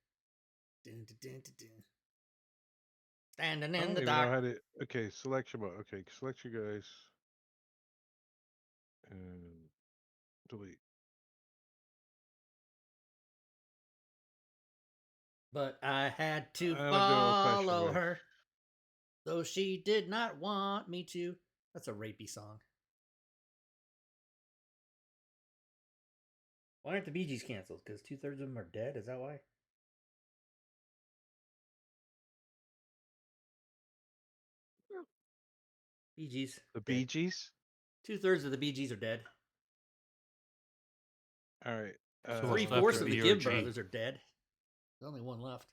A: Dun dun dun dun dun. Standing
C: I
A: in
C: don't
A: the
C: even know
A: dark.
C: how to. Okay, selection mode. Okay, select you guys and delete.
A: But I had to
C: I'm gonna do old-fashioned
A: follow
C: way.
A: her, though she did not want me to. That's a rapey song. Why aren't the Bee Gees canceled? Because 2/3 of them are dead? Is that why? Bee Gees.
C: The
A: dead.
C: Bee Gees.
A: 2/3 of the Bee Gees are dead.
C: All right.
D: So what's left
A: 3/4
D: of
A: of the
D: the
A: Gibb
D: OG?
A: brothers are dead. There's only one left.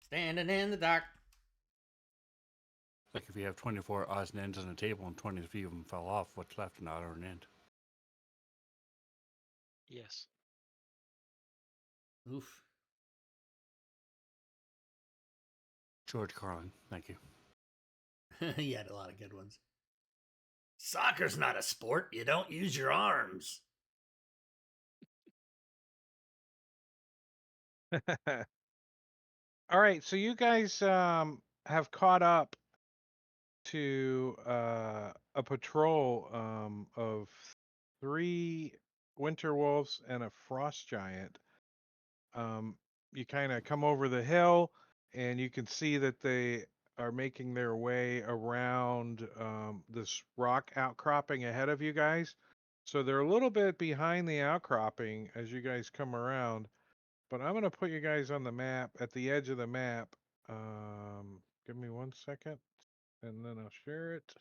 A: Standing in the dark.
D: Like if you have 24 odds and ends on the table and 23 of them fell off, what's left? An odd or an end?
B: Yes.
A: Oof.
D: George Carlin, thank you.
A: He had a lot of good ones. Soccer's not a sport. You don't use your arms.
C: All right, so you guys have caught up to a patrol of 3 winter wolves and a frost giant. You kind of come over the hill, and you can see that they are making their way around this rock outcropping ahead of you guys. So they're a little bit behind the outcropping as you guys come around. But I'm going to put you guys on the map, at the edge of the map. Give me 1 second, and then I'll share it.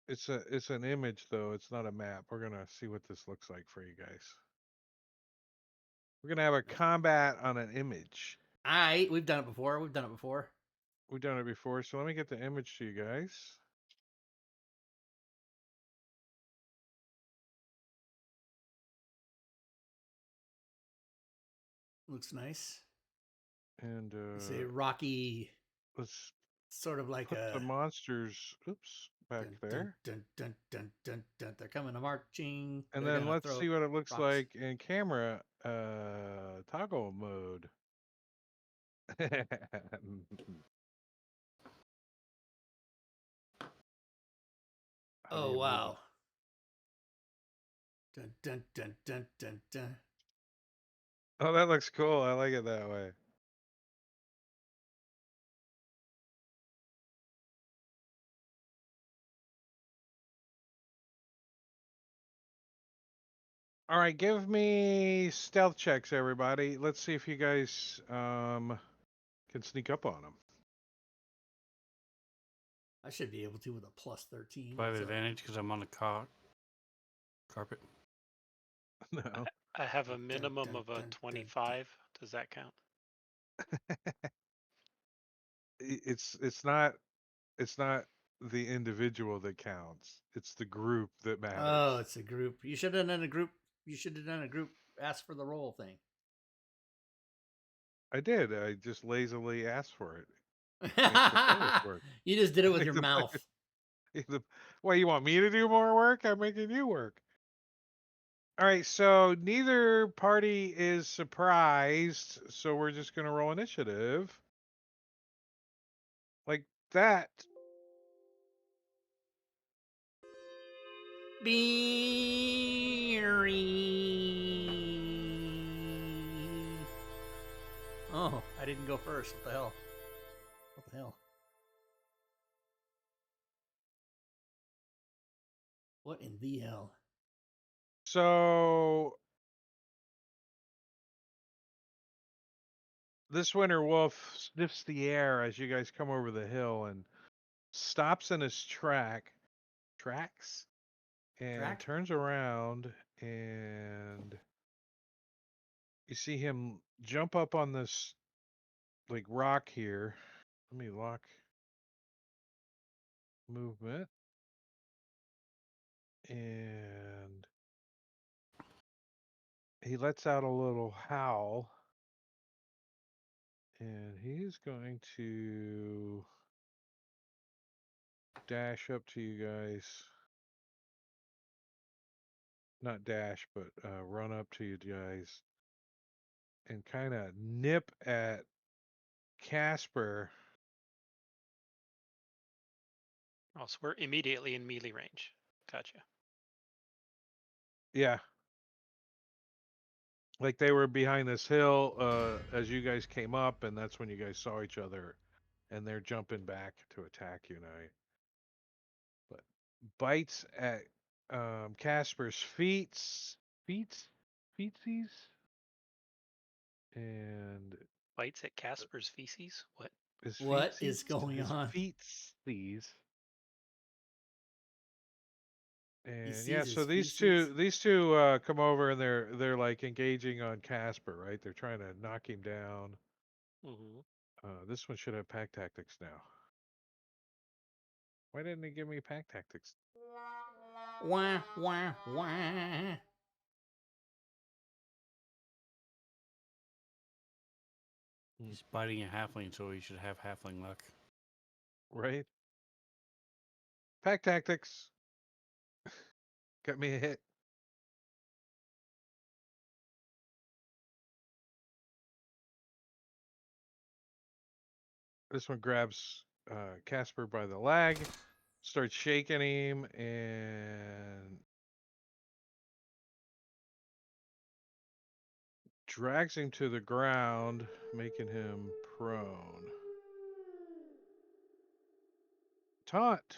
C: It's an image though. It's not a map. We're gonna see what this looks like for you guys. We're gonna have a combat on an image.
A: Alright, we've done it before. We've done it before.
C: We've done it before, so let me get the image to you guys.
A: Looks nice.
C: And
A: It's a rocky,
C: let's
A: sort of like
C: put the
A: a
C: monsters. Oops, back
A: dun,
C: there.
A: Dun, dun, dun, dun, dun, dun. They're coming to marching.
C: And
A: They're
C: then
A: gonna
C: let's
A: throw
C: see what it looks
A: rocks.
C: like in camera toggle mode. How do
A: Oh
C: you move
A: wow.
C: it?
A: Dun, dun, dun, dun, dun, dun.
C: Oh, that looks cool. I like it that way. All right, give me stealth checks, everybody. Let's see if you guys can sneak up on them.
A: I should be able to with a plus 13.
D: Do I have
A: What's up?
D: advantage because I'm on the carpet?
C: No,
B: I have a
A: Dun,
B: minimum
A: dun,
B: of a
A: dun, dun,
B: 25. Does that count?
C: it's not the individual that counts. It's the group that matters.
A: Oh, it's a group. You should have done a group. You should have done a group ask for the roll thing.
C: I did. I just lazily asked for it. Makes the players work.
A: You just did it with
C: Make
A: your
C: the
A: mouth.
C: Well, you want me to do more work? I'm making you work. All right, so neither party is surprised, so we're just going to roll initiative. Like that.
A: Beery. Oh, I didn't go first. What the hell? What the hell? What in the hell?
C: So this winter wolf sniffs the air as you guys come over the hill and stops in his tracks, and
A: Track?
C: turns around and You see him jump up on this like rock here. Let me lock movement. And he lets out a little howl. And he's going to dash up to you guys. Not dash, but run up to you guys and kind of nip at Casper.
B: Oh, so we're immediately in melee range. Gotcha.
C: Yeah. Like they were behind this hill as you guys came up, and that's when you guys saw each other, and they're jumping back to attack you now. But bites at Casper's feetsies, and
B: Bites at Casper's feces? What?
C: his
A: What
C: feetsies,
A: is going
C: his
A: on?
C: feetsies.
A: He
C: And yeah,
A: sees
C: so
A: his
C: these
A: feces.
C: two come over and they're like engaging on Casper, right? They're trying to knock him down.
B: Mm-hmm.
C: This one should have pack tactics now. Why didn't it give me pack tactics?
A: Wah, wah, wah.
D: He's biting a halfling, so he should have halfling luck.
C: Right? Pack tactics. Got me a hit. This one grabs Casper by the leg, starts shaking him, and drags him to the ground, making him prone. Taunt.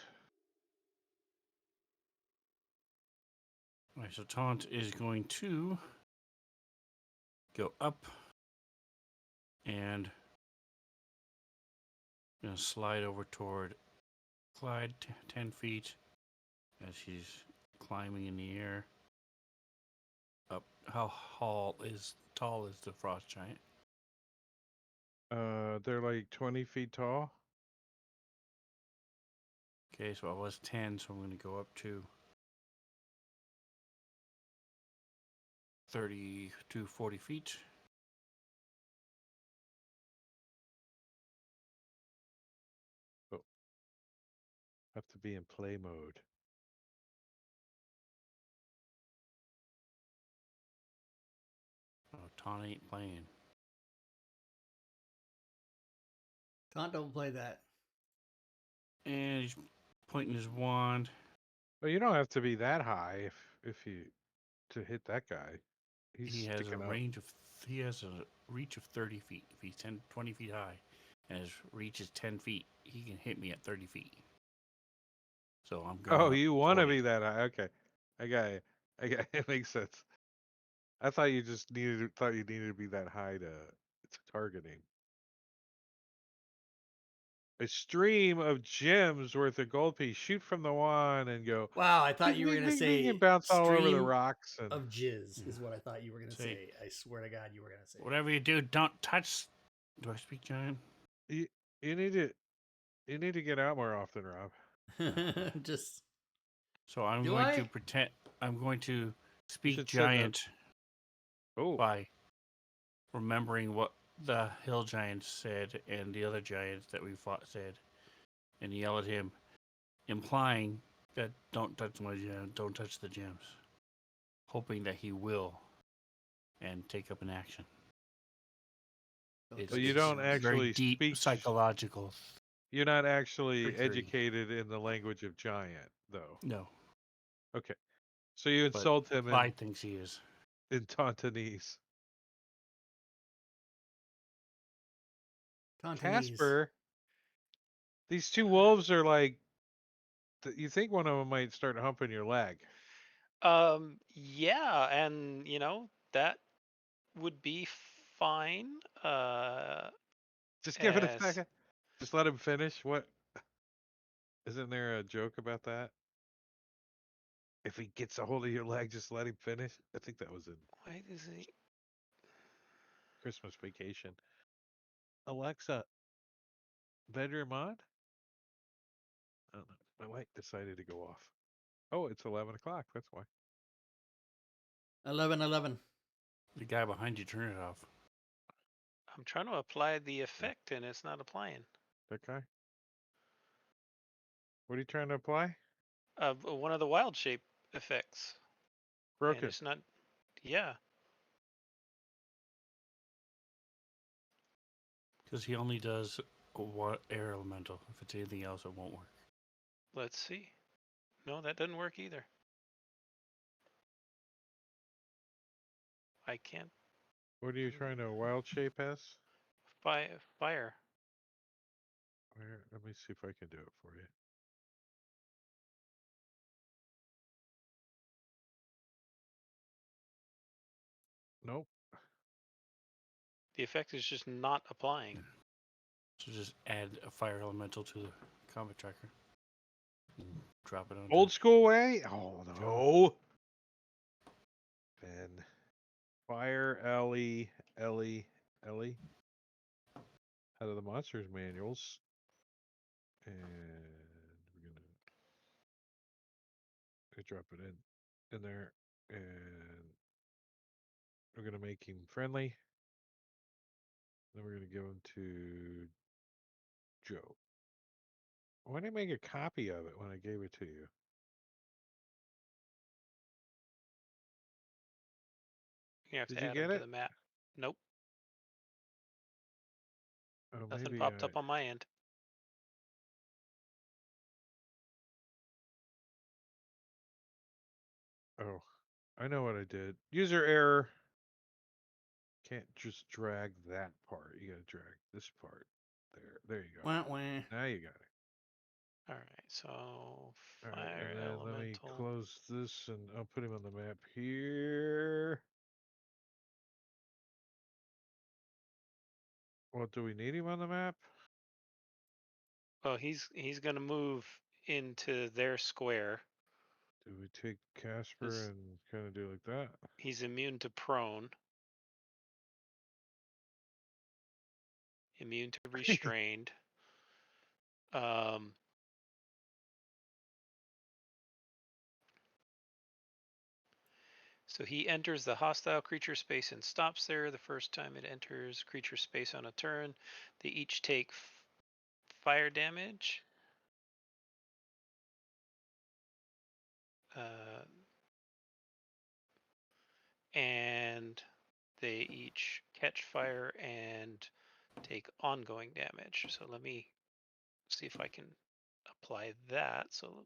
D: All right, so Taunt is going to go up and gonna slide over toward Clyde 10 feet as he's climbing in the air. Up. How tall is the frost giant?
C: They're like 20 feet tall.
D: Okay, so I was 10, so I'm gonna go up to 30 to 40 feet.
C: Oh, have to be in play mode.
D: Oh, Taunt ain't playing.
A: Taunt don't play that.
D: And he's pointing his wand.
C: Well, you don't have to be that high if you to hit that guy. He's
D: He has a
C: sticking up.
D: range of he has a reach of 30 feet. If he's 20 feet high and his reach is 10 feet, he can hit me at 30 feet. So I'm going
C: Oh,
D: up
C: you want to
D: 20.
C: be that high? Okay, I got it. It makes sense. I thought you just needed to be that high to target him. A stream of gems worth of gold piece shoot from the wand and go
A: Wow, I thought
C: bing,
A: you were
C: bing,
A: gonna
C: bing, bing,
A: say
C: and bounce all over the
A: stream
C: rocks. And
A: of jizz
D: Yeah.
A: is what I thought you were gonna
D: Say-
A: say. I swear to God, you were gonna say.
D: Whatever you do, don't touch. Do I speak giant?
C: you need to get out more often, Rob.
A: Just
D: So I'm
A: Do
D: going to
A: I?
D: pretend. I'm going to
C: You
D: speak
C: should sit in a-
D: giant
C: Oh,
D: by remembering what the hill giants said and the other giants that we fought said, and yell at him, implying that don't touch my gem, don't touch the gems, hoping that he will and take up an action.
C: but you don't
D: very
C: actually
D: deep
C: speak.
D: psychological.
C: You're not actually
D: trickery.
C: educated in the language of giant, though.
D: No,
C: Okay, so you
D: but
C: insult him
D: Clyde thinks he is.
C: in Tauntanese.
A: Tauntanese.
C: Casper, these two wolves are like. You think one of them might start humping your leg?
B: Yeah, and that would be fine.
C: Just give it a
B: As
C: second. Just let him finish. What? Isn't there a joke about that? If he gets a hold of your leg, just let him finish. I think that was in.
B: why does he?
C: Christmas vacation. Alexa, bedroom on? I don't know. My light decided to go off. Oh, it's 11 o'clock. That's why.
A: 11:11.
D: The guy behind you, turn it off.
B: I'm trying to apply the effect and it's not applying.
C: That guy? What are you trying to apply?
B: One of the wild shape effects. And
C: Broken.
B: it's not. Yeah.
D: Because he only does what air elemental. If it's anything else, it won't work.
B: Let's see. No, that doesn't work either. I can't.
C: What are you trying to wild shape as?
B: Fire.
C: Let me see if I can do it for you. Nope.
B: The effect is just not applying.
D: So just add a fire elemental to the combat tracker. And drop it on.
C: Old school way? Oh no. Then fire Ellie out of the monsters manuals. And we're gonna drop it in there, and we're gonna make him friendly. Then we're gonna give him to Joe. Why didn't I make a copy of it when I gave it to you?
B: You have
C: Did
B: to
C: you
B: add
C: get
B: them to
C: it?
B: the map. Nope.
C: Oh,
B: Nothing
C: maybe
B: popped up on my end.
C: Oh, I know what I did. User error. Can't just drag that part. You gotta drag this part. There you go.
A: Wah, wah.
C: Now you got it.
B: All right. So
C: All right,
B: fire
C: and then let me
B: elemental.
C: close this, and I'll put him on the map here. Well, do we need him on the map?
B: Well, he's gonna move into their square.
C: Do we take Casper and kind of do like that?
B: He's immune to prone. Immune to restrained. So he enters the hostile creature space and stops there. The first time it enters creature space on a turn, they each take fire damage. And they each catch fire and take ongoing damage. So let me see if I can apply that. So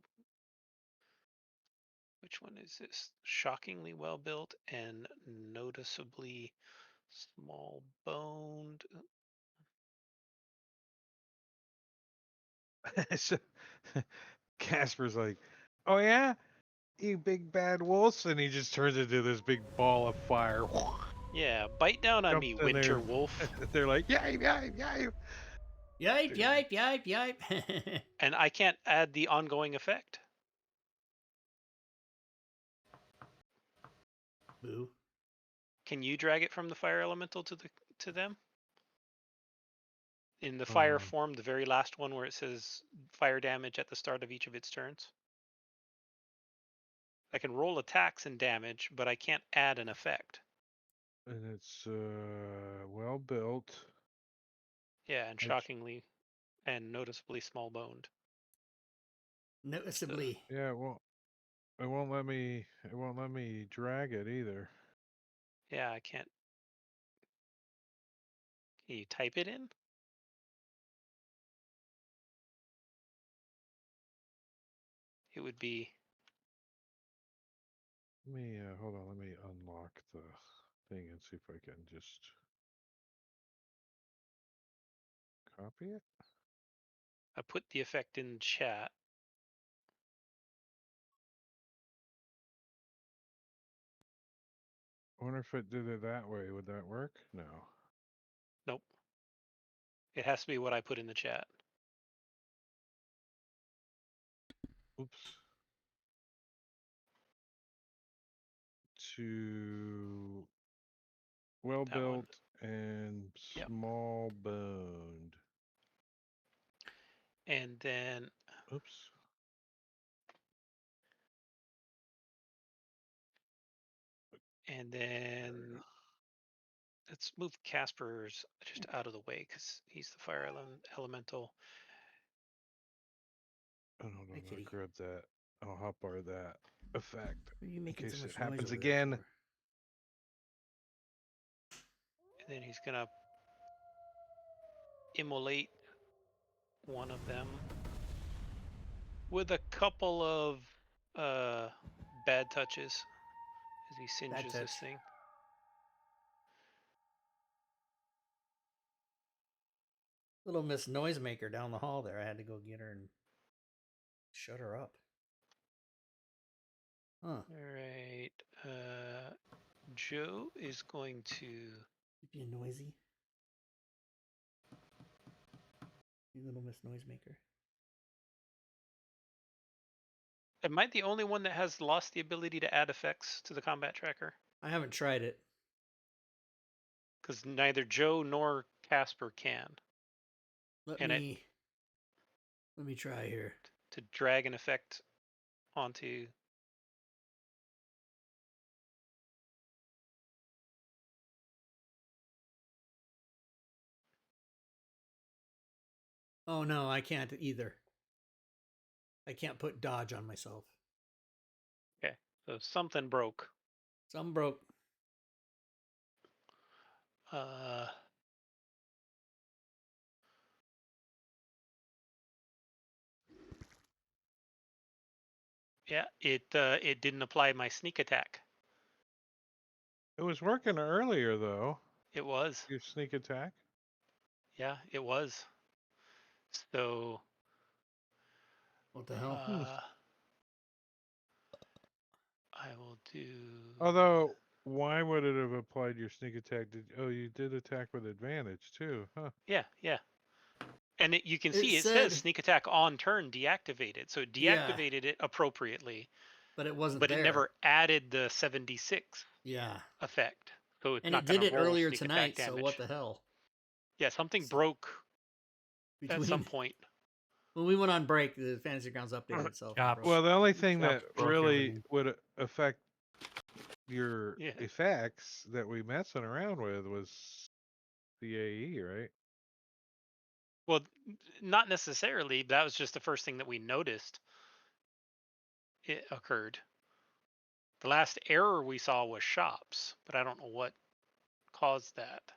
B: which one is this? Shockingly well built and noticeably small boned.
C: So, Casper's like, "Oh yeah, you big bad wolves," and he just turns into this big ball of fire.
B: Yeah, bite down on me,
C: Jumps in there.
B: Winter Wolf.
C: They're like, "Yipe, yipe, yipe."
A: Yipe, yipe, yipe, yipe.
B: And I can't add the ongoing effect.
A: Boo.
B: Can you drag it from the fire elemental to them? In the fire form, the very last one where it says fire damage at the start of each of its turns. I can roll attacks and damage, but I can't add an effect.
C: And it's well built.
B: Yeah, and shockingly and noticeably small boned.
A: Noticeably.
C: Yeah, well, it won't let me. It won't let me drag it either.
B: Yeah, I can't. Can you type it in? It would be.
C: Let me hold on. Let me unlock the thing and see if I can just copy it.
B: I put the effect in chat.
C: I wonder if it did it that way. Would that work? No.
B: Nope. It has to be what I put in the chat.
C: Oops. To well built and
B: Yep.
C: small boned.
B: And then
C: Oops.
B: let's move Casper's just out of the way because he's the fire elemental.
C: Oh, hold on,
A: Hey,
C: I'll
A: kitty.
C: grab that. I'll hotbar that effect
A: What are you
C: in
A: making so
C: case
A: much
C: it
A: noise
C: happens
A: over there
C: again.
A: for?
B: And then he's gonna immolate one of them with a couple of bad touches as he singes this
A: touch.
B: thing.
A: Little Miss Noisemaker down the hall there. I had to go get her and shut her up. Huh.
B: All right. Joe is going to.
A: You being noisy? You little Miss Noisemaker.
B: Am I the only one that has lost the ability to add effects to the combat tracker?
A: I haven't tried it.
B: Because neither Joe nor Casper can.
A: Let
B: And
A: me try here.
B: to drag an effect onto.
A: Oh no, I can't either. I can't put dodge on myself.
B: Okay, so something broke.
A: Some broke.
B: Yeah, it didn't apply my sneak attack.
C: It was working earlier though.
B: It was.
C: Your sneak attack.
B: Yeah, it was. So
A: What the hell?
B: I will do.
C: Although, why would it have applied your sneak attack? You did attack with advantage too, huh?
B: Yeah. And you can
A: It
B: see it
A: said-
B: says sneak attack on turn deactivated. So it
A: Yeah.
B: deactivated it appropriately,
A: But it wasn't
B: but
A: there.
B: it never added the 76
A: Yeah.
B: effect. So it's
A: And
B: not
A: it
B: going
A: did
B: to
A: it
B: roll
A: earlier
B: sneak
A: tonight,
B: attack damage.
A: so what the hell?
B: Yeah, something
A: So-
B: broke
A: Between
B: at some point.
A: when we went on break, the Fantasy Grounds updated itself. and
D: Yeah,
A: broke.
C: Well, the only thing
D: Chops
C: that
D: broke
C: really
D: everything.
C: would affect your
B: Yeah.
C: effects that we messing around with was the AE, right?
B: Well, not necessarily. That was just the first thing that we noticed. It occurred. The last error we saw was shops, but I don't know what caused that.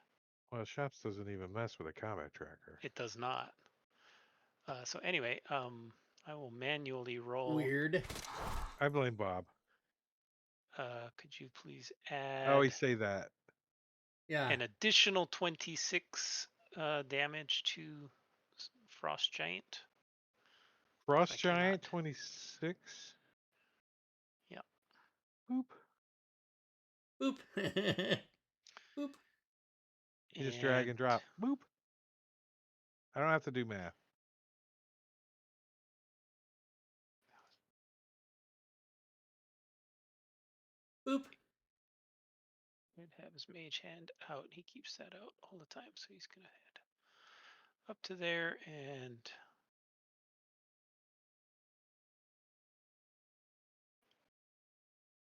C: Well, Shops doesn't even mess with a combat tracker.
B: It does not. So anyway, I will manually roll.
A: Weird.
C: I blame Bob.
B: Could you please
C: I
B: add
C: always say that.
A: Yeah.
B: an additional 26 damage to Frost Giant?
C: Frost
B: I
C: Giant
B: cannot.
C: 26.
B: Yep.
C: Boop.
A: Boop. Boop.
C: You just drag and drop. Boop. I don't have to do math.
A: Boop.
B: He'd have his mage hand out. He keeps that out all the time, so he's gonna head up to there and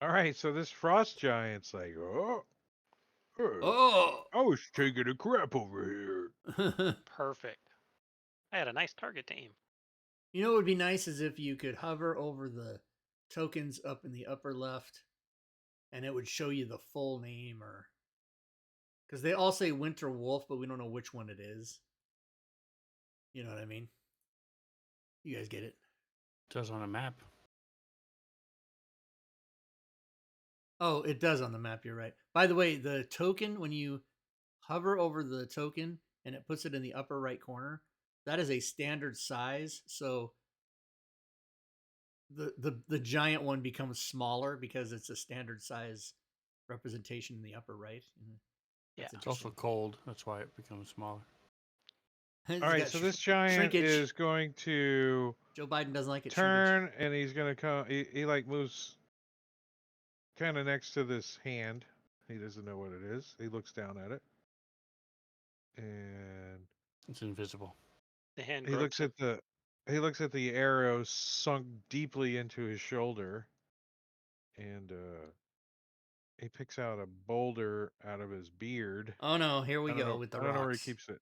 C: All right, so this Frost Giant's like,
A: Oh.
C: I was taking a crap over here.
B: perfect. I had a nice target to aim.
A: You know what would be nice is if you could hover over the tokens up in the upper left and it would show you the full name, or because they all say Winter Wolf, but we don't know which one it is. You know what I mean? You guys get it?
D: Does on a map.
A: Oh, it does on the map. You're right. By the way, the token, when you hover over the token and it puts it in the upper right corner, that is a standard size. So the giant one becomes smaller because it's a standard size representation in the upper right.
B: Yeah.
D: It's also cold. That's why it becomes smaller.
C: All right, so this giant
A: shrinkage.
C: is going to
A: Joe Biden doesn't like it.
C: turn, and he's going to come. He like moves kind of next to this hand. He doesn't know what it is. He looks down at it. And
D: It's invisible.
B: The hand
C: he looks
B: gropes him.
C: at the arrow sunk deeply into his shoulder, and he picks out a boulder out of his beard.
A: Oh no, here we
C: I don't
A: go
C: know.
A: with the
C: I don't know where he
A: rocks.
C: keeps it.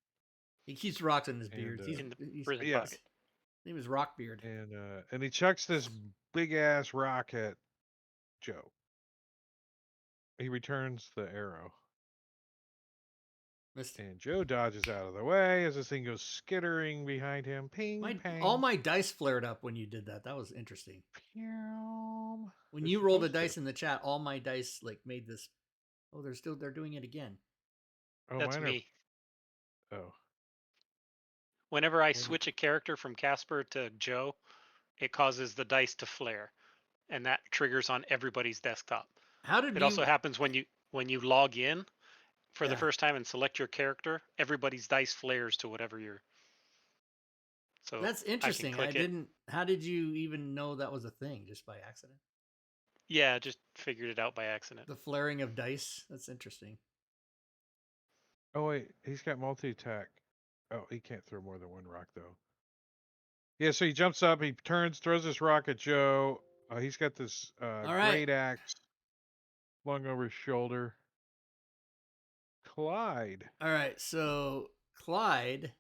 A: He keeps rocks in his beard.
C: And,
A: He's,
B: in the
A: he's
B: prison
C: yes.
B: pocket.
A: he was Rockbeard.
C: And he chucks this big ass rock at Joe. He returns the arrow.
A: Missed.
C: And Joe dodges out of the way as this thing goes skittering behind him. Ping, pang.
A: All my dice flared up when you did that. That was interesting.
C: Pew.
A: When
C: They're
A: you rolled a
C: supposed to.
A: dice in the chat, all my dice like made this. Oh, they're doing it again.
C: Oh,
B: That's
C: mine
B: me.
C: Are... Oh.
B: Whenever I
C: When-
B: switch a character from Casper to Joe, it causes the dice to flare, and that triggers on everybody's desktop.
A: How did
B: It
A: you?
B: also happens when you log in for the
A: Yeah.
B: first time and select your character. Everybody's dice flares to whatever you're. So
A: That's interesting.
B: click it.
A: didn't. How did you even know that was a thing? Just by accident?
B: Yeah, just figured it out by accident.
A: The flaring of dice. That's interesting.
C: Oh, wait. He's got multi-attack. Oh, he can't throw more than one rock, though. Yeah, so he jumps up, he turns, throws this rock at Joe. He's got this
A: All right.
C: great axe flung over his shoulder. Clyde.
A: All right. So Clyde.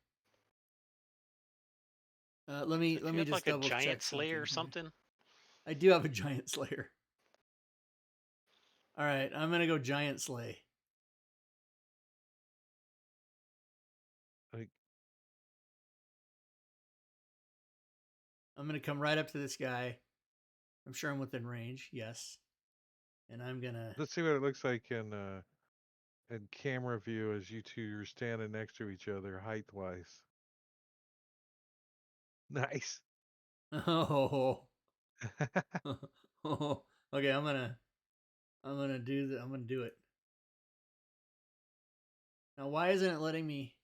A: Let me
B: Do you have
A: just
B: like a
A: double
B: giant
A: check
B: slayer or
A: something here.
B: something.
A: I do have a giant slayer. All right, I'm gonna go giant slay.
C: Like,
A: I'm gonna come right up to this guy. I'm sure I'm within range. Yes, and I'm gonna.
C: let's see what it looks like in camera view as you two are standing next to each other, height-wise. Nice.
A: Oh. Okay, I'm gonna do it. Now, why isn't it letting me?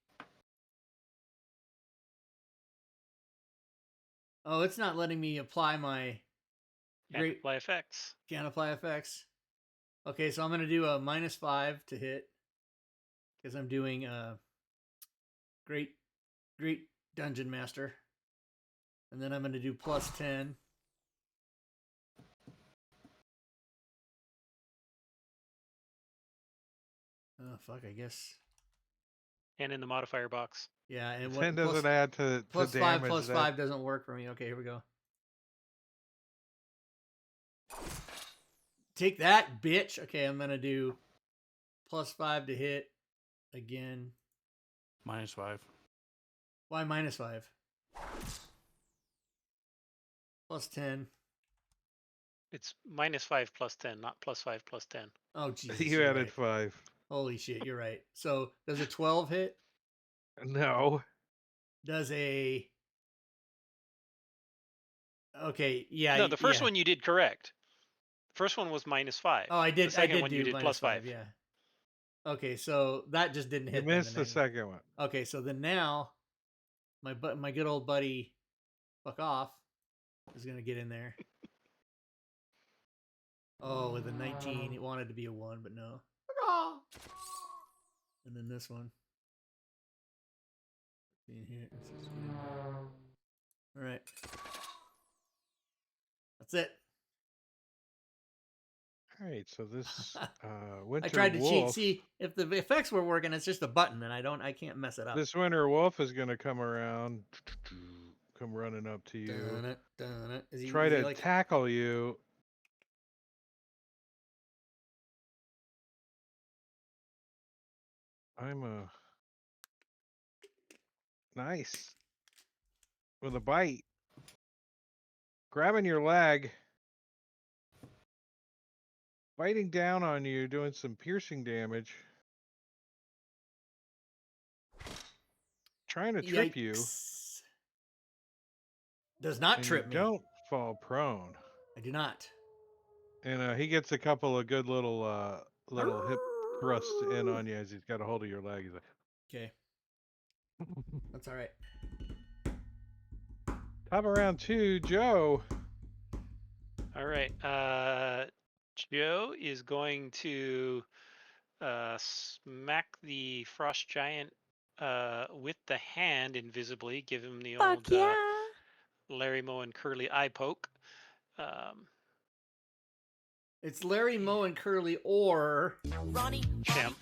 A: Oh, it's not letting me apply my
B: Can't apply effects.
A: Can't apply effects. Okay, so I'm gonna do a -5 to hit because I'm doing great dungeon master, and then I'm gonna do +10. Oh fuck, I guess.
B: And in the modifier box.
A: Yeah, and
C: 10 doesn't add to
A: +5
C: damage.
A: +5 doesn't work for me. Okay, here we go. Take that, bitch. Okay, I'm gonna do +5 to hit again.
D: -5.
A: Why -5? +10.
B: It's -5 +10, not +5 +10.
A: Oh Jesus!
C: You
A: you're
C: added
A: right.
C: 5.
A: Holy shit! You're right. So does a 12 hit?
C: No.
A: Does a Okay, yeah.
B: No, the first
A: yeah.
B: one you did correct. The first one was -5.
A: Oh, I did.
B: The second
A: I did
B: one
A: do
B: you did +5.
A: Yeah. Okay, so that just didn't
C: You
A: hit. then,
C: missed the
A: and
C: second one.
A: Okay, so then now, my good old buddy, fuck off, is gonna get in there. Oh, with a 19, it wanted to be a 1, but no. And then this one. See here. Let's just get in there. All right. That's it.
C: All right, so this winter
A: I tried to cheat.
C: wolf.
A: See, if the effects were working, it's just a button, and I can't mess it up.
C: This winter wolf is going to come around, come running up to you,
A: Dun it.
C: try to tackle you. I'm nice with a bite, grabbing your leg, biting down on you, doing some piercing damage, trying to trip you.
A: Does not
C: and
A: trip
C: you
A: me.
C: Don't fall prone.
A: I do not.
C: And he gets a couple of good little hip thrusts in on you as he's got a hold of your leg. He's like,
A: Okay. That's all right.
C: Top of round 2, Joe.
B: All right. Joe is going to smack the frost giant with the hand invisibly, give him the
F: Fuck
B: old
F: yeah.
B: Larry Moe and Curly eye poke.
A: It's Larry, Moe, and Curly, or
B: Shemp.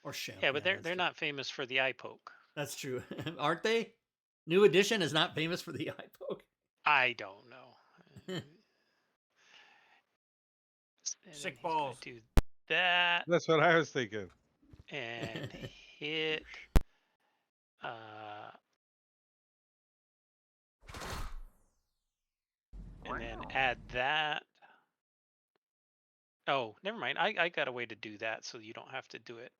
A: Shemp.
B: Yeah, but they're
A: that's
B: not famous for the eye poke.
A: That's true, aren't they? New Edition is not famous for the eye poke.
B: I don't know. And
D: Sick
B: he's gonna
D: balls.
B: do that
C: That's what I was thinking.
B: and hit. And then add that. Oh, never mind. I got a way to do that so you don't have to do it.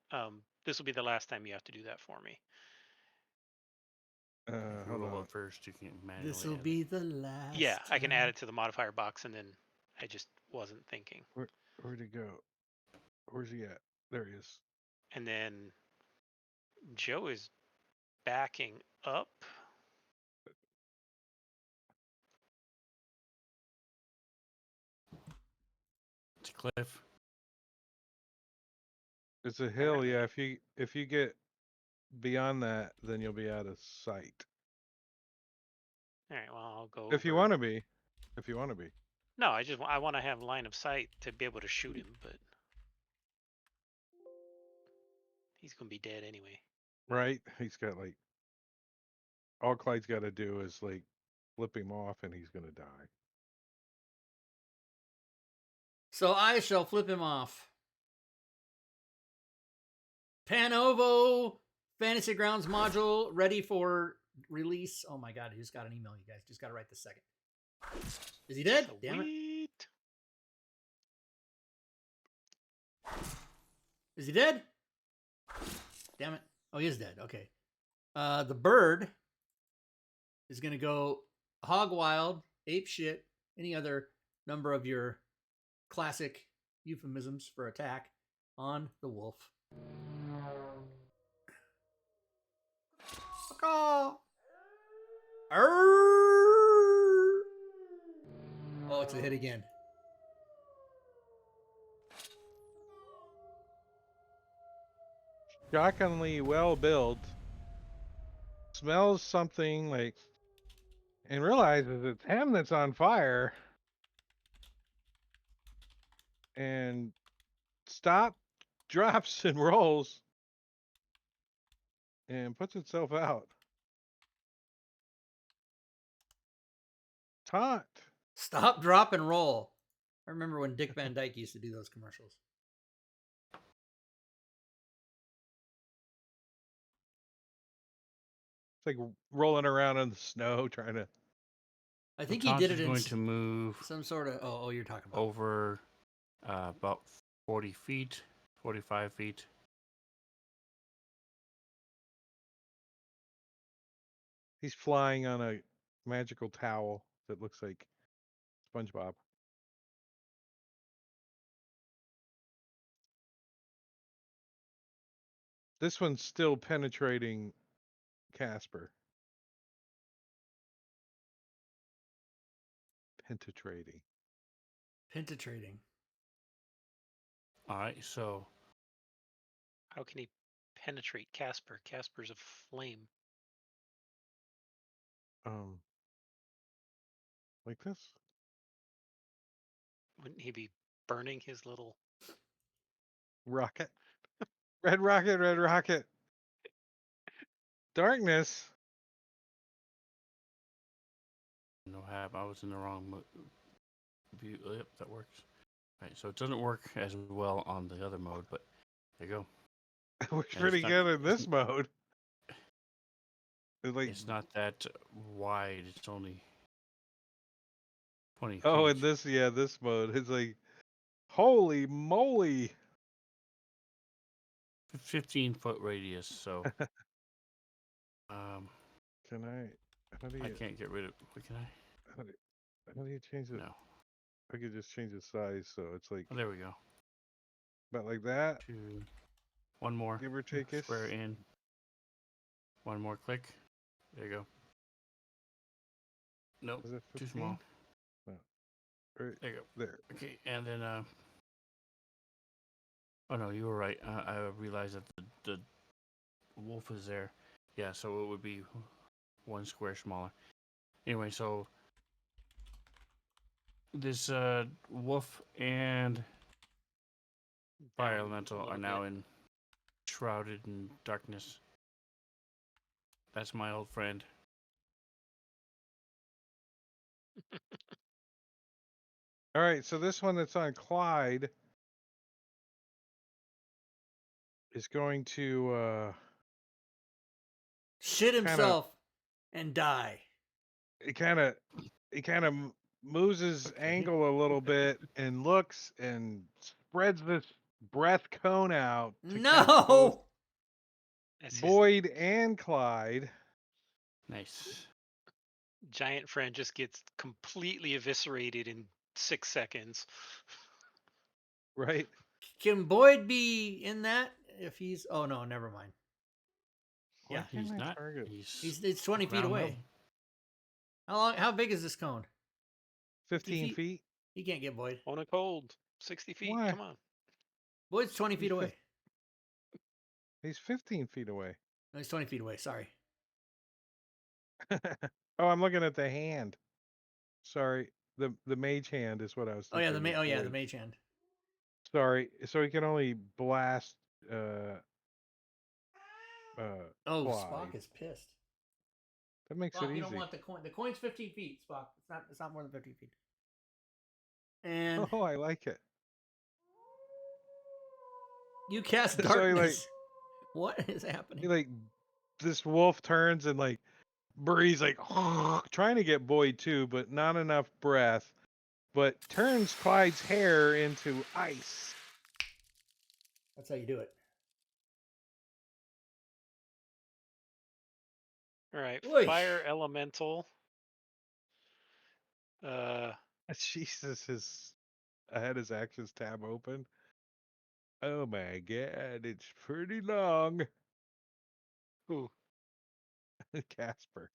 B: This will be the last time you have to do that for me.
D: If you
C: Hold
D: roll
C: on.
D: it first, you can manually.
A: This will
D: add
A: be
D: it.
A: the last.
B: Yeah, I can add
A: time.
B: it to the modifier box, and then I just wasn't thinking.
C: Where'd he go? Where's he at? There he is.
B: And then Joe is backing up.
D: It's a cliff.
C: It's a hill,
B: Apparently.
C: yeah. If you get beyond that, then you'll be out of sight.
B: All right. Well, I'll go.
C: If you
B: over-
C: want to be. If you want to be.
B: No, I want to have line of sight to be able to shoot him, but he's gonna be dead anyway.
C: Right? He's got like all Clyde's got to do is like flip him off and he's gonna die.
A: So I shall flip him off. Panovo Fantasy Grounds module ready for release. Oh my god, I just got an email, you guys. Just got to right this second. Is he dead? Damn it.
B: Sweet.
A: Is he dead? Damn it. Oh, he is dead. Okay. The bird is going to go hog wild, ape shit, any other number of your classic euphemisms for attack on the wolf. Oh, it's a hit again.
C: Shockingly well built. Smells something like and realizes it's him that's on fire. And stop, drops, and rolls. And puts itself out. Taunt.
A: Stop, drop, and roll. I remember when Dick Van Dyke used to do those commercials.
C: It's like rolling around in the snow trying to.
A: I think
D: Taunt
A: he did
D: is
A: it in
D: going to move
A: some sort of. Oh, you're talking about
D: over about 40 feet, 45 feet.
C: He's flying on a magical towel that looks like SpongeBob. This one's still penetrating Casper. Penetrating.
A: penetrating.
D: All right, so
B: How can he penetrate Casper? Casper's a flame.
C: Like this.
B: Wouldn't he be burning his little?
C: Rocket. Red rocket, red rocket. Darkness.
D: no have. I was in the wrong view. Yep, that works. All right, so it doesn't work as well on the other mode, but there you go.
C: We're
D: it's
C: pretty
D: not-
C: good in this mode. It's like
D: It's not that wide. It's only 20
C: oh,
D: feet.
C: in this mode, it's like holy moly.
D: 15-foot radius. So
C: Can I? How do you?
D: I can't get rid of. What can I?
C: How do you change it?
D: No.
C: I could just change the size so it's like
D: Oh, there we go.
C: about like that.
D: One more.
C: Give or take it.
D: Square in. One more click. There you go. Nope.
C: Is it
D: Too
C: 15?
D: small.
C: No. Right
D: There you go.
C: there.
D: Okay, and then oh no, you were right. I realized that the wolf is there. Yeah, so it would be 1 square smaller. Anyway, so this wolf and fire
B: Down
D: elemental
B: a
D: are
B: little
D: now
B: bit.
D: in shrouded in darkness. That's my old friend.
C: All right, so this one that's on Clyde is going to
A: Shit
C: kind of
A: himself and die.
C: it kind of moves his angle a little bit and looks and spreads this breath cone out to catch both
A: No!
B: As his
C: Boyd and Clyde.
D: Nice.
B: giant friend just gets completely eviscerated in 6 seconds.
C: Right?
A: Can Boyd be in that if he's? Oh no, never mind.
C: Why
A: Yeah,
C: can't
D: He's
C: I
D: not.
C: target?
A: it's 20 feet
D: ground
A: away.
D: level.
A: How long? How big is this cone?
C: 15
A: feet?
C: feet?
A: He can't get Boyd.
B: On a cold, 60 feet.
C: Why?
B: Come on.
A: Boyd's 20
C: He's
A: feet away.
C: He's 15 feet away.
A: No, he's 20 feet away. Sorry.
C: Oh, I'm looking at the hand. Sorry. The mage hand is what I was
A: Oh yeah,
C: thinking.
A: the
C: Boyd.
A: mage hand.
C: Sorry. So he can only blast
A: Oh,
C: Clyde.
A: Spock is pissed.
C: That makes
A: Spock,
C: it
A: you don't
C: easy.
A: want the coin. The coin's 15 feet, Spock. It's not more than 15 feet. And
C: Oh, I like it.
A: you cast
C: So he,
A: darkness. What is happening?
C: He like this wolf turns and like breathes like trying to get Boyd too, but not enough breath. But turns Clyde's hair into ice.
A: That's how you do it.
B: All right,
A: Oy.
B: fire elemental.
C: Jesus, I had his actions tab open. Oh my god, it's pretty long.
B: Ooh,
C: Casper.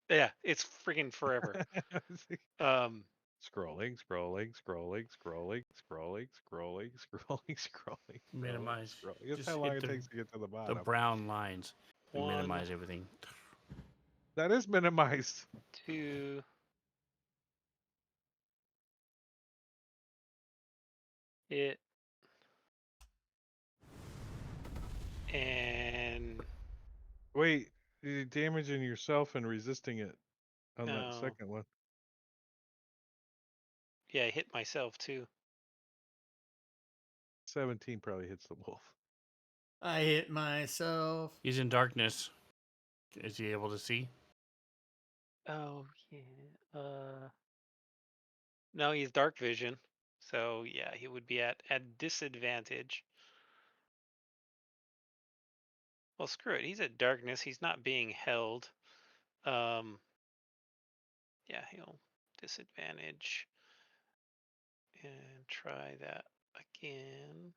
B: yeah, it's freaking forever. Um,
C: Scrolling, scrolling, scrolling, scrolling, scrolling, scrolling, scrolling, scrolling,
D: Minimize.
C: scrolling. That's
D: Just
C: how long
D: hit
C: it takes to get to the
D: the
C: bottom.
D: brown lines and
B: One.
D: minimize everything.
C: That is minimized.
B: 2. It. And
C: Wait, you're damaging yourself and resisting it on that
B: no,
C: second one.
B: yeah, I hit myself too.
C: 17 probably hits the wolf.
A: I hit myself.
D: He's in darkness. Is he able to see?
B: Oh yeah. No, he's dark vision. So yeah, he would be at disadvantage. Well, screw it. He's at darkness. He's not being held. Um, yeah, he'll disadvantage and try that again.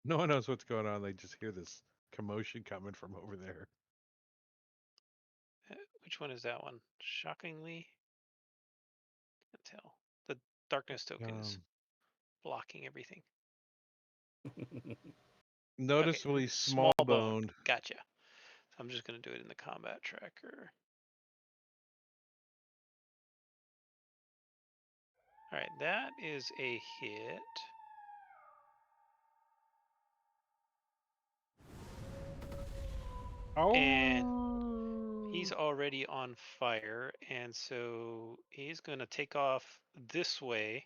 C: No one knows what's going on. They just hear this commotion coming from over there.
B: Which one is that one? Shockingly, can't tell. The darkness token's blocking everything.
C: Noticeably
B: Okay,
C: small boned.
B: Gotcha. So I'm just going to do it in the combat tracker. All right, that is a hit.
C: Oh.
B: And he's already on fire, and so he's going to take off this way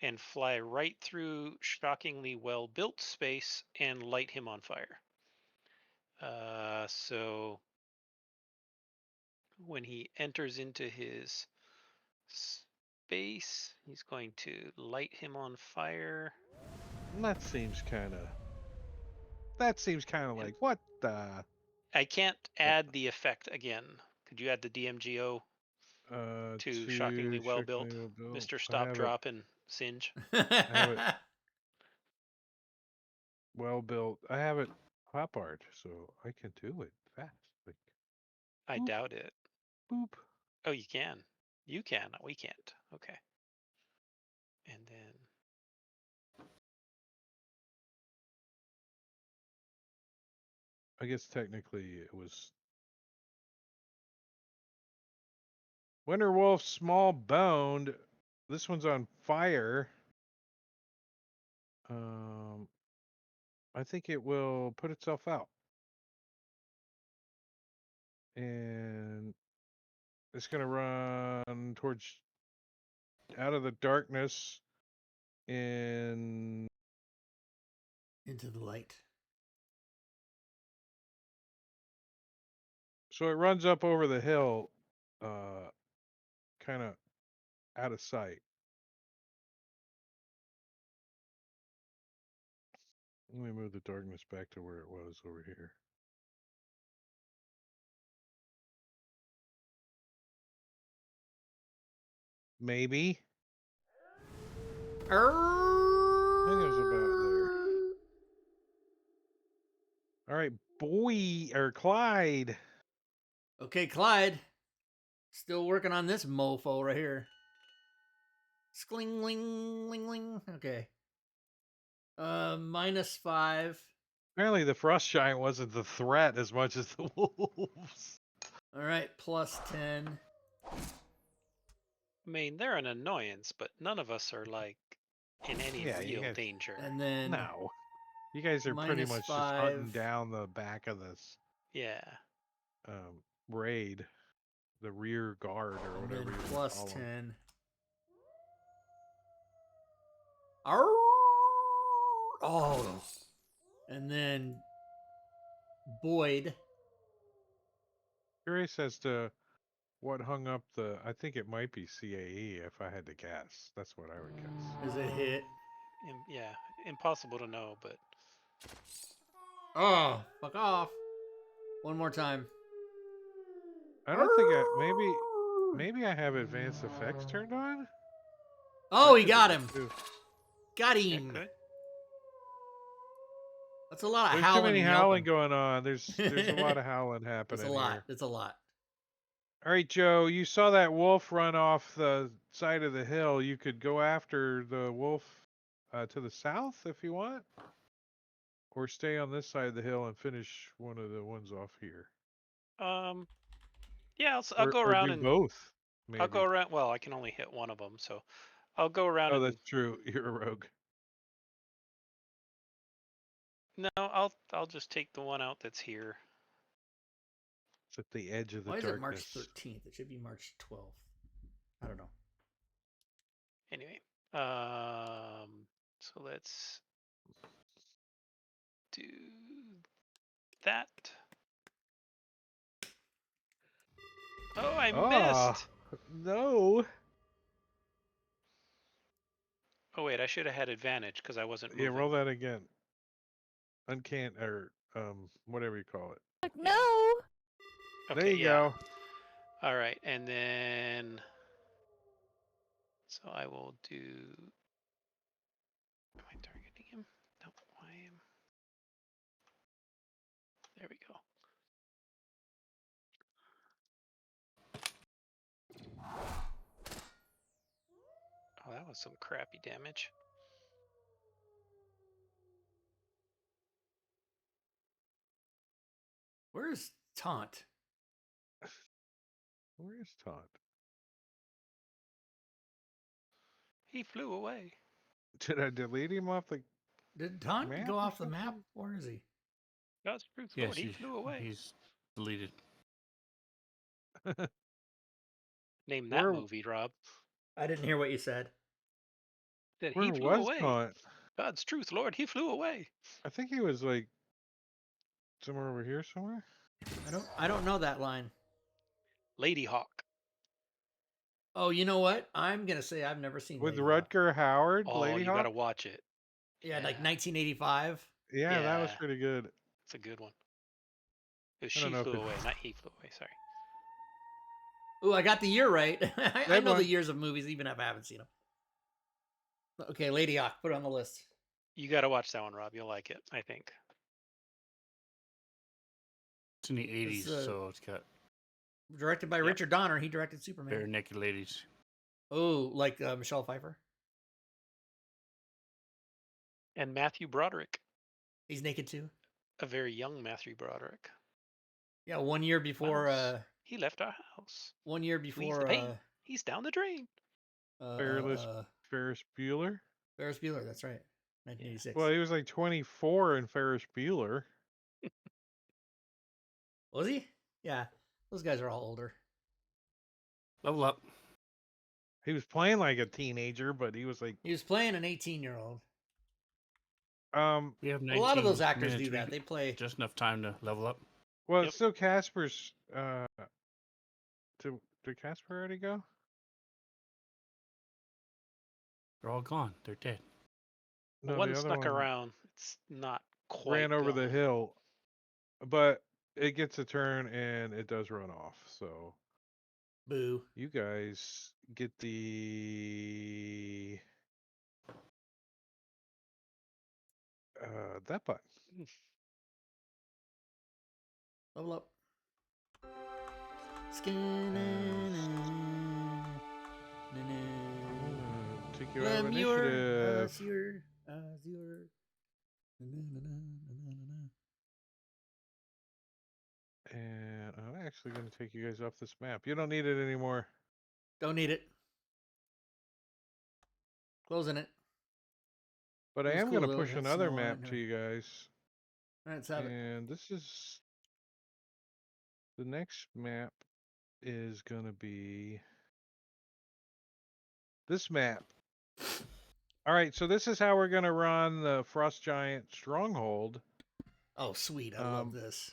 B: and fly right through shockingly well-built space and light him on fire. So when he enters into his space, he's going to light him on fire.
C: That seems kind of. Like what the.
B: I can't add the effect again. Could you add the DMGO to shockingly well built, Mr. Stop, Drop, and Singe?
C: I have it well built. I have it pop art, so I can do it fast. Like,
B: I
C: boop,
B: doubt it.
C: boop.
B: Oh, you can. You can. We can't. Okay. And then.
C: I guess technically it was Winter Wolf Small Boned. This one's on fire. I think it will put itself out. And it's going to run towards out of the darkness in
A: Into the light.
C: so it runs up over the hill, kind of out of sight. Let me move the darkness back to where it was over here. Maybe. I think it was about there. All right, boy or Clyde.
A: Okay, Clyde. Still working on this mofo right here. Skling ling ling ling. Okay. -5.
C: Apparently the frost giant wasn't the threat as much as the wolves.
A: All right, +10.
B: I mean, they're an annoyance, but none of us are like in any
C: Yeah, you
B: real
C: guys-
B: danger.
A: And then
C: No. You guys are pretty much just hunting
A: -5.
C: down the back of this
B: Yeah.
C: raid. The rear guard or
A: And
C: whatever
A: then
C: you wanna call 'em.
A: +10. Arr! Oh. And then Boyd.
C: Curious as to what hung up the. I think it might be CAE if I had to guess. That's what I would guess.
A: Is a hit.
B: Yeah. Impossible to know, but
A: Oh, fuck off. One more time.
C: I don't think maybe I have advanced effects turned on.
A: Oh,
C: That
A: he
C: could be
A: got
C: it,
A: him.
C: too.
A: Got
B: yeah,
A: him.
B: good.
A: That's a lot of
C: There's too
A: howling
C: many
A: and
C: howling
A: yelping.
C: going on. There's a lot of howling happening
A: It's a lot.
C: here.
A: It's a lot.
C: All right, Joe, you saw that wolf run off the side of the hill. You could go after the wolf to the south if you want, or stay on this side of the hill and finish one of the ones off here.
B: Yeah, I'll go
C: Or
B: around
C: do
B: and
C: both. Maybe.
B: I'll go around. Well, I can only hit one of them, so I'll go around
C: Oh,
B: and
C: that's true. You're a rogue.
B: no, I'll just take the one out that's here.
C: It's at the edge of the
A: Why is it March
C: darkness.
A: 13th? It should be March 12th. I don't know.
B: Anyway, so let's do that. Oh, I missed.
C: No.
B: Oh wait, I should have had advantage because I wasn't moving.
C: Yeah, roll that again. Uncan't or whatever you call it.
F: No.
B: Okay,
C: There you go.
B: All right, and then so I will do. Am I targeting him? No, I am. There we go. Oh, that was some crappy damage.
A: Where's Taunt?
C: Where's Todd?
B: He flew away.
C: Did I delete him off the?
A: Did Taunt
C: Map
A: go
C: or
A: off the map?
C: something?
A: Where is he?
B: God's truth,
D: Yes,
B: Lord, he flew away.
D: he's deleted.
B: Name that
C: Where-
B: movie, Rob.
A: I didn't hear what you said.
B: That
C: Where
B: he flew
C: was
B: away.
C: Taunt?
B: God's truth, Lord, he flew away.
C: I think he was like somewhere over here somewhere.
A: I don't know that line.
B: Lady Hawk.
A: Oh, you know what? I'm gonna say I've never seen
C: With
A: Lady Hawk.
C: Rutger Howard,
B: Oh,
C: Lady
B: you
C: Hawk.
B: gotta watch it.
A: Yeah, like 1985.
C: Yeah, that was
B: Yeah.
C: pretty good.
B: It's a good one. It was
C: I don't
B: she
C: know if
B: flew
C: it's-
B: away, not he flew away. Sorry.
A: Ooh, I got the year right. I
C: That
A: know the
C: one-
A: years of movies, even if I haven't seen them. Okay, Lady Hawk, put it on the list.
B: You gotta watch that one, Rob. You'll like it, I think.
D: It's in the 80s,
A: It's,
D: so it's got
A: Directed by
B: Yep.
A: Richard Donner. He directed
D: bare
A: Superman.
D: naked ladies.
A: Oh, like Michelle Pfeiffer.
B: And Matthew Broderick.
A: He's naked too.
B: a very young Matthew Broderick.
A: Yeah, 1 year before.
B: Mouse. He left our house.
A: 1 year
B: Squeeze
A: before.
B: the paint. He's down the drain.
C: Ferris Bueller.
A: Ferris Bueller. That's right. 1986.
C: Well, he was like 24 in Ferris Bueller.
A: Was he? Yeah, those guys are all older.
D: Level up.
C: He was playing like a teenager, but he was like
A: He was playing an 18-year-old.
D: We have
A: A lot of
D: 19
A: those actors
D: minutes.
A: do that. They play.
D: Just enough time to level up.
C: Well,
B: Yep.
C: it's still Casper's. Did Casper already go?
D: They're all gone. They're dead.
C: No,
B: One
C: the other
B: snuck
C: one
B: around. It's not quite
C: ran over the
B: gone.
C: hill, but it gets a turn and it does run off. So
A: Boo.
C: you guys get the that button.
A: Level up. Skin.
C: Take you out of
A: Lemure.
C: initiative.
A: Azure.
C: And I'm actually going to take you guys off this map. You don't need it anymore.
A: Don't need it. Closing it.
C: But I
A: It was
C: am
A: cool,
C: going to
A: though.
C: push
A: It had
C: another
A: snow on
C: map
A: it.
C: to you guys.
A: All right, let's have it.
C: And this is the next map is going to be this map. All right, so this is how we're going to run the Frost Giant Stronghold.
A: Oh, sweet. I love this.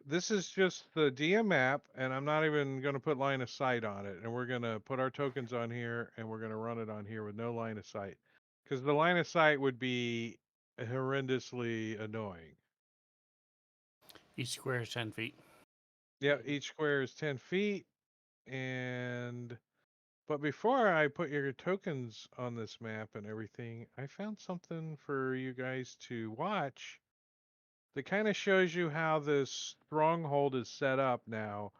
C: This is just the DM map, and I'm not even going to put line of sight on it. And we're going to put our tokens on here, and we're going to run it on here with no line of sight. Because the line of sight would be horrendously annoying.
D: Each square is 10 feet.
C: Yeah, each square is 10 feet. But before I put your tokens on this map and everything, I found something for you guys to watch that kind of shows you how this stronghold is set up now.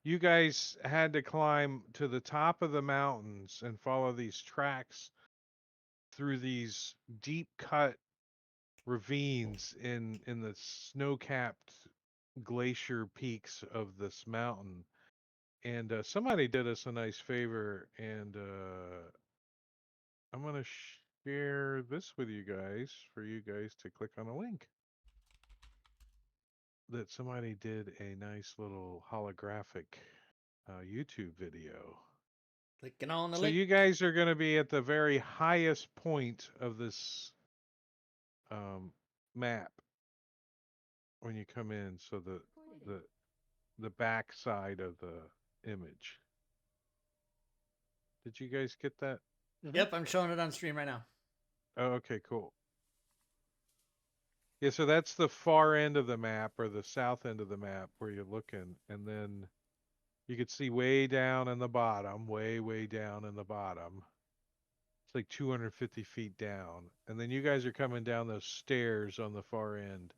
C: You guys had to climb to the top of the mountains and follow these tracks through these deep cut ravines in the snow-capped glacier peaks of this mountain. And somebody did us a nice favor, and I'm going to share this with you guys for you guys to click on a link. That somebody did a nice little holographic YouTube video.
A: Clicking on the
C: So
A: link.
C: you guys are going to be at the very highest point of this map when you come in. So the back side of the image. Did you guys get that?
A: Yep, I'm showing it on stream right now.
C: Oh, okay, cool. Yeah, so that's the far end of the map, or the south end of the map where you're looking, and then you could see way down in the bottom, way down in the bottom. It's like 250 feet down, and then you guys are coming down those stairs on the far end.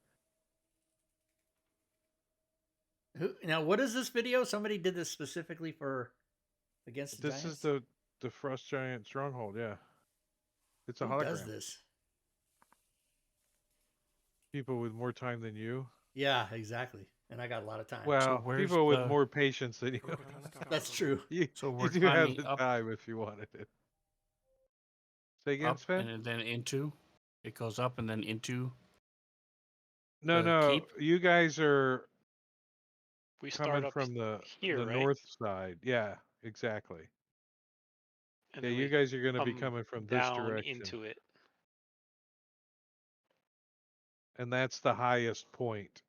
A: Now, what is this video? Somebody did this specifically for Against the
C: This
A: Giants?
C: is the Frost Giant Stronghold, yeah. It's a
A: Who
C: hologram.
A: does this?
C: People with more time than you.
A: Yeah, exactly. And I got a lot of time.
C: Well,
D: where's
C: people with
D: the-
C: more patience than you.
A: That's true.
C: you
D: So
C: you
D: we're
C: do have
D: climbing
C: the
D: up,
C: time if you wanted it. Say again,
D: up
C: Sven?
D: and then into. It goes up and then into.
C: No,
D: the
C: no.
D: keep?
C: You guys are
B: We start
C: coming
B: up
C: from the
B: here, right?
C: north side. Yeah, exactly.
B: And
C: Yeah,
B: then
C: you
B: we
C: guys are going to be
B: come
C: coming from this
B: down
C: direction.
B: into it.
C: And that's the highest point.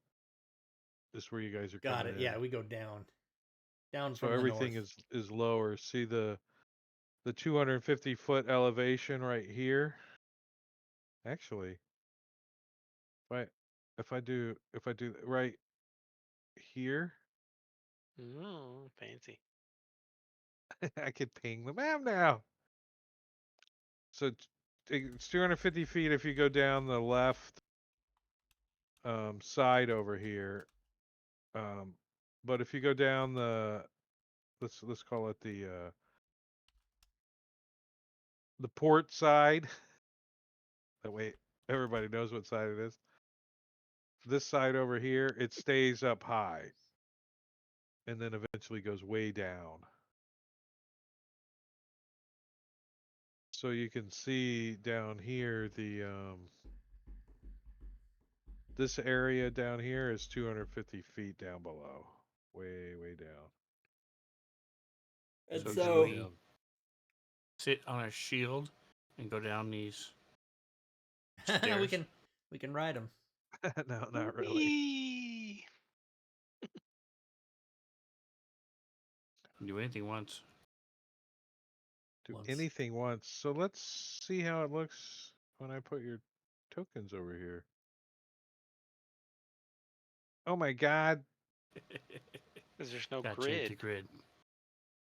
C: Is where you guys are
A: Got
C: coming
A: it.
C: in.
A: Yeah, we go down. Down
C: So
A: from
C: everything
A: the north.
C: is lower. See the 250-foot elevation right here? Actually, if I do right here,
B: Oh, fancy.
C: I could ping the map now. So it's 250 feet if you go down the left side over here. But if you go down the let's call it the port side. That way everybody knows what side it is. this side over here, it stays up high. And then eventually goes way down. So you can see down here this area down here is 250 feet down below. Way, way down.
A: And
D: So
C: Goes
D: can
A: so,
C: way
D: we
C: down.
D: sit on a shield and go down these
A: we
D: stairs?
A: can ride them.
C: No, not really.
B: Whee!
D: Do anything once.
C: Do
A: Once.
C: anything once. So let's see how it looks when I put your tokens over here. Oh my god.
B: Because there's no
D: Gotta change the
B: grid.
D: grid.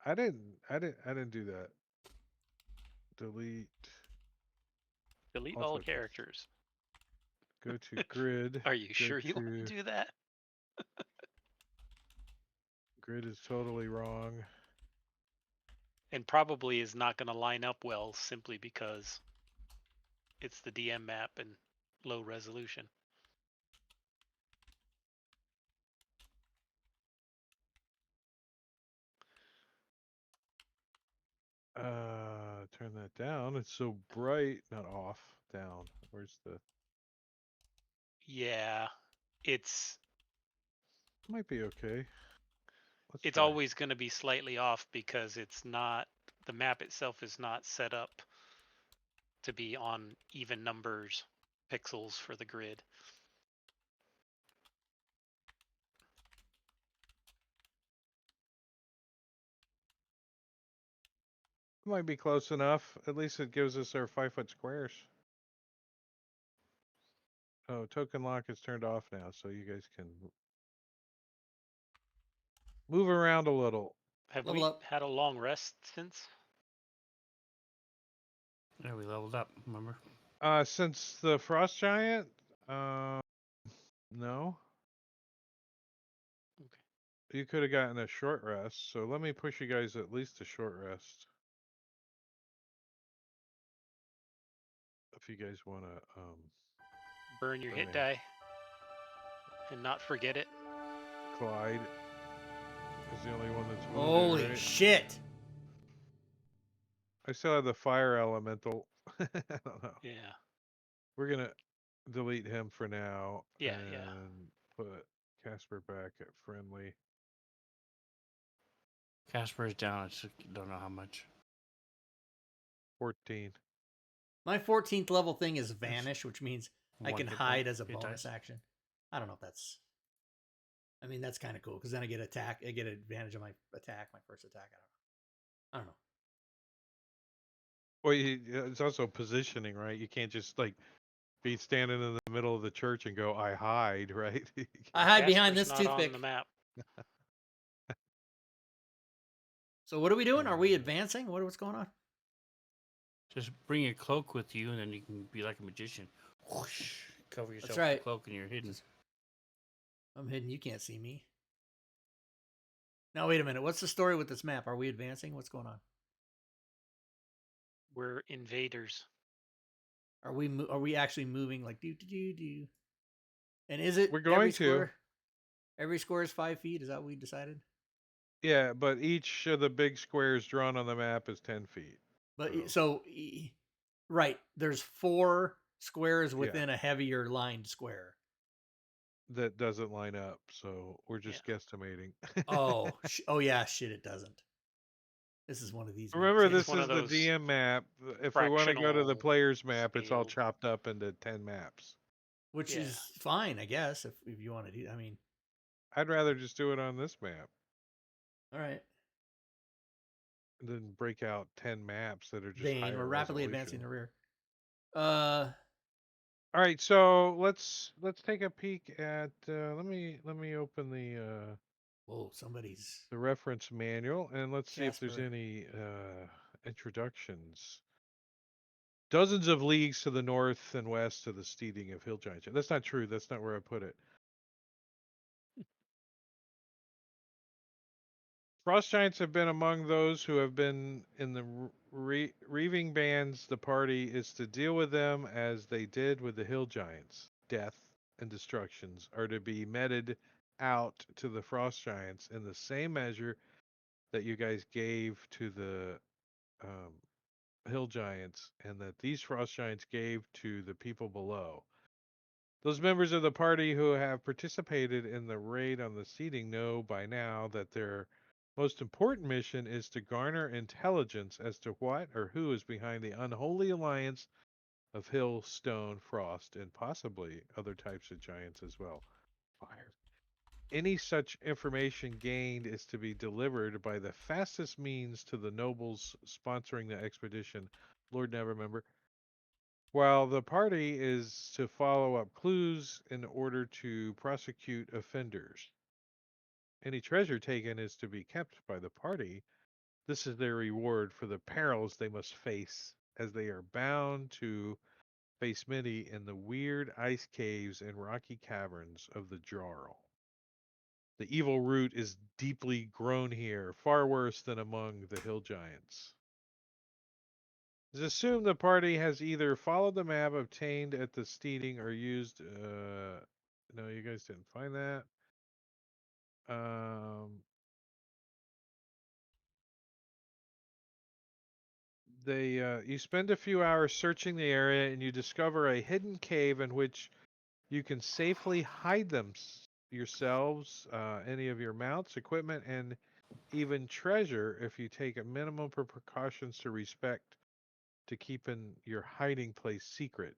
C: I didn't do that. Delete.
B: Delete
C: all
B: all
C: tokens.
B: characters.
C: Go to grid.
B: Are you
C: Go
B: sure you want
C: to-
B: to do that?
C: Grid is totally wrong.
B: And probably is not going to line up well simply because it's the DM map and low resolution.
C: Turn that down. It's so bright. Not off. Down. Where's the?
B: Yeah, it's
C: Might be okay. Let's
B: it's
C: try.
B: always going to be slightly off because it's not, the map itself is not set up to be on even numbers pixels for the grid.
C: Might be close enough. At least it gives us our 5-foot squares. Oh, token lock is turned off now, so you guys can move around a little.
B: Have
A: Level
B: we
A: up.
B: had a long rest since?
D: Yeah, we leveled up, remember?
C: Since the frost giant, no.
B: Okay.
C: You could have gotten a short rest, so let me push you guys at least a short rest. If you guys want to,
B: Burn your hit
C: burning.
B: die and not forget it.
C: Clyde is the only one that's wounded,
A: Holy
C: right?
A: shit!
C: I still have the fire elemental. I don't know.
B: Yeah.
C: We're gonna delete him for now.
B: Yeah,
C: and
B: yeah.
C: put Casper back at friendly.
D: Casper's down. I just don't know how much.
C: 14.
A: My 14th level thing is vanish, which means I
D: One
A: can
D: hit
A: hide
D: point,
A: as a
D: hit
A: bonus
D: dice.
A: action. I don't know if that's. I mean, that's kind of cool because then I get attack. I get advantage of my attack, my first attack. I don't know.
C: Well, it's also positioning, right? You can't just like be standing in the middle of the church and go, "I hide," right?
A: I hide behind
B: Casper's
A: this
B: not on
A: toothpick.
B: the map.
A: So what are we doing? Are we advancing? What's going on?
D: Just bring a cloak with you, and then you can be like a magician. Whoosh, cover yourself with
A: right.
D: the cloak, and you're hidden.
A: I'm hidden. You can't see me. Now wait a minute. What's the story with this map? Are we advancing? What's going on?
B: We're invaders.
A: Are we actually moving like do? And is it
C: We're going
A: every
C: to.
A: square? Every square is 5 feet. Is that what we decided?
C: Yeah, but each of the big squares drawn on the map is 10 feet.
A: But
C: So-
A: right, there's 4 squares
C: Yeah.
A: within a heavier lined square.
C: That doesn't line up, so we're just guesstimating.
A: Oh, yeah, shit, it doesn't. This is one of these.
C: Remember,
A: maps.
C: this
B: one
C: is
B: of
C: the
B: those
C: DM map. If we want to go to the
B: fractional
C: player's map, it's all
B: scale.
C: chopped up into 10 maps.
A: Which
B: Yeah.
A: is fine, I guess, if you want to do. I mean,
C: I'd rather just do it on this map
A: all right.
C: than break out 10 maps that are just
A: Vane,
C: higher
A: we're rapidly advancing
C: resolution.
A: the rear.
C: All right, so let's take a peek at. Let me open
A: Whoa, somebody's.
C: the reference manual and let's see if there's
A: Casper.
C: any introductions. Dozens of leagues to the north and west of the steeding of hill giants. That's not true. That's not where I put it. Frost giants have been among those who have been in the reaving bands. The party is to deal with them as they did with the hill giants. Death and destructions are to be meted out to the frost giants in the same measure that you guys gave to the um, hill giants, and that these frost giants gave to the people below. Those members of the party who have participated in the raid on the seeding know by now that their most important mission is to garner intelligence as to what or who is behind the unholy alliance of hill, stone, frost, and possibly other types of giants as well. Fire. Any such information gained is to be delivered by the fastest means to the nobles sponsoring the expedition, Lord Nevermember, while the party is to follow up clues in order to prosecute offenders. Any treasure taken is to be kept by the party. This is their reward for the perils they must face, as they are bound to face many in the weird ice caves and rocky caverns of the Jarl. The evil root is deeply grown here, far worse than among the hill giants. It's assumed the party has either followed the map obtained at the steeding or used. No, you guys didn't find that. You spend a few hours searching the area and you discover a hidden cave in which you can safely hide them yourselves, any of your mounts, equipment, and even treasure if you take a minimum of precautions to keeping your hiding place secret.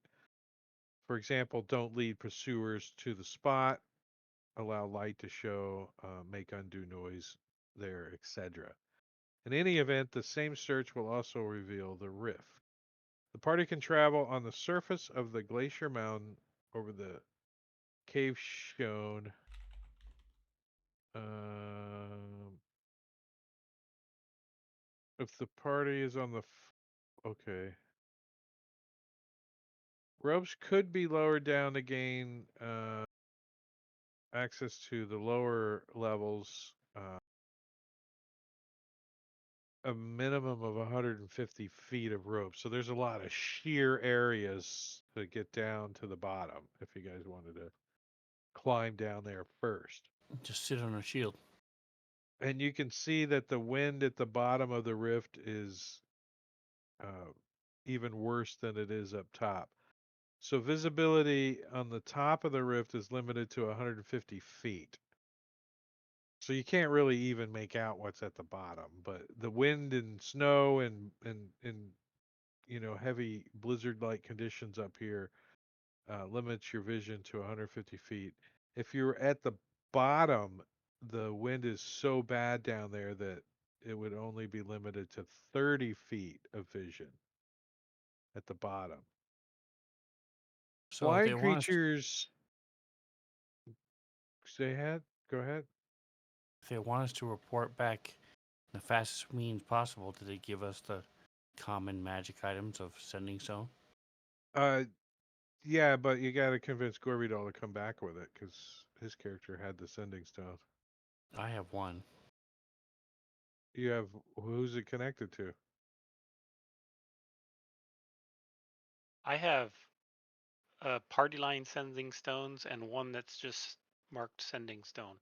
C: For example, don't lead pursuers to the spot, allow light to show, make undue noise there, etc. In any event, the same search will also reveal the rift. The party can travel on the surface of the glacier mountain over the cave shown. If the party is on the okay. Ropes could be lowered down to gain access to the lower levels, a minimum of 150 feet of rope. So there's a lot of sheer areas to get down to the bottom if you guys wanted to climb down there first.
D: Just sit on a shield.
C: And you can see that the wind at the bottom of the rift is even worse than it is up top. So visibility on the top of the rift is limited to 150 feet. So you can't really even make out what's at the bottom. But the wind and snow and heavy blizzard-like conditions up here limits your vision to 150 feet. If you're at the bottom, the wind is so bad down there that it would only be limited to 30 feet of vision at the bottom.
D: So
C: Flying creatures. Go ahead.
D: If they want us to report back the fastest means possible, do they give us the common magic items of sending stone?
C: Yeah, but you got to convince Gorvidal to come back with it because his character had the sending stone.
D: I have one.
C: You have who's it connected to?
B: I have a party line sending stones and one that's just marked sending stone,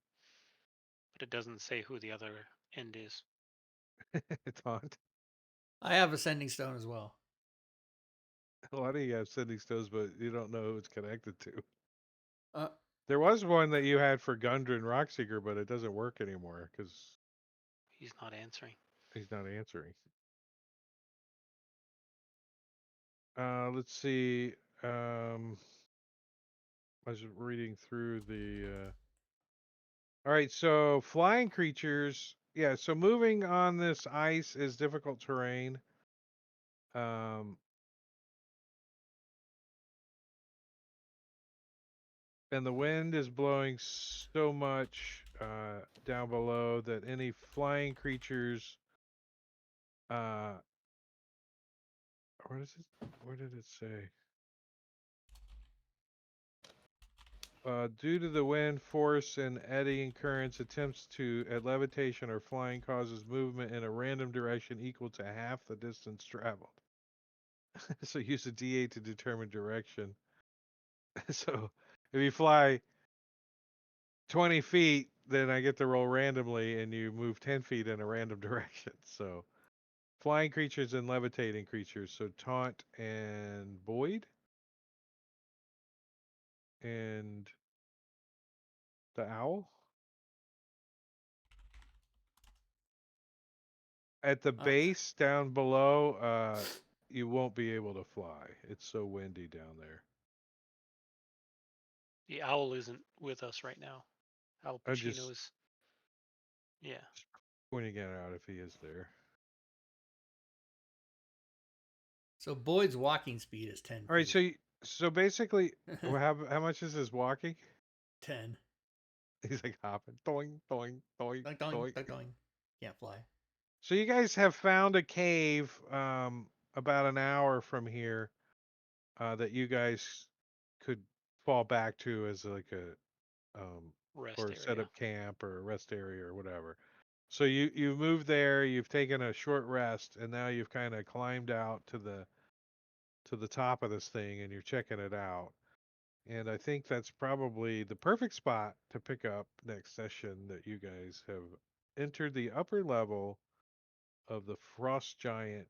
B: but it doesn't say who the other end is.
C: It's Haunt.
A: I have a sending stone as well.
C: A lot of you have sending stones, but you don't know who it's connected to.
A: Uh,
C: There was one that you had for Gundren Rockseeker, but it doesn't work anymore because
B: He's not answering.
C: he's not answering. Let's see. I was reading through the. All right, so flying creatures. Yeah, so moving on this ice is difficult terrain. And the wind is blowing so much down below that any flying creatures. Where did it say? Due to the wind force and eddying currents, attempts at levitation or flying causes movement in a random direction equal to half the distance traveled. So use a D8 to determine direction. So If you fly 20 feet, then I get to roll randomly, and you move 10 feet in a random direction. So flying creatures and levitating creatures. So taunt and void, and the owl. At the base down below, you won't be able to fly. It's so windy down there.
B: The owl isn't with us right now. Al
C: I'm
B: Pacino
C: just
B: is. Yeah.
C: pointing it out if he is there.
A: So Boyd's walking speed is 10
C: All right,
A: feet.
C: so basically, how much is his walking?
A: 10.
C: He's like hopping, doing, doing, doing,
A: Doink, doink,
C: doing.
A: doink, doink. Can't fly.
C: So you guys have found a cave about an hour from here that you guys could fall back to as like a
B: Rest
C: or set
B: area.
C: up camp or a rest area or whatever. So you've moved there, you've taken a short rest, and now you've kind of climbed out to the top of this thing, and you're checking it out. And I think that's probably the perfect spot to pick up next session, that you guys have entered the upper level of the Frost Giant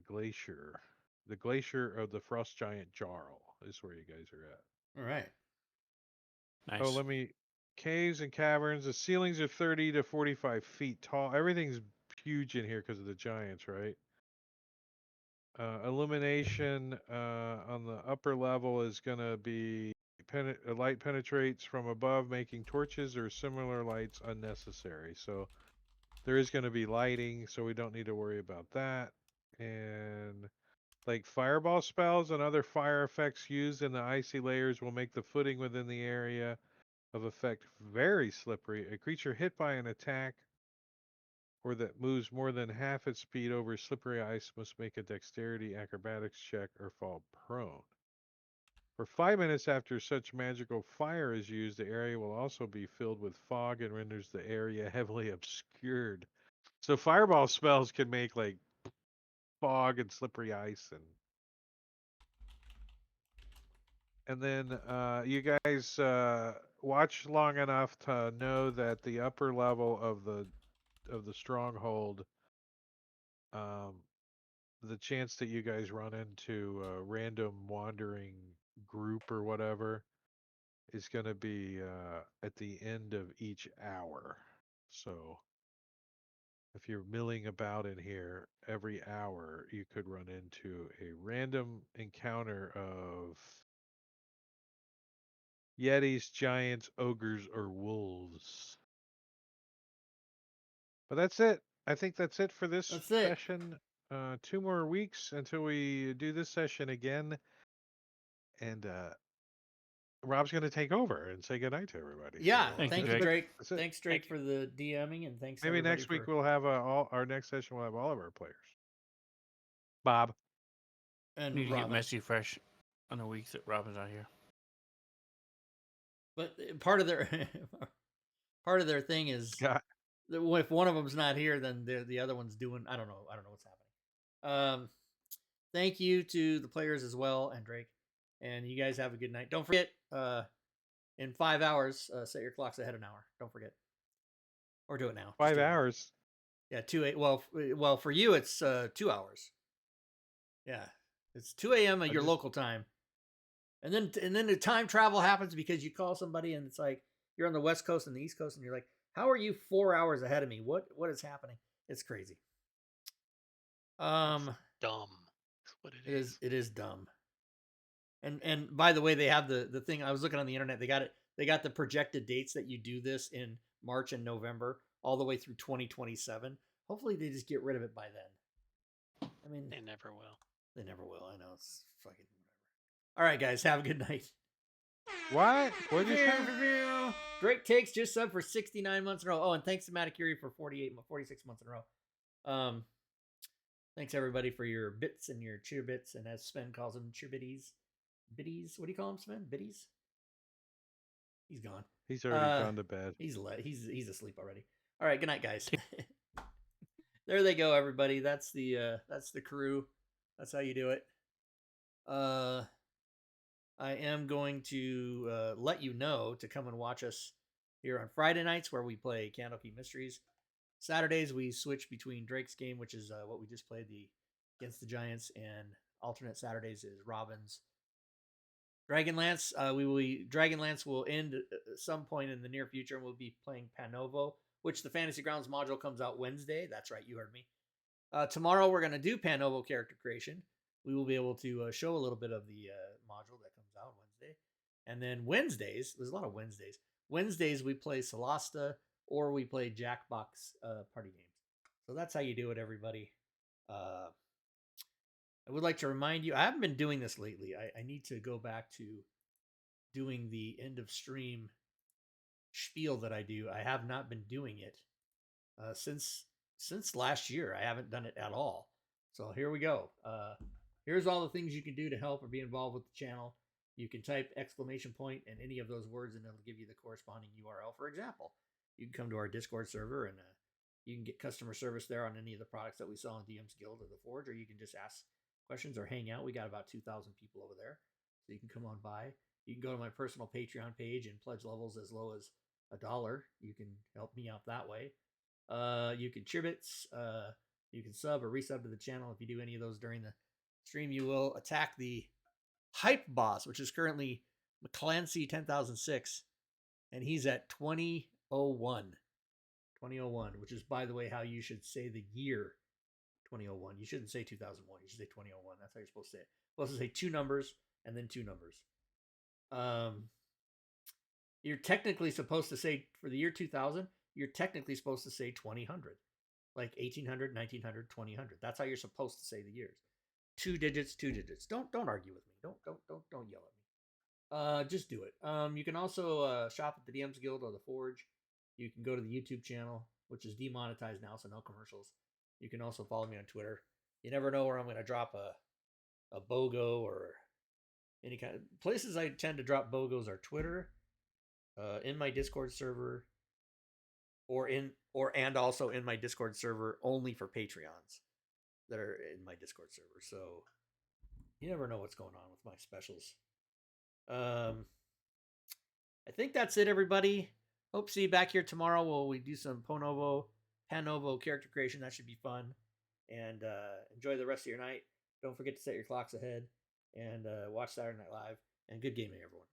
C: Glacier. The Glacier of the Frost Giant Jarl is where you guys are at.
A: All right.
D: Nice.
C: Oh, caves and caverns. The ceilings are 30 to 45 feet tall. Everything's huge in here because of the giants, right? Illumination on the upper level is going to be light penetrates from above, making torches or similar lights unnecessary. So there is going to be lighting, so we don't need to worry about that. And like fireball spells and other fire effects used in the icy layers will make the footing within the area of effect very slippery. A creature hit by an attack or that moves more than half its speed over slippery ice must make a dexterity acrobatics check or fall prone. For 5 minutes after such magical fire is used, the area will also be filled with fog and renders the area heavily obscured. So fireball spells can make like fog and slippery ice, and then you guys watch long enough to know that the upper level of the stronghold, um, the chance that you guys run into a random wandering group or whatever is going to be at the end of each hour. So if you're milling about in here every hour, you could run into a random encounter of yetis, giants, ogres, or wolves. But that's it. I think that's it for this
A: That's it.
C: session. 2 more weeks until we do this session again. And Rob's going to take over and say goodnight to everybody.
A: Yeah.
C: So,
D: Thank
A: Thank
D: you,
A: you,
D: Drake.
A: Drake.
C: That's it.
A: Thanks, Drake,
B: Thank you.
A: for the DMing, and thanks
C: Maybe
A: everybody
C: next week
A: for...
C: we'll have our next session. We'll have all of our players. Bob.
A: and
D: Need to get
A: Robin.
D: messy fresh on the weeks that Robin's not here.
A: But part of their thing is
C: Scott.
A: that if one of them's not here, then the other one's doing. I don't know what's happening. Thank you to the players as well, and Drake, and you guys have a good night. Don't forget, in 5 hours, set your clocks ahead an hour. Don't forget, or do it now. Just
C: 5
A: do it now.
C: hours.
A: Yeah, 2 well for you it's 2 hours. Yeah, it's 2 a.m. at your local time, and then the time travel happens because you call somebody and it's like you're on the West Coast and the East Coast, and you're like, how are you 4 hours ahead of me? What is happening? It's crazy.
B: Dumb. That's what it is.
A: It is dumb. And by the way, they have the thing. I was looking on the internet. They got the projected dates that you do this in March and November, all the way through 2027. Hopefully, they just get rid of it by then. I mean,
B: They never will.
A: They never will. I know, it's fucking whatever. All right, guys, have a good night.
C: What? What did you say?
A: Drake Takes just subbed for 69 months in a row. Oh, and thanks to Matakiri for 46 months in a row. Thanks everybody for your bits and your cheer bits, and as Sven calls them, cheer bitties. Bitties? What do you call them, Sven? Bitties? He's gone.
C: He's already gone to bed.
A: He's asleep already. All right, good night, guys. There they go, everybody. That's the crew. That's how you do it. I am going to let you know to come and watch us here on Friday nights where we play Candlekeep Mysteries. Saturdays we switch between Drake's game, which is what we just played, the against the Giants, and alternate Saturdays is Robin's Dragonlance. Dragonlance will end at some point in the near future, and we'll be playing Panovo, which the Fantasy Grounds module comes out Wednesday. That's right, you heard me. Tomorrow we're going to do Panovo character creation. We will be able to show a little bit of the module that comes out Wednesday. And then Wednesdays, there's a lot of Wednesdays. Wednesdays we play Solasta or we play Jackbox party games. So that's how you do it, everybody. I would like to remind you, I haven't been doing this lately. I need to go back to doing the end of stream spiel that I do. I have not been doing it since last year. I haven't done it at all. So here we go. Here's all the things you can do to help or be involved with the channel. You can type exclamation point and any of those words, and it'll give you the corresponding URL. For example, you can come to our Discord server, and you can get customer service there on any of the products that we sell in DM's Guild or the Forge, or you can just ask questions or hang out. We got about 2,000 people over there, so you can come on by. You can go to my personal Patreon page and pledge levels as low as $1. You can help me out that way. You can Chibits, you can sub or resub to the channel. If you do any of those during the stream, you will attack the hype boss, which is currently McClancy 10,006, and he's at 2001. 2001, which is, by the way, how you should say the year 2001. You shouldn't say 2001. You should say 2001. That's how you're supposed to say it. You're supposed to say 2 numbers and then 2 numbers. You're technically supposed to say, for the year 2000, you're technically supposed to say 2000. Like 1800, 1900, 2000. That's how you're supposed to say the years. 2 digits, 2 digits. Don't argue with me. Don't yell at me. Just do it. You can also shop at the DM's Guild or the Forge. You can go to the YouTube channel, which is demonetized now, so no commercials. You can also follow me on Twitter. You never know where I'm going to drop a BOGO or any kind of places. I tend to drop BOGOs are Twitter, in my Discord server, and also in my Discord server only for Patreons that are in my Discord server. So you never know what's going on with my specials. I think that's it, everybody. Hope to see you back here tomorrow while we do some Panovo character creation. That should be fun. And enjoy the rest of your night. Don't forget to set your clocks ahead and watch Saturday Night Live. And good gaming, everyone.